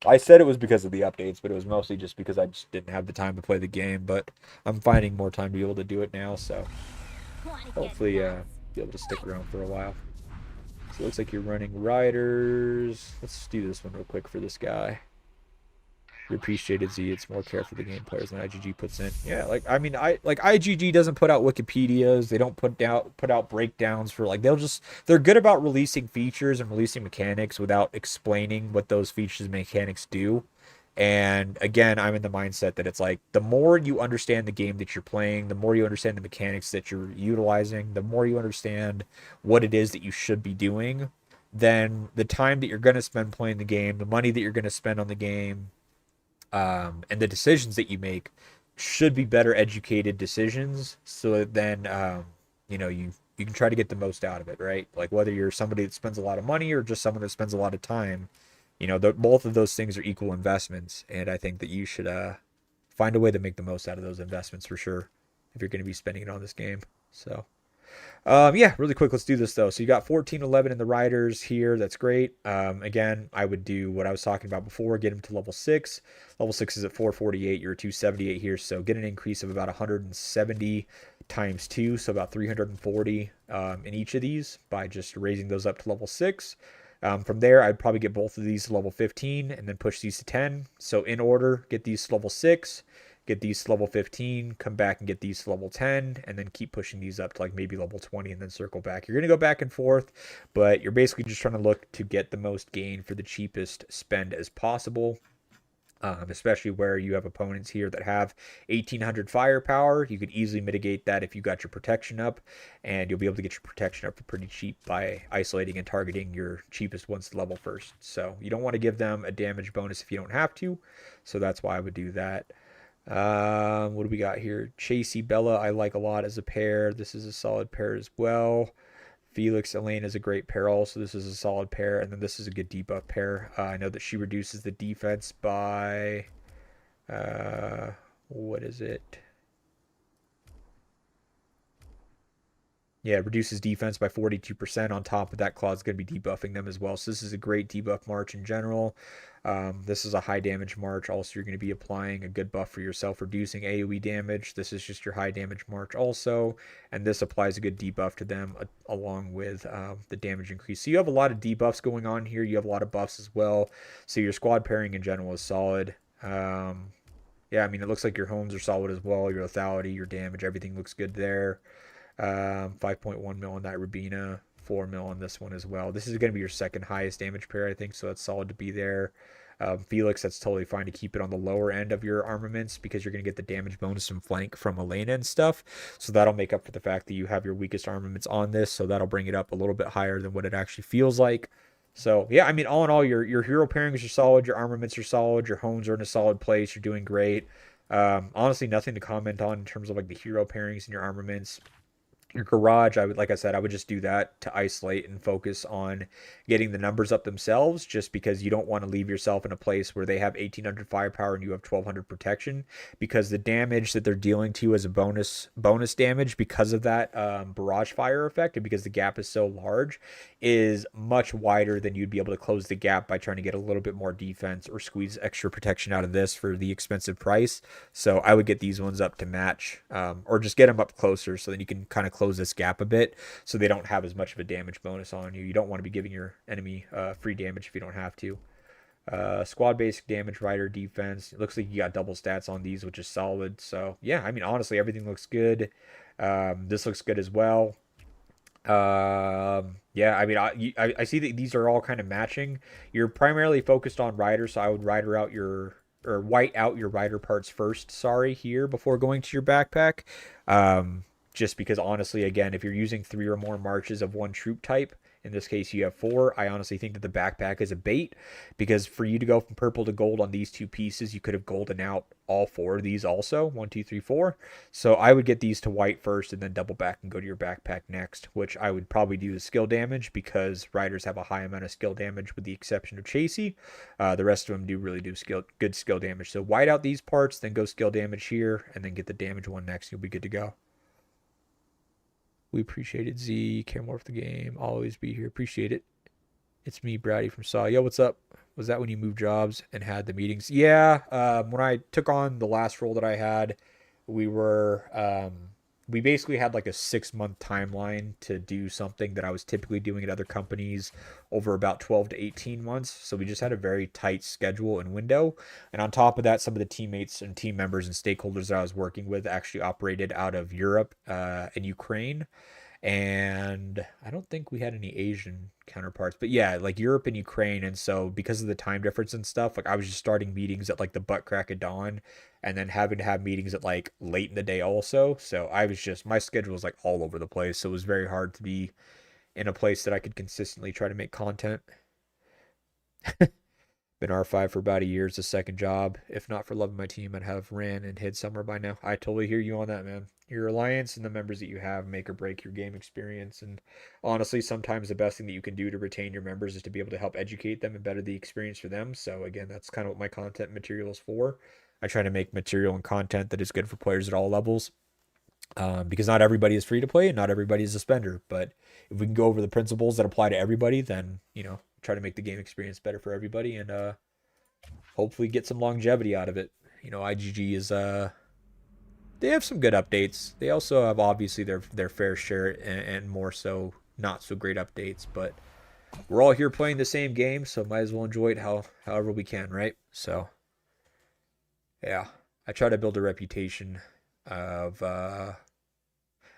I said it was because of the updates, but it was mostly just because I just didn't have the time to play the game. But I'm finding more time to be able to do it now, so Wanna get hopefully nuts? be able to stick around for a while. So it looks like you're running riders. Let's do this one real quick for this guy. You appreciated Z. It's more care for the game players than IGG puts in. Yeah, like I mean, IGG doesn't put out Wikipedias. They don't put out breakdowns for like they're good about releasing features and releasing mechanics without explaining what those features and mechanics do. And again, I'm in the mindset that it's like the more you understand the game that you're playing, the more you understand the mechanics that you're utilizing, the more you understand what it is that you should be doing, then the time that you're going to spend playing the game, the money that you're going to spend on the game, and the decisions that you make should be better educated decisions. So that then, you can try to get the most out of it, right? Like whether you're somebody that spends a lot of money or just someone that spends a lot of time, both of those things are equal investments, and I think that you should find a way to make the most out of those investments for sure if you're going to be spending it on this game. So. Yeah, really quick, let's do this though. So you got 14-11 in the riders here. That's great. Again, I would do what I was talking about before, get him to level 6. Level 6 is at 448. You're at 278 here. So get an increase of about 170 times 2. So about 340 in each of these by just raising those up to level 6. From there, I'd probably get both of these to level 15 and then push these to 10. So in order, get these to level 6. Get these to level 15, come back and get these to level 10, and then keep pushing these up to like maybe level 20 and then circle back. You're going to go back and forth, but you're basically just trying to look to get the most gain for the cheapest spend as possible, especially where you have opponents here that have 1800 firepower. You could easily mitigate that if you got your protection up, and you'll be able to get your protection up for pretty cheap by isolating and targeting your cheapest ones to level first. So you don't want to give them a damage bonus if you don't have to, so that's why I would do that. What do we got here? Chasey Bella, I like a lot as a pair. This is a solid pair as well. Felix Elaine is a great pair also. This is a solid pair. And then this is a good debuff pair. I know that she reduces the defense by... what is it? Yeah, it reduces defense by 42%. On top of that, Claude's going to be debuffing them as well. So this is a great debuff march in general. This is a high damage march. Also, you're going to be applying a good buff for yourself, reducing AoE damage. This is just your high damage march also. And this applies a good debuff to them along with the damage increase. So you have a lot of debuffs going on here. You have a lot of buffs as well. So your squad pairing in general is solid. Yeah, I mean, it looks like your homes are solid as well. Your lethality, your damage, everything looks good there. 5.1 mil on that Rubina, 4 mil on this one as well. This is going to be your second highest damage pair, I think, so that's solid to be there. Felix, that's totally fine to keep it on the lower end of your armaments because you're going to get the damage bonus and flank from Elena and stuff. So that'll make up for the fact that you have your weakest armaments on this, so that'll bring it up a little bit higher than what it actually feels like. So, yeah, I mean, all in all, your hero pairings are solid, your armaments are solid, your homes are in a solid place, you're doing great. Honestly, nothing to comment on in terms of like the hero pairings and your armaments. Your garage, like I said, I would just do that to isolate and focus on getting the numbers up themselves, just because you don't want to leave yourself in a place where they have 1800 firepower and you have 1200 protection, because the damage that they're dealing to you as a bonus damage because of that barrage fire effect, and because the gap is so large, is much wider than you'd be able to close the gap by trying to get a little bit more defense or squeeze extra protection out of this for the expensive price. So I would get these ones up to match, or just get them up closer so that you can kind of close this gap a bit so they don't have as much of a damage bonus on you. You don't want to be giving your enemy free damage if you don't have to. Squad basic damage, rider defense. It looks like you got double stats on these, which is solid. So yeah, I mean, honestly, everything looks good. This looks good as well. Yeah, I mean, I see that these are all kind of matching. You're primarily focused on riders, so I would white out your rider parts first, here before going to your backpack. Just because honestly, again, if you're using 3 or more marches of one troop type, in this case you have 4, I honestly think that the backpack is a bait, because for you to go from purple to gold on these 2 pieces, you could have golden out all 4 of these also, 1, 2, 3, 4. So I would get these to white first and then double back and go to your backpack next, which I would probably do the skill damage, because riders have a high amount of skill damage with the exception of Chasey. The rest of them really do good skill damage. So white out these parts, then go skill damage here, and then get the damage one next. You'll be good to go. We appreciate it, Z. Care more for the game. Always be here. Appreciate it. It's me, Brady from Saw. Yo, what's up? Was that when you moved jobs and had the meetings? Yeah. When I took on the last role that I had, we were we basically had like a 6 month timeline to do something that I was typically doing at other companies over about 12 to 18 months. So we just had a very tight schedule and window. And on top of that, some of the teammates and team members and stakeholders that I was working with actually operated out of Europe and Ukraine. And I don't think we had any Asian counterparts, but yeah, like Europe and Ukraine. And so because of the time difference and stuff, like I was just starting meetings at like the butt crack of dawn and then having to have meetings at like late in the day also. So I was just, my schedule was like all over the place. So it was very hard to be in a place that I could consistently try to make content. Been R5 for about a year. It's a second job. If not for loving my team, I'd have ran and hid somewhere by now. I totally hear you on that, man. Your alliance and the members that you have make or break your game experience. And honestly, sometimes the best thing that you can do to retain your members is to be able to help educate them and better the experience for them. So again, that's kind of what my content material is for. I try to make material and content that is good for players at all levels. Because not everybody is free to play and not everybody is a spender. But if we can go over the principles that apply to everybody, then, try to make the game experience better for everybody and hopefully get some longevity out of it. IGG is they have some good updates. They also have obviously their fair share and more so not so great updates, but we're all here playing the same game, so might as well enjoy it however we can, right? So yeah, I try to build a reputation of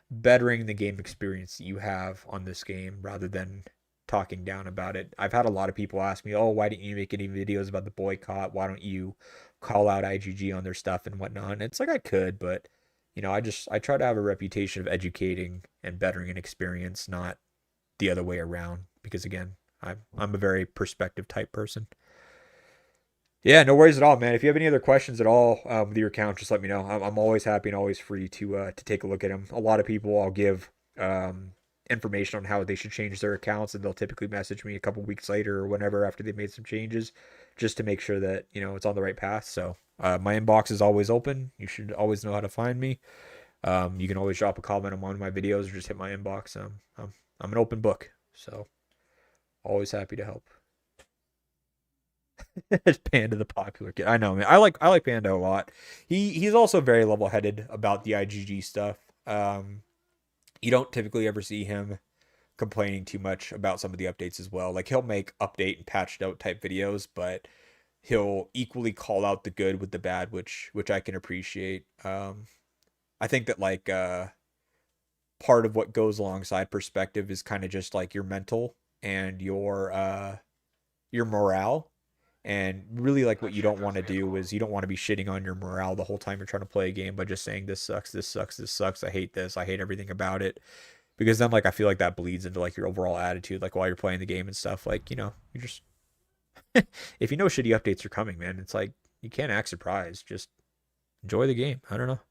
bettering the game experience that you have on this game rather than talking down about it. I've had a lot of people ask me, oh, why didn't you make any videos about the boycott? Why don't you call out IGG on their stuff and whatnot? And it's like I could, but I try to have a reputation of educating and bettering an experience, not the other way around. Because again, I'm a very perspective type person. Yeah, no worries at all, man. If you have any other questions at all with your account, just let me know. I'm always happy and always free to take a look at them. A lot of people I'll give information on how they should change their accounts, and they'll typically message me a couple weeks later or whenever after they've made some changes, just to make sure that it's on the right path. So my inbox is always open. You should always know how to find me. You can always drop a comment on one of my videos or just hit my inbox. I'm an open book, so always happy to help. Panda, the popular kid. I know, man. I like Panda a lot. He's also very level-headed about the IGG stuff. You don't typically ever see him complaining too much about some of the updates as well. Like he'll make update and patched out type videos, but he'll equally call out the good with the bad, which I can appreciate. I think that like part of what goes alongside perspective is kind of just like your mental and your morale. And really, like, what you don't want to do is you don't want to be shitting on your morale the whole time you're trying to play a game by just saying this sucks, this sucks, this sucks, I hate this, I hate everything about it. Because then, like, I feel like that bleeds into like your overall attitude, like while you're playing the game and stuff. Like, you just if you know shitty updates are coming, man, it's like you can't act surprised. Just enjoy the game. I don't know.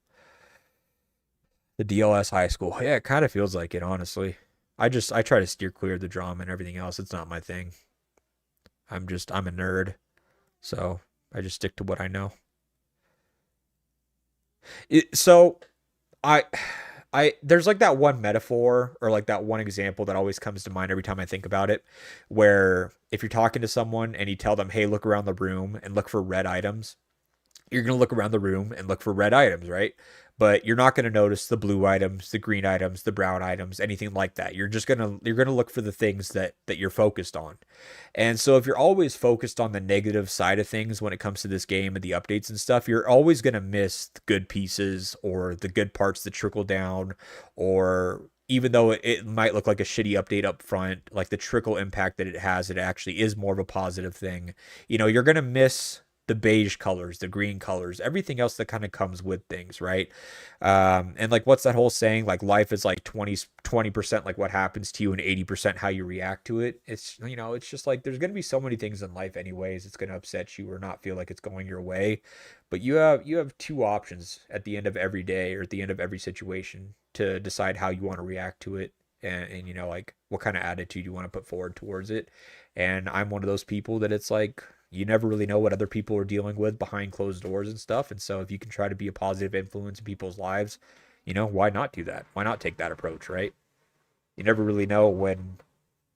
The DLS high school, yeah, it kind of feels like it, honestly. I try to steer clear of the drama and everything else. It's not my thing. I'm a nerd, so I just stick to what I know. There's like that one metaphor or like that one example that always comes to mind every time I think about it, where if you're talking to someone and you tell them, hey, look around the room and look for red items, you're going to look around the room and look for red items, right? But you're not going to notice the blue items, the green items, the brown items, anything like that. You're going to look for the things that you're focused on. And so if you're always focused on the negative side of things when it comes to this game and the updates and stuff, you're always going to miss the good pieces or the good parts that trickle down, or even though it might look like a shitty update up front, like the trickle impact that it has, it actually is more of a positive thing. You're going to miss the beige colors, the green colors, everything else that kind of comes with things, right? And like, what's that whole saying? Like, life is like 20% like what happens to you and 80% how you react to it. It's, it's just like, there's going to be so many things in life anyways. It's going to upset you or not feel like it's going your way. But you have two options at the end of every day or at the end of every situation to decide how you want to react to it. And like what kind of attitude you want to put forward towards it. And I'm one of those people that it's like, you never really know what other people are dealing with behind closed doors and stuff. And so if you can try to be a positive influence in people's lives, why not do that? Why not take that approach, right? You never really know when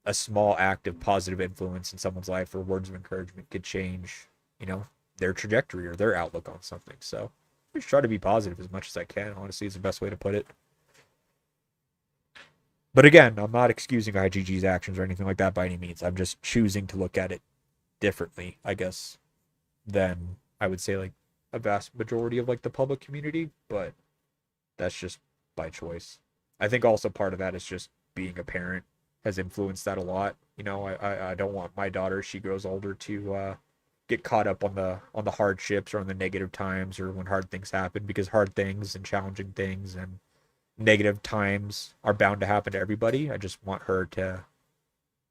a small act of positive influence in someone's life or words of encouragement could change, their trajectory or their outlook on something. So I just try to be positive as much as I can. Honestly, is the best way to put it. But again, I'm not excusing IGG's actions or anything like that by any means. I'm just choosing to look at it differently, I guess, than I would say like a vast majority of like the public community. But that's just by choice. I think also part of that is just being a parent has influenced that a lot. I don't want my daughter, she grows older, to get caught up on the hardships or on the negative times or when hard things happen, because hard things and challenging things and negative times are bound to happen to everybody. I just want her to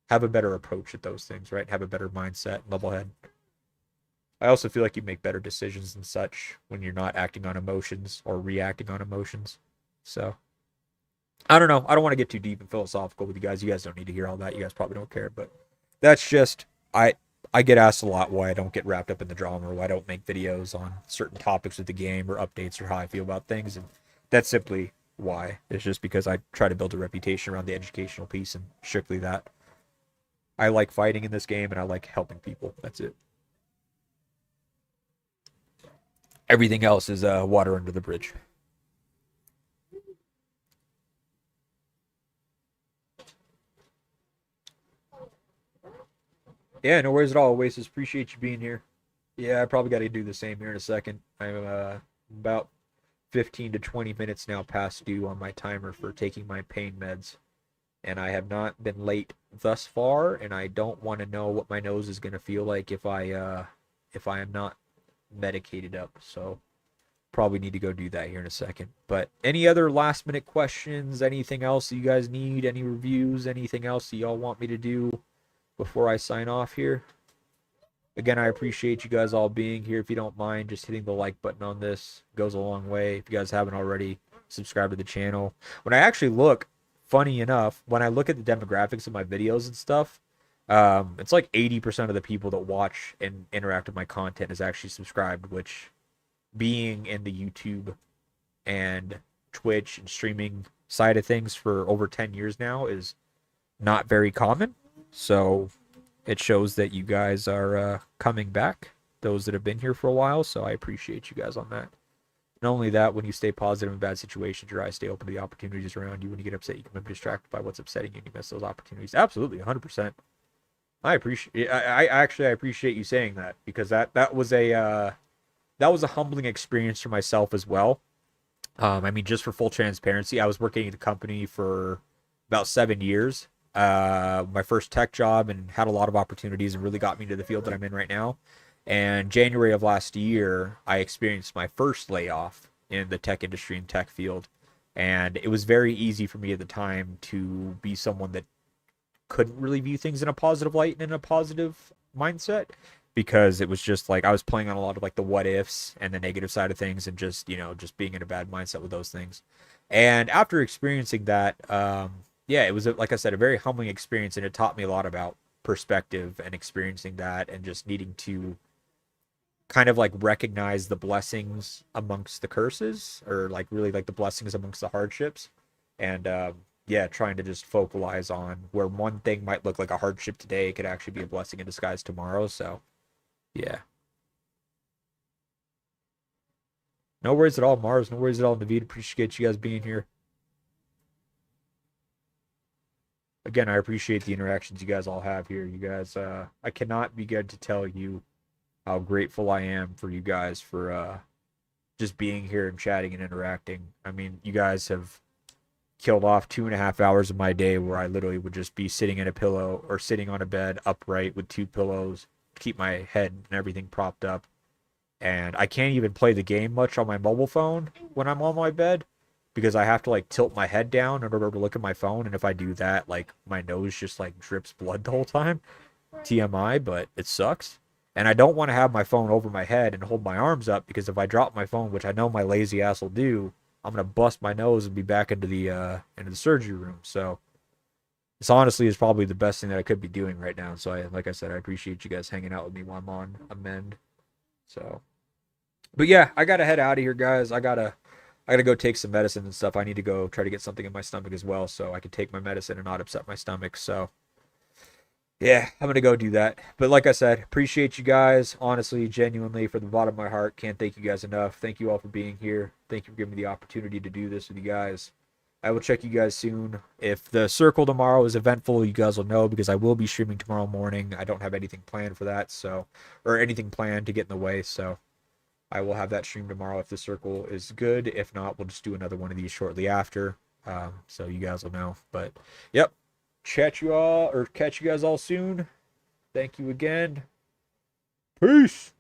have a better approach at those things, right? Have a better mindset, level head. I also feel like you make better decisions and such when you're not acting on emotions or reacting on emotions. So I don't know. I don't want to get too deep and philosophical with you guys. You guys don't need to hear all that. You guys probably don't care, but that's just I get asked a lot why I don't get wrapped up in the drama or why I don't make videos on certain topics of the game or updates or how I feel about things, and that's simply why. It's just because I try to build a reputation around the educational piece and strictly that. I like fighting in this game and I like helping people. That's it. Everything else is water under the bridge. Yeah, no worries at all. Oasis, appreciate you being here. Yeah, I probably got to do the same here in a second. I'm about 15 to 20 minutes now past due on my timer for taking my pain meds. And I have not been late thus far, and I don't want to know what my nose is going to feel like if I am not medicated up. So probably need to go do that here in a second. But any other last minute questions, anything else that you guys need, any reviews, anything else that y'all want me to do before I sign off here? Again, I appreciate you guys all being here. If you don't mind just hitting the like button on this, it goes a long way. If you guys haven't already, subscribe to the channel. When I actually look, funny enough, when I look at the demographics of my videos and stuff, it's like 80% of the people that watch and interact with my content is actually subscribed, which, being in the YouTube and Twitch and streaming side of things for over 10 years now, is not very common. So it shows that you guys are coming back, those that have been here for a while. So I appreciate you guys on that. Not only that, when you stay positive in bad situations, your eyes stay open to the opportunities around you. When you get upset, you can be distracted by what's upsetting you and you miss those opportunities. Absolutely, 100%. I appreciate you saying that, because that was a humbling experience for myself as well. I mean, just for full transparency, I was working at the company for about 7 years. My first tech job, and had a lot of opportunities and really got me to the field that I'm in right now. And January of last year, I experienced my first layoff in the tech industry and tech field. And it was very easy for me at the time to be someone that couldn't really view things in a positive light and in a positive mindset, because it was just like I was playing on a lot of like the what ifs and the negative side of things, and just being in a bad mindset with those things. And after experiencing that, yeah, it was, like I said, a very humbling experience, and it taught me a lot about perspective and experiencing that, and just needing to kind of like recognize the blessings amongst the curses, or like really like the blessings amongst the hardships. And yeah, trying to just focalize on where one thing might look like a hardship today, it could actually be a blessing in disguise tomorrow. So yeah, no worries at all, Mars. No worries at all, Naveiv. Appreciate you guys being here. Again, I appreciate the interactions you guys all have here. You guys, I cannot begin to tell you how grateful I am for you guys for just being here and chatting and interacting. I mean, you guys have killed off 2.5 hours of my day where I literally would just be sitting in a pillow or sitting on a bed upright with 2 pillows, keep my head and everything propped up. And I can't even play the game much on my mobile phone when I'm on my bed, because I have to like tilt my head down in order to look at my phone. And if I do that, like my nose just like drips blood the whole time. TMI, but it sucks. And I don't want to have my phone over my head and hold my arms up, because if I drop my phone, which I know my lazy ass will do, I'm going to bust my nose and be back into the surgery room. So this honestly is probably the best thing that I could be doing right now. So like I said, I appreciate you guys hanging out with me while I'm on Amend. So, but yeah, I got to head out of here, guys. I got to I gotta go take some medicine and stuff. I need to go try to get something in my stomach as well, so I can take my medicine and not upset my stomach. So yeah, I'm gonna go do that. But like I said, appreciate you guys. Honestly, genuinely, from the bottom of my heart, can't thank you guys enough. Thank you all for being here. Thank you for giving me the opportunity to do this with you guys. I will check you guys soon. If the circle tomorrow is eventful, you guys will know because I will be streaming tomorrow morning. I don't have anything planned for that, so, or anything planned to get in the way, so I will have that stream tomorrow if the circle is good. If not, we'll just do another one of these shortly after. So you guys will know. But yep, catch you guys all soon. Thank you again. Peace.